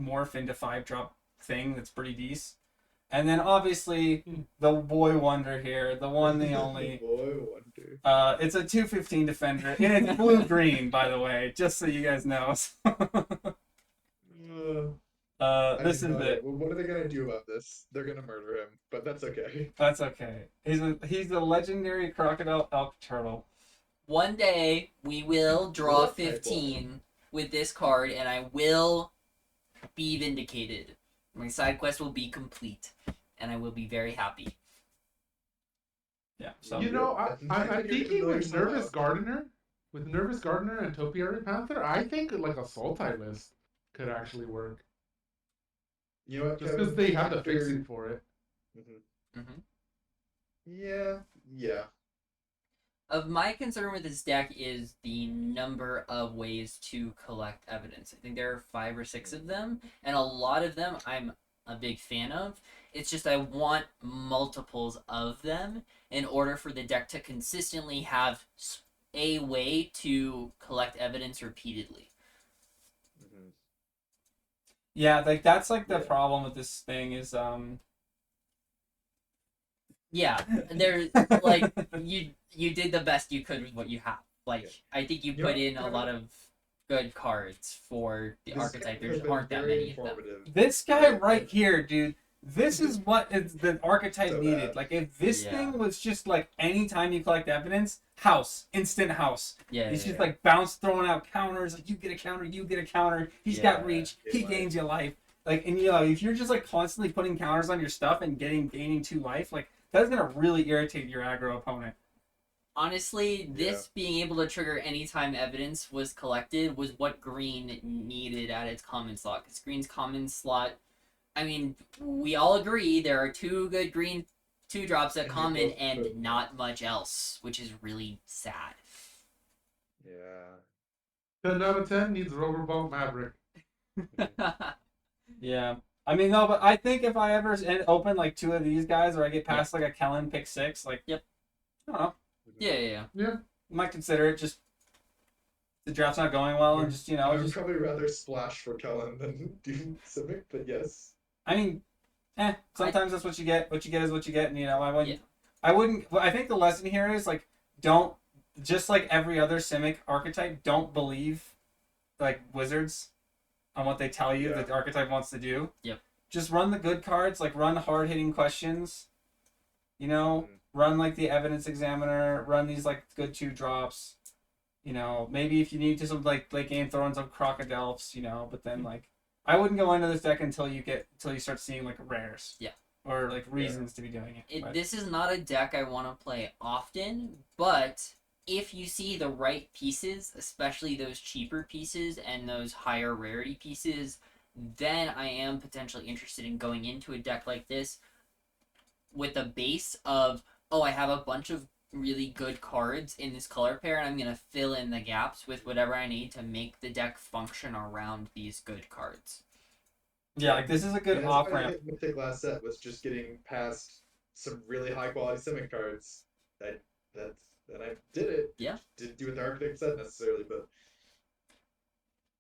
A: morph into 5-drop thing that's pretty decent. And then obviously the boy wonder here, the one, the only.
B: Boy wonder.
A: It's a 215 defender, and it's blue-green, by the way, just so you guys know.
B: I
A: This
B: have
A: is
B: no idea.
A: it.
B: Well, what are they gonna do about this? They're gonna murder him, but that's okay.
A: That's okay. He's a legendary crocodile elk turtle.
C: One day we will draw
B: What type
C: 15 with this card, and I will be vindicated. My side quest will be complete, and I will be very happy.
A: Yeah. So
D: You know, I'm
B: You're
D: thinking with
B: familiar
D: Nervous
B: somehow.
D: Gardener and Topiary Panther, I think like a Sultai list could actually work.
B: You know what?
D: Just
B: Kevin?
D: because they have the
B: After-
D: fixing for it.
B: Mhm. Yeah.
C: Of my concern with this deck is the number of ways to collect evidence. I think there are 5 or 6 of them, and a lot of them I'm a big fan of. It's just I want multiples of them in order for the deck to consistently have a way to collect evidence repeatedly.
A: yeah, like that's like the
B: Yeah.
A: problem with this thing is
C: Yeah, there like you did the best you could with what you have. Like I think you
B: You know,
C: put in a
B: Kevin-
C: lot of good cards for the
B: This
C: archetype.
B: has
C: There
B: been
C: aren't that
B: very
C: many of them.
B: informative.
A: this guy right here, dude. This is what the archetype
B: So
A: needed.
B: bad.
A: Like if this
C: Yeah.
A: thing was just like anytime you collect evidence, instant house.
C: Yeah,
A: He's
C: yeah,
A: just
C: yeah.
A: like bounce throwing out counters. Like you get a counter, you get a counter. He's
C: Yeah,
A: got reach.
B: yeah,
A: He
B: like-
A: gains you life. Like and you know if you're just like constantly putting counters on your stuff and gaining 2 life, like that's gonna really irritate your aggro opponent.
C: Honestly, this being able to trigger anytime evidence was collected was what green needed at its common slot. Because green's common slot, I mean, we all agree there are 2 good green 2-drops at
B: And they
C: common
B: both
C: and
B: put-
C: not much else, which is really sad.
B: Yeah.
D: 10 out of 10 needs Roverboat Maverick.
A: Yeah. I mean, no, but I think if I ever open like 2 of these guys, or I get past like a Kellen pick 6, like,
C: Yep.
A: I don't know,
C: Yeah.
D: Yeah.
A: might consider it. Just the draft's not going well, and just
B: I would
A: just
B: probably rather splash for Kellen than do Simic, but yes.
A: I mean, sometimes that's what you get. What you get is what you get, and I wouldn't.
C: Yeah.
A: I wouldn't. I think the lesson here is like, don't just like every other Simic archetype, don't believe like wizards on what they tell you
B: Yeah.
A: that the archetype wants to do.
C: Yep.
A: Just run the good cards, like run hard hitting questions. Run like the evidence examiner. Run these like good 2-drops. Maybe if you need to some like late game throw in some crocodiles. But then like I wouldn't go into this deck until you start seeing like rares.
C: Yeah.
A: Or like reasons to be doing it. But-
C: This is not a deck I want to play often, but if you see the right pieces, especially those cheaper pieces and those higher rarity pieces, then I am potentially interested in going into a deck like this with a base of, oh, I have a bunch of really good cards in this color pair, and I'm going to fill in the gaps with whatever I need to make the deck function around these good cards.
A: Yeah, like this is a good
B: And
A: off
B: that's what I
A: ramp.
B: hit Mythic last set was just getting past some really high quality Simic cards. And I did it.
C: Yeah.
B: Didn't do what the Architect said necessarily, but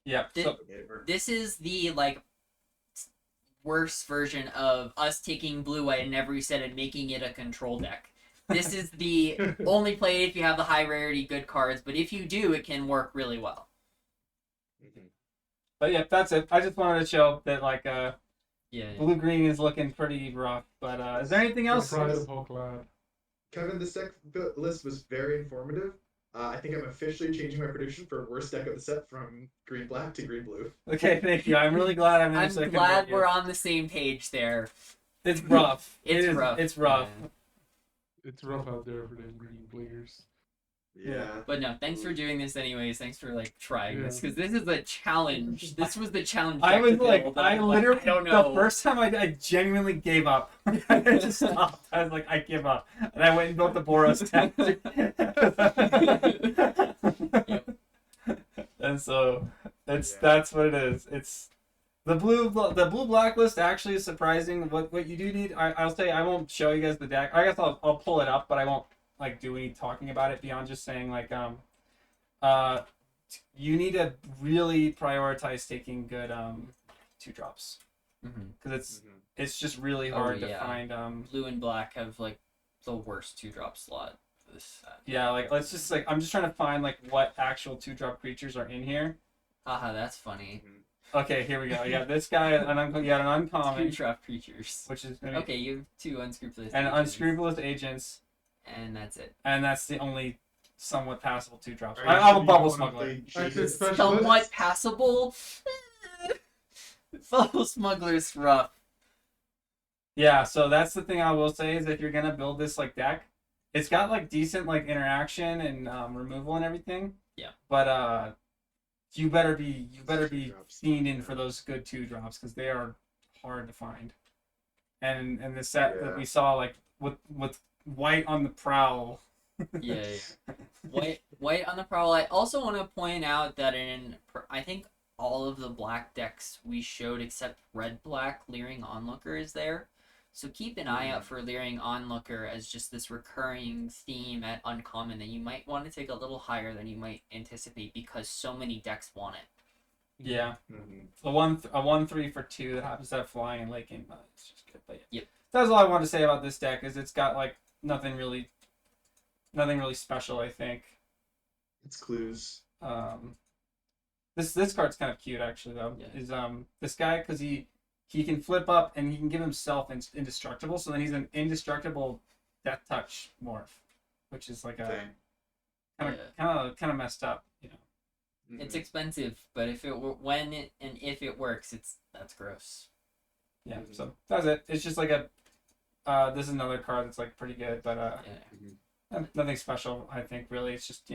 A: Yeah. So,
B: it made it work.
C: This is the, like, worse version of us taking blue-white in every set and making it a control deck. This is the only play if you have the high rarity good cards, but if you do, it can work really well.
A: but yeah, that's it. I just wanted to show that like
C: Yeah.
A: blue green is looking pretty rough. But is there anything else?
D: Pride of Hulklad.
B: Kevin, this deck list was very informative. I think I'm officially changing my prediction for worst deck of the set from green black to green blue.
A: Okay, thank you. I'm really glad I'm in
C: I'm glad we're on the same page there.
A: It's rough.
C: It's
A: It is-
C: rough.
A: It's rough.
C: Yeah.
D: It's rough out there for them green players.
B: Yeah.
C: But no, thanks for doing this anyways. Thanks for like trying this
D: Yeah.
C: because this is a challenge. This was the challenge.
A: I
C: deck
A: was
C: to
A: like,
C: build,
A: I
C: and I'm like,
A: literally,
C: I don't know.
A: the first time I genuinely gave up. I just stopped. I was like, I give up. And I went and built the Boros deck. And so, that's what it is. It's the blue blacklist actually is surprising. What you do need, I'll say, I won't show you guys the deck. I guess I'll pull it up, but I won't like do any talking about it beyond just saying like you need to really prioritize taking good 2-drops. because
B: Mhm.
A: it's just really
C: Oh,
A: hard to
C: yeah.
A: find.
C: Blue and black have like the worst 2-drop slot for this set.
A: Yeah, like let's just like I'm just trying to find like what actual 2-drop creatures are in here.
C: Haha, that's funny.
B: Mhm.
A: Okay, here we go. You got this guy, you got an uncommon,
C: 2-drop creatures.
A: which is gonna be,
C: Okay, you have 2 unscrupulous
A: and
C: agents,
A: unscrupulous agents,
C: and that's it.
A: and that's the only somewhat passable 2-drops.
B: Are
A: I
B: you
A: have
B: sure
A: a
B: you
A: bubble
B: don't wanna
A: smuggler.
B: play
D: Alright,
B: Jesus?
D: Specialist?
C: Somewhat passable. Bubble smuggler's rough.
A: Yeah, so that's the thing I will say is if you're gonna build this like deck, it's got like decent like interaction and removal and everything.
C: Yeah.
A: But you better be
B: 2-drops.
A: fiending for those good 2-drops because they are hard to find. And the set that
B: Yeah.
A: we saw like with white on the prowl.
C: Yeah. White on the prowl. I also want to point out that I think all of the black decks we showed except red black Leering Onlooker is there. So keep an eye out for Leering Onlooker as just this recurring theme at uncommon that you might want to take a little higher than you might anticipate because so many decks want it.
A: Yeah.
B: Mhm.
A: A 1/3 for 2 that happens to have flying and late game. It's just good. But yeah.
C: Yep.
A: That's all I want to say about this deck is it's got like nothing really special. I think.
B: It's clues.
A: This card's kind of cute actually though.
C: Yeah.
A: Is this guy because he can flip up and he can give himself indestructible. So then he's an indestructible Death Touch morph, which is like a
B: Thing.
A: kind of messed up. You know.
C: It's
B: Mhm.
C: expensive, but if it works, that's gross.
A: Yeah.
B: Mhm.
A: So that's it. It's just like a. This is another card that's like pretty good, but
C: Yeah.
A: nothing special. I think really it's just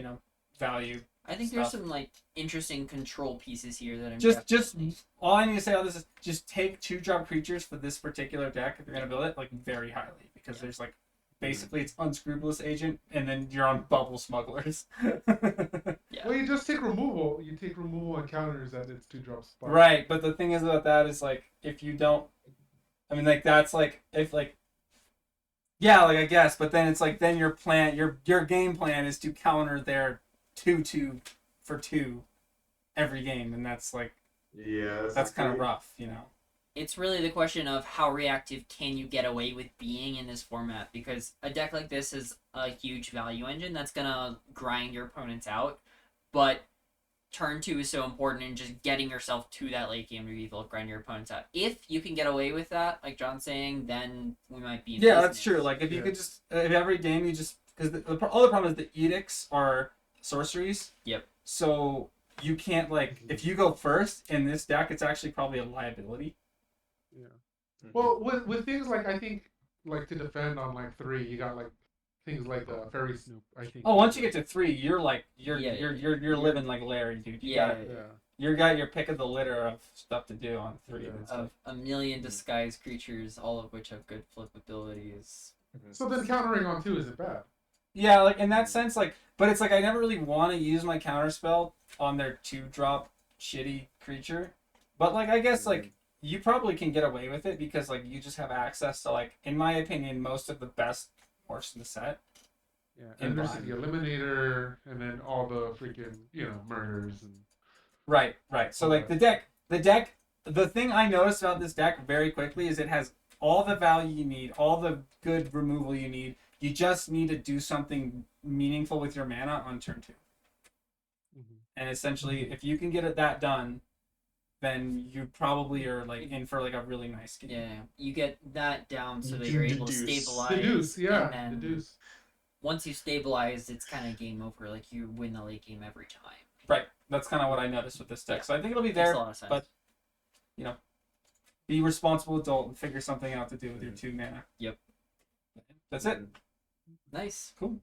A: value.
C: I think there's
A: Stuff.
C: some like interesting control pieces here that I'm
A: Just
C: definitely-
A: all I need to say on this is just take 2-drop creatures for this particular deck if you're gonna build it like very highly because there's like basically it's unscrupulous agent and then you're on bubble smugglers.
C: Yeah.
D: Well, you just take removal. You take removal and counters at its 2-drop spot.
A: Right, but the thing is about that is like if you don't, I mean like that's like if like. Yeah, like I guess, but then it's like then your game plan is to counter their 2/2 for 2 every game, and that's like
B: Yeah.
A: that's kind of
B: great.
A: rough, you know.
C: It's really the question of how reactive can you get away with being in this format, because a deck like this is a huge value engine that's gonna grind your opponents out, but turn 2 is so important in just getting yourself to that late game to be able to grind your opponents out. If you can get away with that, like John's saying, then we might be in
A: Yeah, that's
C: business.
A: true. Like if you
D: Yeah.
A: could just if every game you just because the other problem is the edicts are sorceries.
C: Yep.
A: So you can't like if you go first in this deck, it's actually probably a liability.
B: Mhm.
D: Well, with things like I think like to defend on like 3, you got like things like the Fairy Snoop. I think.
A: Oh, once you get to 3, you're like you're
C: Yeah,
A: you're living like Larry, dude. You
C: Yeah,
A: got you got your pick of the litter of stuff to do on 3.
D: Yeah.
A: That's
C: of a million disguised creatures, all of which have good flip abilities.
B: Mhm.
D: So then countering on 2 isn't bad.
A: Yeah, like in that sense, like, but it's like I never really want to use my counterspell on their 2-drop shitty creature. But like, I guess like you probably can get away with it because like you just have access to like, in my opinion, most of the best morphs in the set.
D: Yeah.
A: In
D: And there's
A: blind.
D: the Eliminator, and then all the freaking murders and.
A: Right. So like the deck, the thing I noticed about this deck very quickly is it has all the value you need, all the good removal you need. You just need to do something meaningful with your mana on turn 2. And essentially, if you can get that done, then you probably are like in for like a really nice game.
C: Yeah, you get that down so
B: You
C: that
B: can
C: you're able to
B: deduce.
C: stabilize.
D: Deduce, yeah,
C: and then
D: deduce.
C: once you stabilize, it's kind of game over. Like you win the late game every time.
A: Right. That's kind of what I noticed with this deck. So I think it'll be
C: Makes
A: there.
C: a lot of sense.
A: but- Be a responsible adult and figure something out to do with your 2 mana.
C: Yep.
A: That's it.
C: Nice.
A: Cool.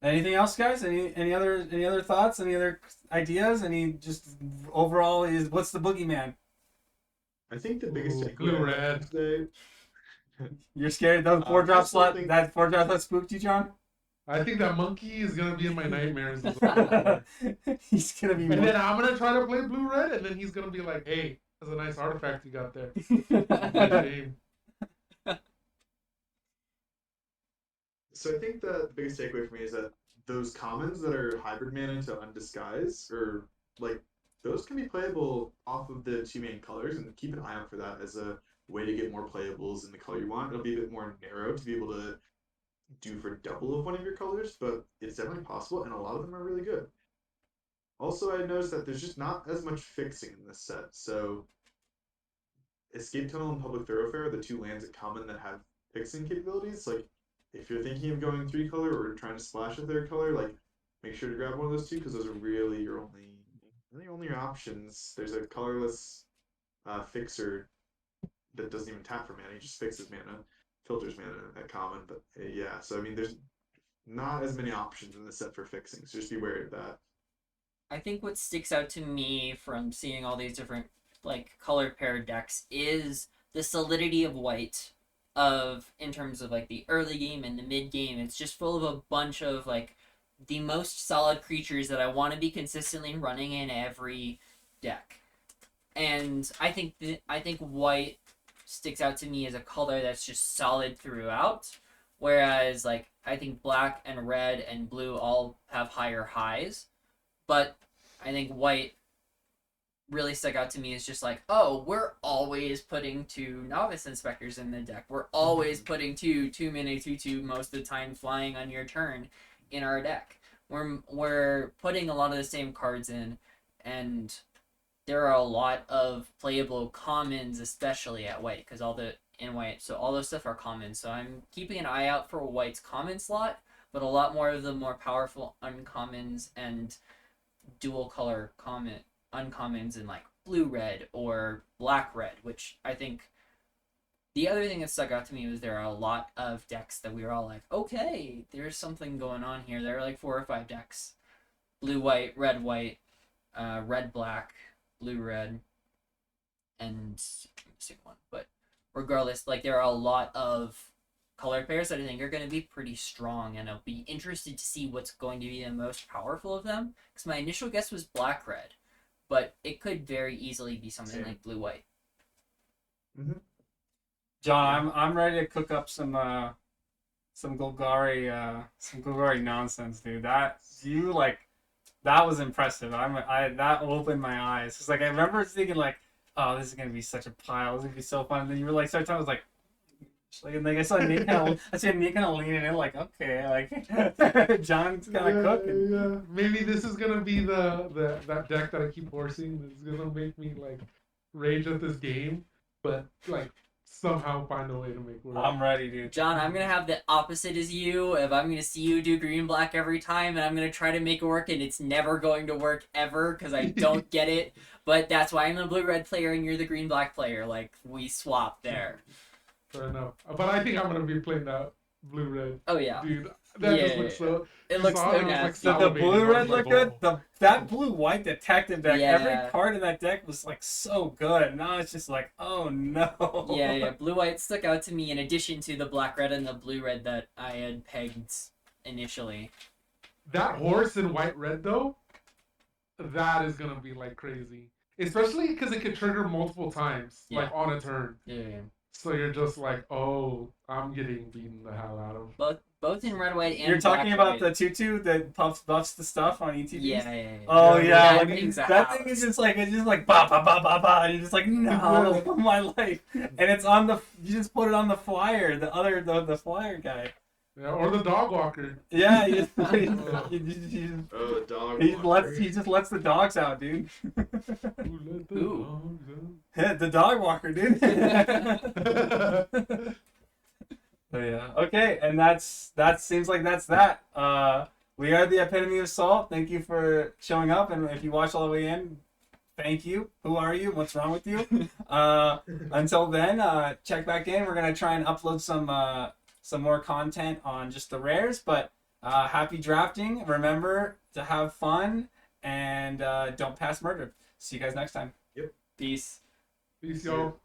A: Anything else, guys? Any other thoughts? Any other ideas? Any just overall is what's the boogeyman?
B: I think the biggest
D: Ooh,
B: takeaway
D: blue,
B: I
D: red.
B: have today.
A: You're scared those 4-drop
B: I still
A: slot
B: think-
A: that 4-drop slot spooked you, John?
D: I think that monkey is gonna be in my nightmares.
A: He's gonna be.
D: And then I'm gonna try to play blue red, and then he's gonna be like, "Hey, that's a nice artifact you got there." Good game.
B: So I think that the biggest takeaway for me is that those commons that are hybrid mana to undisguise, or like those can be playable off of the two main colors, and keep an eye out for that as a way to get more playables in the color you want. It'll be a bit more narrow to be able to do for double of one of your colors, but it's definitely possible, and a lot of them are really good. Also, I noticed that there's just not as much fixing in this set. So, Escape Tunnel and Public Thoroughfare are the two lands at common that have fixing capabilities. Like, if you're thinking of going 3-color or trying to splash a third color, like, make sure to grab one of those two because those are really your only your options. There's a colorless fixer that doesn't even tap for mana; he just fixes mana, filters mana at common. But yeah, so I mean, there's not as many options in the set for fixing, so just be wary of that.
C: I think what sticks out to me from seeing all these different like color paired decks is the solidity of white in terms of like the early game and the mid game. It's just full of a bunch of like the most solid creatures that I want to be consistently running in every deck. And I think white sticks out to me as a color that's just solid throughout, whereas like I think black and red and blue all have higher highs, but I think white really stuck out to me as just like, oh, we're always putting 2 novice inspectors in the deck. We're always putting 2 2-mana 2/2 most of the time flying on your turn in our deck. We're putting a lot of the same cards in, and there are a lot of playable commons, especially at white, because all those stuff are common. So I'm keeping an eye out for white's common slot, but a lot more of the more powerful uncommons and dual color uncommons in like blue red or black red, which I think the other thing that stuck out to me was there are a lot of decks that we were all like, okay, there's something going on here. There are like 4 or 5 decks: blue white, red black, blue red, and I'm missing one. But regardless, like there are a lot of color pairs that I think are going to be pretty strong, and I'll be interested to see what's going to be the most powerful of them. Because my initial guess was black red, but it could very easily be something like blue white.
B: Mm-hmm.
A: John, I'm ready to cook up some Golgari nonsense, dude. That was impressive. That opened my eyes. It's like I remember thinking like, oh, this is gonna be such a pile. This is gonna be so fun. And then you were like, started talking. I was like, and like I saw Nate kind of leaning in, like, okay, like John's kind of cooking.
D: Yeah. Maybe this is gonna be that deck that I keep forcing. That's gonna make me like rage at this game, but like somehow find a way to make it work.
A: I'm ready, dude.
C: John, I'm gonna have the opposite as you. If I'm gonna see you do green black every time, and I'm gonna try to make it work, and it's never going to work ever because I don't get it. But that's why I'm the blue red player and you're the green black player. Like we swap there.
D: Fair enough. But I think I'm gonna be playing that blue red.
C: Oh yeah,
D: Dude, that just looks so.
C: It looks so nasty.
A: Did the blue red look good? That blue white detective deck.
C: Yeah.
A: Every card in that deck was like so good. Now it's just like, oh no.
C: Yeah. Blue white stuck out to me in addition to the black red and the blue red that I had pegged initially.
D: That horse in white red though, that is gonna be like crazy. Especially because it can trigger multiple times, like on a turn.
C: Yeah.
D: So you're just like, oh, I'm getting beaten the hell out of.
C: Both in red white and
A: You're talking
C: black,
A: about
C: white.
A: the 2/2 that buffs the stuff on ETBs?
C: Yeah.
A: Oh yeah,
C: That
A: like,
C: thing's a
A: that
C: house.
A: thing is just like ba ba ba ba ba, and you're just like, no, my life. And it's on you just put it on the flyer, the flyer guy.
D: Yeah, or the dog walker.
A: Yeah, you
B: Oh, the dog.
A: he just lets the dogs out, dude.
C: Ooh.
A: The dog walker, dude. But yeah, okay, and that seems like that's that. We are the epitome of salt. Thank you for showing up, and if you watched all the way in, thank you. Who are you? What's wrong with you? Until then, check back in. We're gonna try and upload some more content on just the rares, but happy drafting. Remember to have fun and don't pass murder. See you guys next time.
B: Yep.
C: Peace.
D: Peace, y'all.